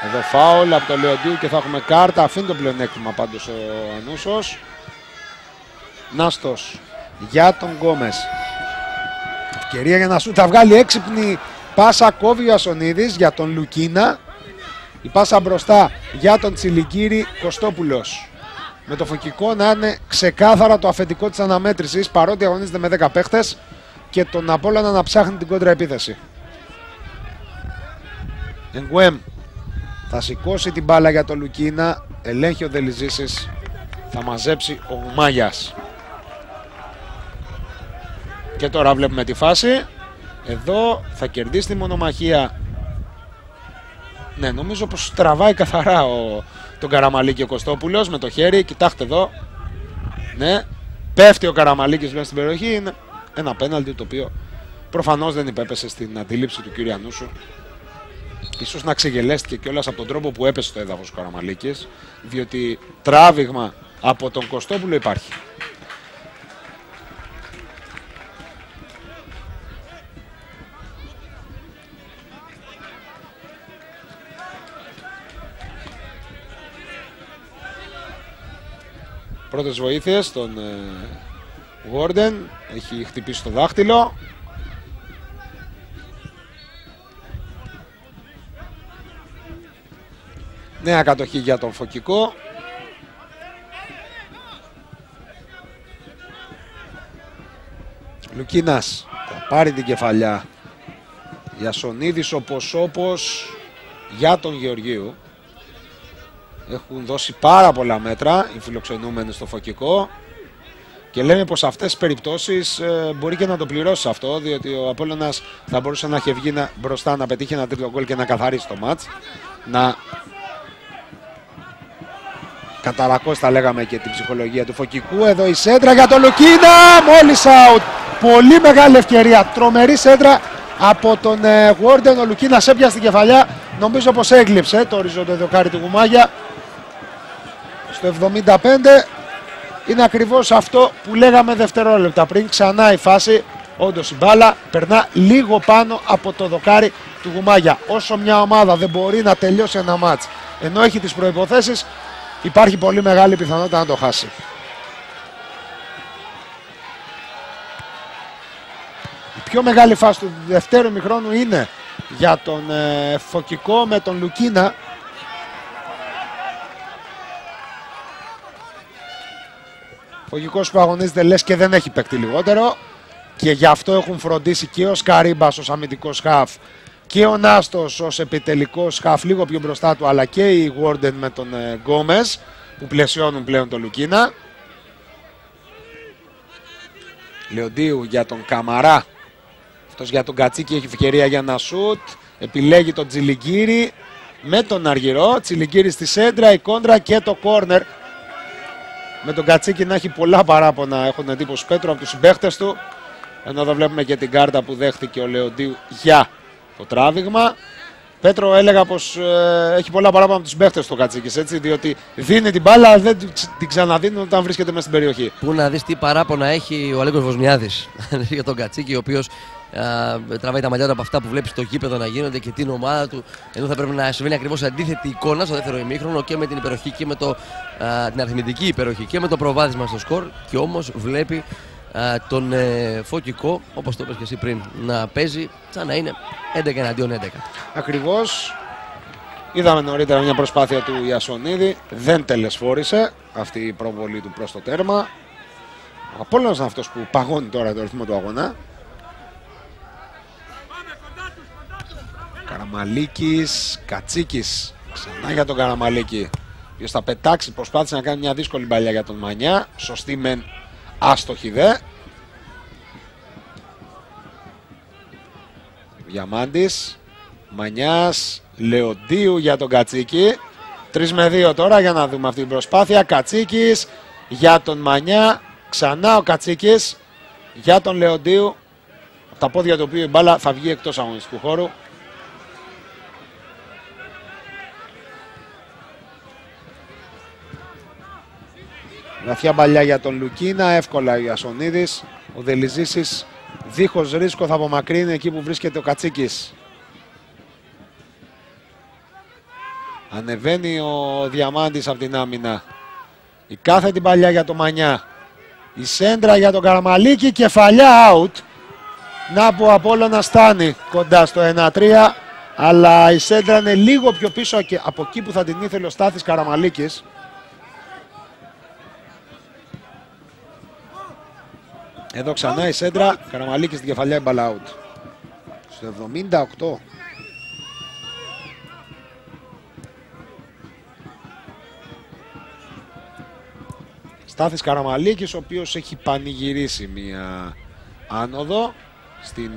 Εδώ φάουλ από το Λεοντίου και θα έχουμε κάρτα. Αφήνει το πλεονέκτημα πάντως ο Ανούσος. Νάστος για τον Γκόμες. Ευκαιρία για να σου τα βγάλει έξυπνη πάσα. Κόβει ο Ασονίδης για τον Λουκίνα. Η πάσα μπροστά για τον Τσιλικύρη. Κωστόπουλος με το Φωκικό να είναι ξεκάθαρα το αφεντικό της αναμέτρησης, παρότι αγωνίζεται με 10 παίχτες και τον Απόλλωνα να ψάχνει την κόντρα επίθεση. Εγκουέμ θα σηκώσει την μπάλα για τον Λουκίνα. Ελέγχει ο Δελιζήσης. Θα μαζέψει ο Γουμάγιας. Και τώρα βλέπουμε τη φάση. Εδώ θα κερδίσει τη μονομαχία. Ναι, νομίζω πως τραβάει καθαρά τον Καραμαλίκη ο Κωστόπουλος με το χέρι. Κοιτάξτε εδώ. Ναι, πέφτει ο Καραμαλίκης μέσα στην περιοχή. Είναι ένα πέναλτι το οποίο προφανώς δεν υπέπεσε στην αντίληψη του κύριου Ανούσου. Ίσως να ξεγελέστηκε κιόλας από τον τρόπο που έπεσε στο έδαφος ο Καραμαλίκης, διότι τράβηγμα από τον Κωστόπουλο υπάρχει. Πρώτες βοήθειες στον Γόρντεν, έχει χτυπήσει το δάχτυλο. Νέα κατοχή για τον Φωκικό. Λουκίνας θα πάρει την κεφαλιά. Ιασονίδης όπως για τον Γεωργίου. Έχουν δώσει πάρα πολλά μέτρα οι φιλοξενούμενοι στο Φωκικό και λέμε πως αυτές τις περιπτώσεις μπορεί και να το πληρώσει αυτό, διότι ο Απόλλωνας θα μπορούσε να έχει βγει μπροστά, να πετύχει ένα τρίτο γκολ και να καθαρίσει το μάτς, να καταρακώσει, θα λέγαμε, και την ψυχολογία του Φωκικού. Εδώ η σέντρα για τον Λουκίνα, μόλις out. Πολύ μεγάλη ευκαιρία, τρομερή σέντρα από τον Γουόρντεν. Ο Λουκίνας έπιασε την κεφαλιά νομίζω πως έγλειψε το οριζόντιο δοκάρι του Γουμάγια. Στο 75 είναι ακριβώς αυτό που λέγαμε δευτερόλεπτα πριν. Ξανά η φάση, όντως η μπάλα περνά λίγο πάνω από το δοκάρι του Γουμάγια. Όσο μια ομάδα δεν μπορεί να τελειώσει ένα μάτς ενώ έχει τις προϋποθέσεις, υπάρχει πολύ μεγάλη πιθανότητα να το χάσει. Η πιο μεγάλη φάση του δευτέρου ημιχρόνου είναι για τον Φωκικό με τον Λουκίνα. Φωκικός που αγωνίζεται λες και δεν έχει παίκτη λιγότερο και γι' αυτό έχουν φροντίσει και ο Σκαρίμπας ως αμυντικός χαφ και ο Νάστος ως επιτελικός χαφ λίγο πιο μπροστά του, αλλά και η Γουόρντεν με τον Γκόμες που πλαισιώνουν πλέον τον Λουκίνα. Λεοντίου για τον Καμαρά. Αυτός για τον Κατσίκη έχει ευκαιρία για να σουτ. Επιλέγει τον Τσιλιγκύρη με τον Αργυρό. Τσιλιγκύρη στη σέντρα, η κόντρα και το κόρνερ. Με τον Κατσίκη να έχει πολλά παράπονα, έχουν εντύπωση Πέτρο από τους συμπαίχτες του. Ενώ εδώ βλέπουμε και την κάρτα που δέχτηκε ο Λεοντίου για το τράβηγμα. Πέτρο, έλεγα πως έχει πολλά παράπονα από τους συμπαίχτες του Κατσίκης, έτσι, διότι δίνει την μπάλα, δεν την ξαναδίνει όταν βρίσκεται μέσα στην περιοχή. Πού να δεις τι παράπονα έχει ο Αλέκος Βοσνιάδης για τον Κατσίκη, ο οποίος τραβάει τα μαλλιά του από αυτά που βλέπει στο γήπεδο να γίνονται και την ομάδα του. Ενώ θα πρέπει να συμβαίνει ακριβώς αντίθετη εικόνα στο δεύτερο ημίχρονο και με την υπεροχή και με την αριθμητική υπεροχή και με το προβάδισμα στο σκορ. Και όμως βλέπει τον Φωκικό, όπως το είπες και εσύ πριν, να παίζει σαν να είναι 11 εναντίον 11. Ακριβώς. Είδαμε νωρίτερα μια προσπάθεια του Ιασονίδη. Δεν τελεσφόρησε αυτή η προβολή του προς το τέρμα. Ο Απόλλωνας είναι αυτός που παγώνει τώρα το ρυθμό του αγώνα. Καραμαλίκης, Κατσίκης. Ξανά για τον Καραμαλίκη. Ποιος θα πετάξει, προσπάθησε να κάνει μια δύσκολη μπαλιά για τον Μανιά. Σωστή μεν, άστοχη δε. Διαμάντης, Μανιάς, Λεοντίου για τον Κατσίκη. 3 με 2 τώρα για να δούμε αυτή την προσπάθεια. Κατσίκης για τον Μανιά. Ξανά ο Κατσίκης για τον Λεοντίου. Από τα πόδια του οποίου η μπάλα θα βγει εκτός αγωνιστικού χώρου. Βαθιά μπαλιά για τον Λουκίνα, εύκολα ο Ιασονίδης. Ο Δελιζήσης δίχως ρίσκο θα απομακρύνει εκεί που βρίσκεται ο Κατσίκης. Ανεβαίνει ο Διαμάντης από την άμυνα. Η κάθετη μπαλιά για τον Μανιά. Η σέντρα για τον Καραμαλίκη, κεφαλιά out. Να που ο Απόλλωνας στάνει κοντά στο 1-3. Αλλά η σέντρα είναι λίγο πιο πίσω από εκεί που θα την ήθελε ο Στάθης Καραμαλίκης. Εδώ ξανά η σέντρα, Καραμαλίκης στην κεφαλιά, η μπάλα out. Στο 78. Στάθης Καραμαλίκης, ο οποίος έχει πανηγυρίσει μία άνοδο στην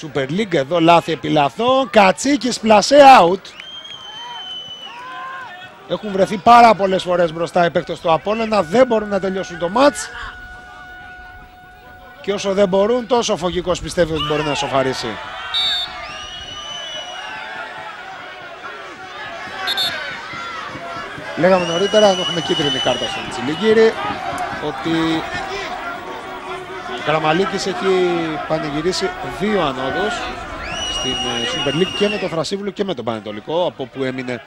Super League. Εδώ λάθη επί λαθών. Κατσίκης, πλασέ out. Έχουν βρεθεί πάρα πολλές φορές μπροστά οι παίκτες του Απόλλωνα. Δεν μπορούν να τελειώσουν το μάτς. Και όσο δεν μπορούν, τόσο ο Φωκικός πιστεύει ότι μπορεί να σοφαρίσει. Λέγαμε νωρίτερα, αν έχουμε κίτρινη κάρτα στον Τσιλιγκύρη, ότι ο Καραμαλίκης έχει πανηγυρίσει 2 ανόδους στην Super League και με το Θρασίβουλο και με τον Πανετολικό, από που έμεινε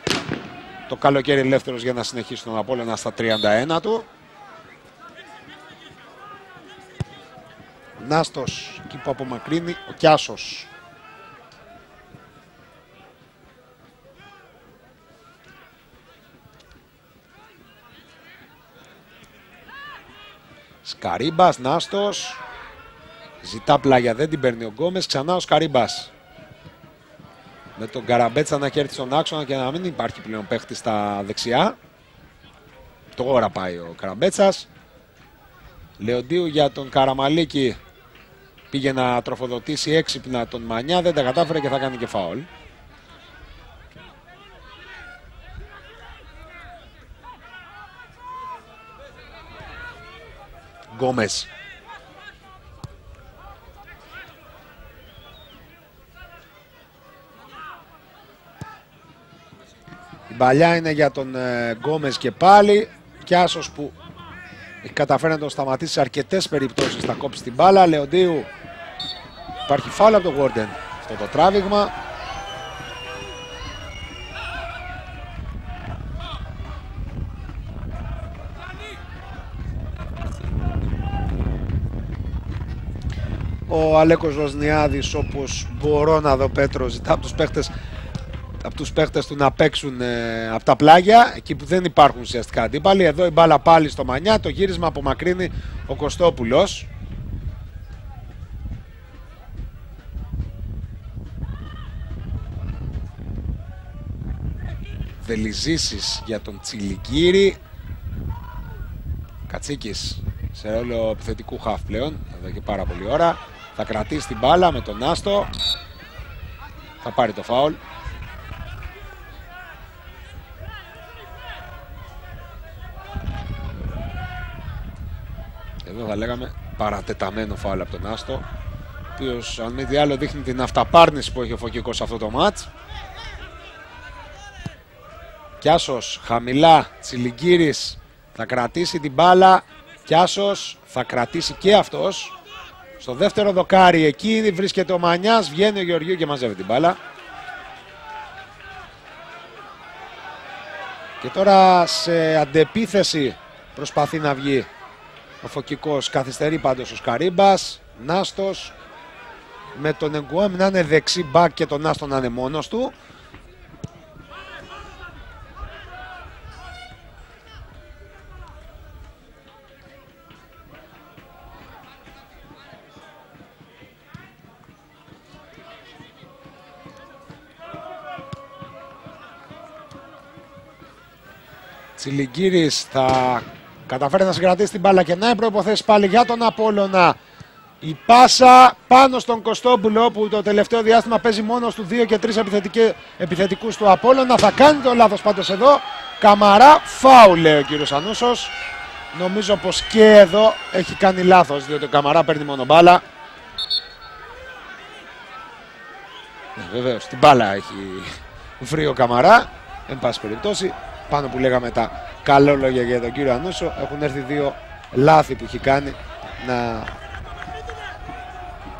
το καλοκαίρι ελεύθερος για να συνεχίσει τον Απόλλωνα στα 31 του. Νάστος, εκεί που απομακρύνει ο Κιάσος. Σκαρίμπας, Νάστος. Ζητά πλάγια, δεν την παίρνει ο Γκόμες. Ξανά ο Σκαρίμπας. Με τον Καραμπέτσα να κέρδισε τον άξονα και να μην υπάρχει πλέον παίχτη στα δεξιά. Τώρα πάει ο Καραμπέτσας. Λεοντίου για τον Καραμαλίκη. Πήγε να τροφοδοτήσει έξυπνα τον Μανιά. Δεν τα κατάφερε και θα κάνει και φάουλ. Γκόμες. Η παλιά είναι για τον Γκόμες και πάλι. Κιάσος που έχει καταφέρει να τον σταματήσει σε αρκετές περιπτώσεις. Θα κόψει την μπάλα. Λεοντίου. Υπάρχει φάουλ από τον Γόρντεν. Αυτό το τράβηγμα. Ο Αλέκος Βοσνιάδης, όπως μπορώ να δω, Πέτρο, ζητά από τους παίχτες του να παίξουν από τα πλάγια, εκεί που δεν υπάρχουν ουσιαστικά αντίπαλοι. Εδώ η μπάλα πάλι στο Μανιά, το γύρισμα απομακρύνει ο Κωστόπουλος. Βελιζήσεις για τον Τσιλικύρη. Κατσίκης σε ρόλο επιθετικού χαφ πλέον, εδώ και πάρα πολύ ώρα. Θα κρατήσει την μπάλα με τον Άστο. Θα πάρει το φάουλ. Εδώ θα λέγαμε παρατεταμένο φάουλ από τον Άστο, ο οποίος αν μη τι άλλο δείχνει την αυταπάρνηση που έχει ο Φωκικός σε αυτό το μάτς. Κιάσος χαμηλά, Τσιλιγκύρης θα κρατήσει την μπάλα. Κιάσος θα κρατήσει και αυτός. Στο δεύτερο δοκάρι εκεί βρίσκεται ο Μανιάς, βγαίνει ο Γεωργίου και μαζεύει την μπάλα. Και τώρα σε αντεπίθεση προσπαθεί να βγει ο Φωκικός. Καθυστερεί πάντως ο Σκαρίμπας. Νάστος με τον Εγκουέμ να είναι δεξί μπακ και τον Νάστο να είναι μόνος του. Τσιλιγκύρης θα καταφέρει να συγκρατήσει την μπάλα και να είναι προϋποθέσεις πάλι για τον Απόλλωνα. Η πάσα πάνω στον Κωστόπουλο που το τελευταίο διάστημα παίζει μόνος του 2 και 3 επιθετικούς του Απόλλωνα. Θα κάνει το λάθος πάντως εδώ. Καμαρά, φάουλ λέει ο κύριος Ανούσος. Νομίζω πως και εδώ έχει κάνει λάθος, διότι ο Καμαρά παίρνει μόνο μπάλα. Βεβαίως την μπάλα έχει βρει ο Καμαρά. Εν πάση περιπτώσει, πάνω που λέγαμε τα καλό λόγια για τον κύριο Ανούσο, έχουν έρθει δύο λάθη που έχει κάνει να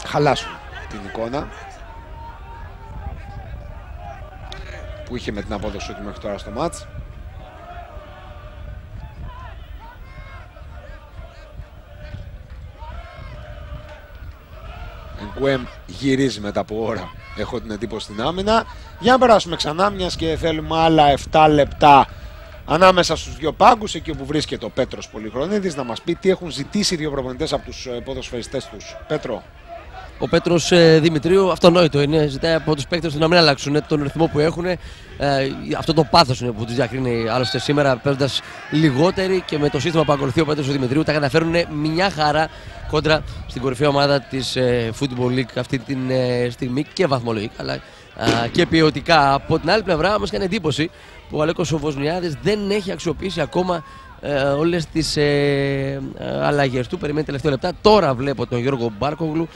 χαλάσουν την εικόνα που είχε με την απόδοση του μέχρι τώρα στο μάτς. Εγκουέμ γυρίζει μετά από ώρα, έχω την εντύπωση, στην άμυνα. Για να περάσουμε ξανά, μιας και θέλουμε άλλα 7 λεπτά ανάμεσα στους δύο πάγκους, εκεί όπου βρίσκεται ο Πέτρος Πολυχρονίδης, να μας πει τι έχουν ζητήσει οι δύο προπονητές από τους ποδοσφαιριστές τους. Πέτρο. Ο Πέτρος Δημητρίου, αυτονόητο είναι, ζητάει από τους παίκτες του να μην αλλάξουν τον ρυθμό που έχουν. Αυτό το πάθος είναι που τους διακρίνει άλλωστε σήμερα, παίρνοντας λιγότεροι, και με το σύστημα που ακολουθεί ο Πέτρος Δημητρίου τα καταφέρουν μια χαρά κόντρα στην κορυφαία ομάδα της Football League αυτή τη στιγμή, και βαθμολογικά αλλά και ποιοτικά. Από την άλλη πλευρά μας κάνει εντύπωση που ο Αλέκος ο Βοσνιάδης δεν έχει αξιοποιήσει ακόμα όλες τις αλλαγές του. Περιμένει τελευταία λεπτά. Τώρα βλέπω τον Γιώργο Μπάρκογλου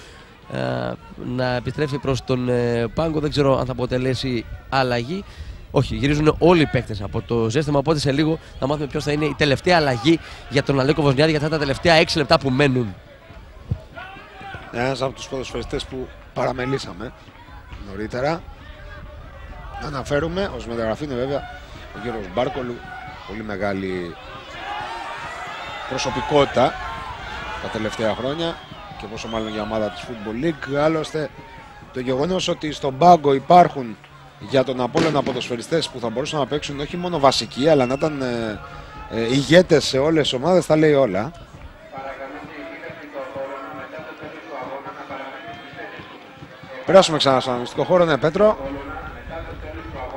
να επιστρέφει προς τον πάγκο. Δεν ξέρω αν θα αποτελέσει αλλαγή. Όχι, γυρίζουν όλοι οι παίκτες από το ζέστημα. Οπότε σε λίγο θα μάθουμε ποιος θα είναι η τελευταία αλλαγή για τον Αλέκο Βοσνιάδη για αυτά τα τελευταία 6 λεπτά που μένουν. Ένας από τους ποδοσφαιριστές που παραμελήσαμε νωρίτερα να αναφέρουμε ως μεταγραφή είναι βέβαια ο Γιώργος Μπάρκογλου. Πολύ μεγάλη προσωπικότητα τα τελευταία χρόνια, και πόσο μάλλον για ομάδα της Football League. Άλλωστε το γεγονός ότι στον πάγκο υπάρχουν για τον Απόλλωνα ποδοσφαιριστές που θα μπορούσαν να παίξουν όχι μόνο βασικοί αλλά να ήταν ηγέτες σε όλες τις ομάδες, θα λέει όλα. Περάσουμε ξανά στον αγωνιστικό χώρο, ναι Πέτρο.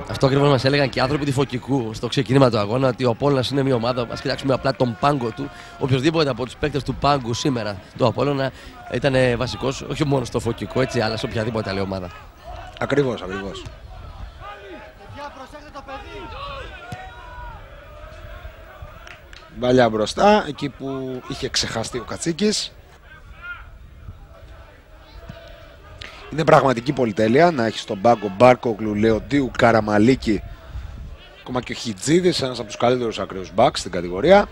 Αυτό ακριβώς μας έλεγαν και οι άνθρωποι του Φωκικού στο ξεκίνημα του αγώνα, ότι ο Απόλλωνας είναι μια ομάδα. Ας κοιτάξουμε απλά τον πάγκο του. Οποιοδήποτε από τους παίκτες του πάγκου σήμερα του Απόλλωνα ήταν βασικός, όχι μόνο στο Φωκικό, έτσι, αλλά σε οποιαδήποτε άλλη ομάδα. Ακριβώς, ακριβώς. Μπαλιά μπροστά, εκεί που είχε ξεχαστεί ο Κατσίκης. Είναι πραγματική πολυτέλεια να έχει στον πάγκο Μπάρκογλου, Λεοντίου, Καραμαλίκη Ακόμα και ο Χιτζίδης, ένας από τους καλύτερους ακραίους μπακς στην κατηγορία.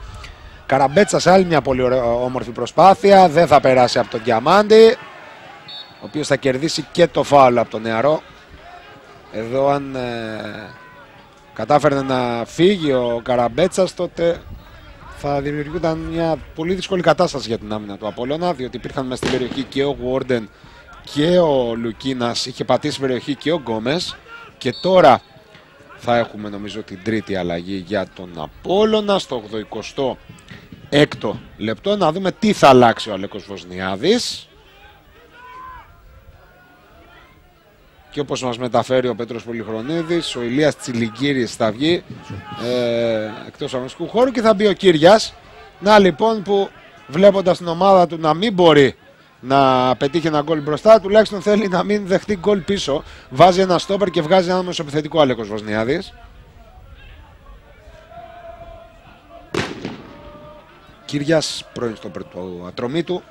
Καραμπέτσα σε άλλη μια πολύ όμορφη προσπάθεια. Δεν θα περάσει από τον Διαμάντη, ο οποίος θα κερδίσει και το φάουλ από τον νεαρό. Εδώ αν κατάφερε να φύγει ο Καραμπέτσας, τότε θα δημιουργούνταν μια πολύ δύσκολη κατάσταση για την άμυνα του Απόλλωνα, διότι υπήρχαν μέσα στην περιοχή και ο Γουόρντεν και ο Λουκίνας, είχε πατήσει στην περιοχή και ο Γκόμες. Και τώρα θα έχουμε νομίζω την τρίτη αλλαγή για τον Απόλλωνα στο 86ο λεπτό. Να δούμε τι θα αλλάξει ο Αλέκος Βοσνιάδης. Και όπως μας μεταφέρει ο Πέτρος Πολυχρονίδης, ο Ηλίας Τσιλιγκύρης θα βγει εκτός αγωνιστικού χώρου και θα μπει ο Κύριας. Να λοιπόν που βλέποντας την ομάδα του να μην μπορεί να πετύχει ένα γκολ μπροστά, τουλάχιστον θέλει να μην δεχτεί γκολ πίσω. Βάζει ένα στόπερ και βγάζει ένα μεσοεπιθετικό Αλέκος Βοσνιάδης. Κύριας, πρώην στόπερ του Ατρομήτου,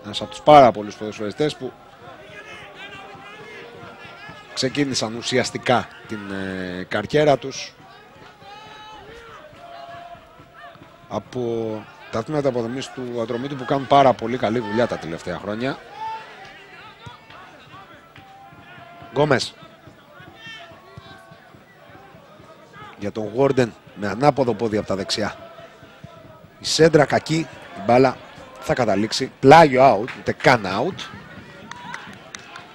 ένας από τους πάρα πολλούς ποδοσφαιριστές που ξεκίνησαν ουσιαστικά την καριέρα τους από τα τμήματα αποδομής του Ατρομήτου, που κάνουν πάρα πολύ καλή δουλειά τα τελευταία χρόνια. Γκόμες για τον Γόρντεν με ανάποδο πόδι από τα δεξιά. Η σέντρα κακή, η μπάλα θα καταλήξει πλάγιο out, ούτε καν out.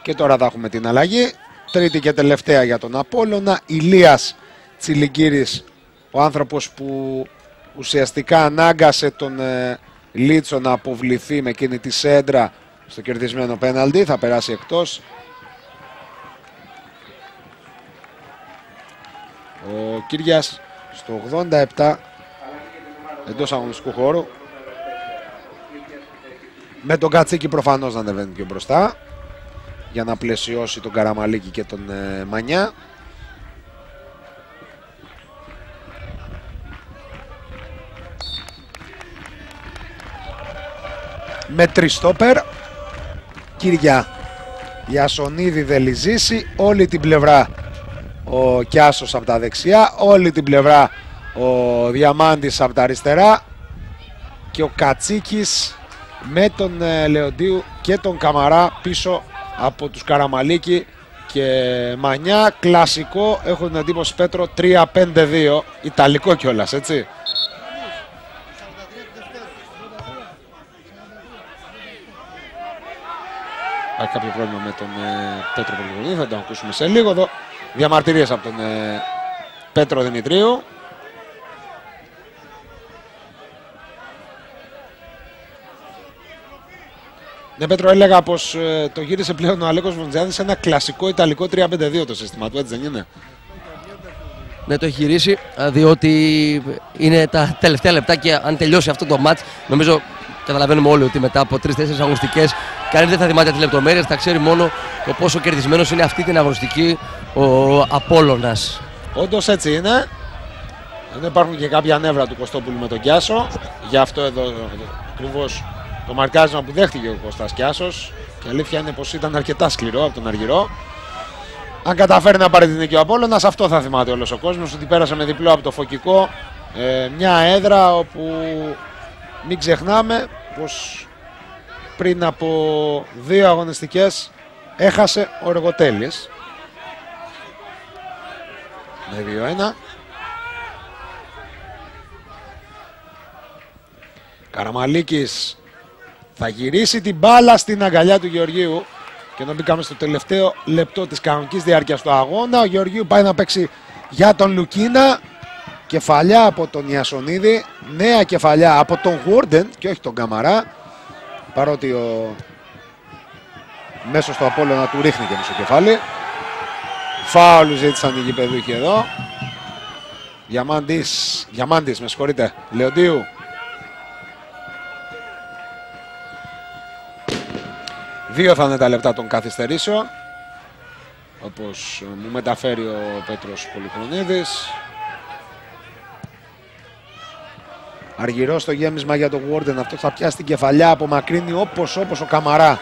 Και τώρα θα έχουμε την αλλαγή. Τρίτη και τελευταία για τον Απόλλωνα. Ηλίας Τσιλιγκύρης, ο άνθρωπος που ουσιαστικά ανάγκασε τον Λίτσο να αποβληθεί με εκείνη τη σέντρα στο κερδισμένο πέναλτι. Θα περάσει εκτός. Ο Κύριας στο 87 εντός αγωνιστικού χώρου, με τον Κατσίκη προφανώς να ανεβαίνει πιο μπροστά για να πλαισιώσει τον Καραμαλίκη και τον Μανιά. Με τριστόπερ, Κύρια, Ιασονίδη, Δελιζήση, όλη την πλευρά ο Κιάσος από τα δεξιά, όλη την πλευρά ο Διαμάντης από τα αριστερά και ο Κατσίκης με τον Λεοντίου και τον Καμαρά πίσω από τους Καραμαλίκη και Μανιά. Κλασικό, έχω την εντύπωση, Πέτρο, 3-5-2, ιταλικό κιόλας, έτσι. Υπάρχει κάποιο πρόβλημα με τον Πέτρο Πολυχρονίδη, θα τον ακούσουμε σε λίγο. Εδώ διαμαρτυρίες από τον Πέτρο Δημητρίου. Ναι, Πέτρο, έλεγα πως το γύρισε πλέον ο Αλέκος Βοσνιάδης σε ένα κλασικό ιταλικό 3-5-2 το σύστημα του, έτσι δεν είναι? Ναι, το έχει γυρίσει, διότι είναι τα τελευταία λεπτά και αν τελειώσει αυτό το μάτς, νομίζω καταλαβαίνουμε όλοι ότι μετά από 3-4 αγωνιστικές κανείς δεν θα θυμάται τις λεπτομέρειες, θα ξέρει μόνο το πόσο κερδισμένος είναι αυτή την αγωνιστική ο Απόλλωνας. Όντως έτσι είναι. Δεν υπάρχουν και κάποια νεύρα του Κωστόπουλου με τον Κιάσο. Γι' αυτό εδώ ακριβώς το μαρκάρισμα που δέχτηκε ο Κώστας Κιάσος. Και η αλήθεια είναι πως ήταν αρκετά σκληρό από τον Αργυρό. Αν καταφέρει να πάρει την νίκη ο Απόλλωνας, αυτό θα θυμάται όλος ο κόσμος, ότι πέρασε με διπλό από το Φωκικό. Μια έδρα όπου μην ξεχνάμε πως πριν από 2 αγωνιστικές έχασε ο Εργοτέλης με 2-1. Καραμαλίκης θα γυρίσει την μπάλα στην αγκαλιά του Γεωργίου και να μπήκαμε στο τελευταίο λεπτό της κανονικής διάρκειας του αγώνα. Ο Γεωργίου πάει να παίξει για τον Λουκίνα. Κεφαλιά από τον Ιασονίδη, νέα κεφαλιά από τον Γουόρντεν και όχι τον Καμαρά, παρότι ο μέσος του Απόλλωνα του ρίχνει και μισό κεφάλι. Φάουλ ζήτησαν οι γηπεδούχοι εδώ. Διαμάντης, με συγχωρείτε, Λεοντίου. Δύο θα είναι τα λεπτά των καθυστερήσεων, όπως μου μεταφέρει ο Πέτρος Πολυχρονίδης. Αργυρό στο γέμισμα για τον Γουόρντεν. Αυτό θα πιάσει την κεφαλιά, απομακρύνει όπως ο Καμαρά.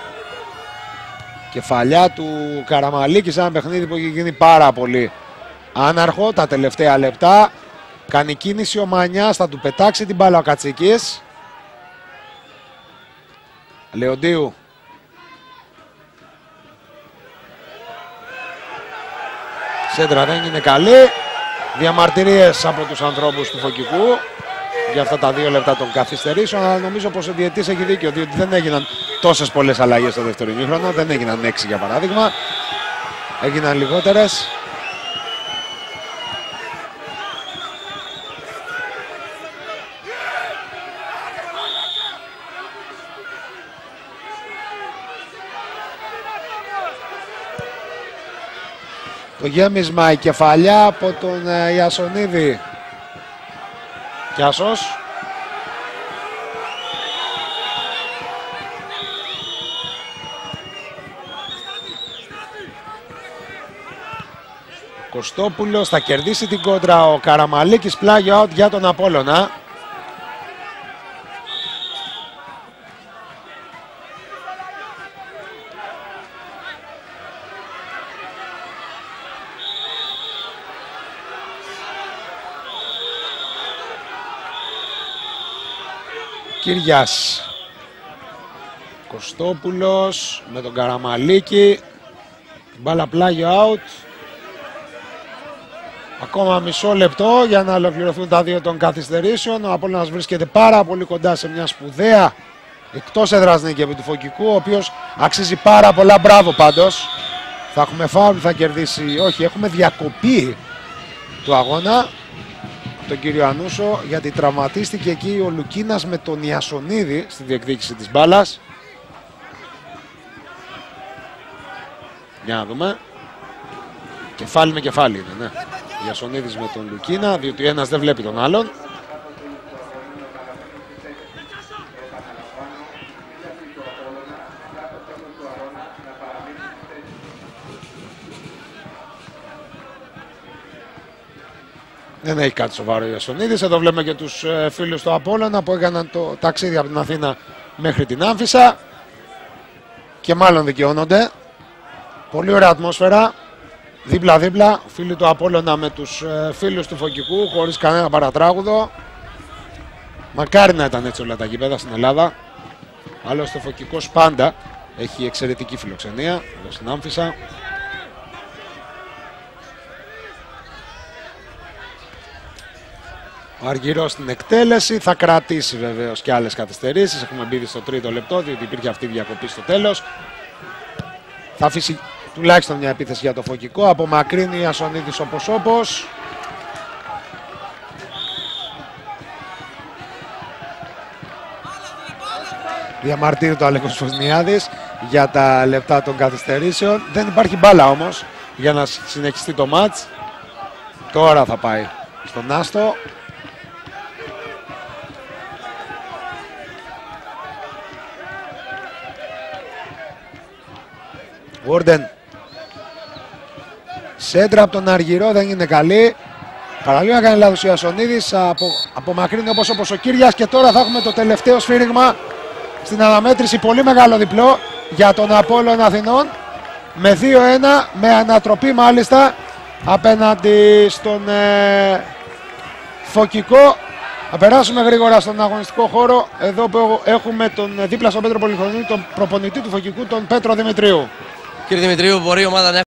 Κεφαλιά του Καραμαλίκη σε ένα παιχνίδι που έχει γίνει πάρα πολύ άναρχο τα τελευταία λεπτά. Κάνει κίνηση ο Μανιάς, θα του πετάξει την μπάλα ο Κατσίκης. Λεοντίου. Σέντρα δεν είναι καλή. Διαμαρτυρίες από τους ανθρώπους του Φωκικού για αυτά τα 2 λεπτά των καθυστερήσεων, αλλά νομίζω πως ο διαιτητής έχει δίκιο, διότι δεν έγιναν τόσες πολλές αλλαγές στο δεύτερο ημίχρονο, δεν έγιναν 6 για παράδειγμα, έγιναν λιγότερες. Το γέμισμα, η κεφαλιά από τον Ιασονίδη. Κιάσος. Κωστόπουλος θα κερδίσει την κόντρα, ο Καραμαλίκης, πλάγιο out για τον Απόλλωνα. Κυριάς. Κωστόπουλος με τον Καραμαλίκη. Μπάλα πλάγιο out. Ακόμα μισό λεπτό για να ολοκληρωθούν τα 2 των καθυστερήσεων. Ο Απόλλωνας βρίσκεται πάρα πολύ κοντά σε μια σπουδαία εκτός έδρας νίκη επί του Φωκικού, ο οποίος αξίζει πάρα πολλά. Μπράβο πάντως. Θα έχουμε φάουλ, θα κερδίσει. Όχι, έχουμε διακοπή του αγώνα. Τον κύριο Ανούσο, γιατί τραυματίστηκε εκεί ο Λουκίνας με τον Ιασονίδη στη διεκδίκηση της μπάλας. Για να δούμε. Κεφάλι με κεφάλι είναι, ναι. Ιασονίδης με τον Λουκίνα, διότι ένας δεν βλέπει τον άλλον. Δεν έχει κάτι σοβαρό ο Ιασονίδης. Εδώ βλέπουμε και τους φίλους του Απόλλωνα που έκαναν το ταξίδι από την Αθήνα μέχρι την Άμφισσα. Και μάλλον δικαιώνονται. Πολύ ωραία ατμόσφαιρα. Δίπλα-δίπλα. Φίλοι του Απόλλωνα με τους φίλους του Φωκικού, χωρίς κανένα παρατράγουδο. Μακάρι να ήταν έτσι όλα τα γήπεδα στην Ελλάδα. Άλλωστε ο Φωκικός πάντα έχει εξαιρετική φιλοξενία εδώ στην Άμφισσα. Ο Αργυρός στην εκτέλεση, θα κρατήσει βεβαίως και άλλες καθυστερήσεις. Έχουμε μπει στο 3ο λεπτό, διότι υπήρχε αυτή η διακοπή στο τέλος. Θα αφήσει τουλάχιστον μια επίθεση για το Φωκικό. Απομακρύνει Ιασονίδης όπως. Διαμαρτύρεται ο Αλέκος Φωσνιάδης για τα λεπτά των καθυστερήσεων. Δεν υπάρχει μπάλα όμως για να συνεχιστεί το μάτς. Τώρα θα πάει στον άστο. Βόρντεν. Σέντρα από τον Αργυρό, δεν είναι καλή. Παραλίγο να κάνει λάθος ο Ιασονίδης. Απομακρύνει όπως ο Κύριας. Και τώρα θα έχουμε το τελευταίο σφύριγμα στην αναμέτρηση. Πολύ μεγάλο διπλό για τον Απόλλωνα Αθηνών. Με 2-1, με ανατροπή μάλιστα απέναντι στον Φωκικό. Θα περάσουμε γρήγορα στον αγωνιστικό χώρο. Εδώ που έχουμε τον δίπλα στον Πέτρο Πολυχρονίδη, τον προπονητή του Φωκικού, τον Πέτρο Δημητρίου. Κύριε Δημητρίου, μπορεί η ομάδα να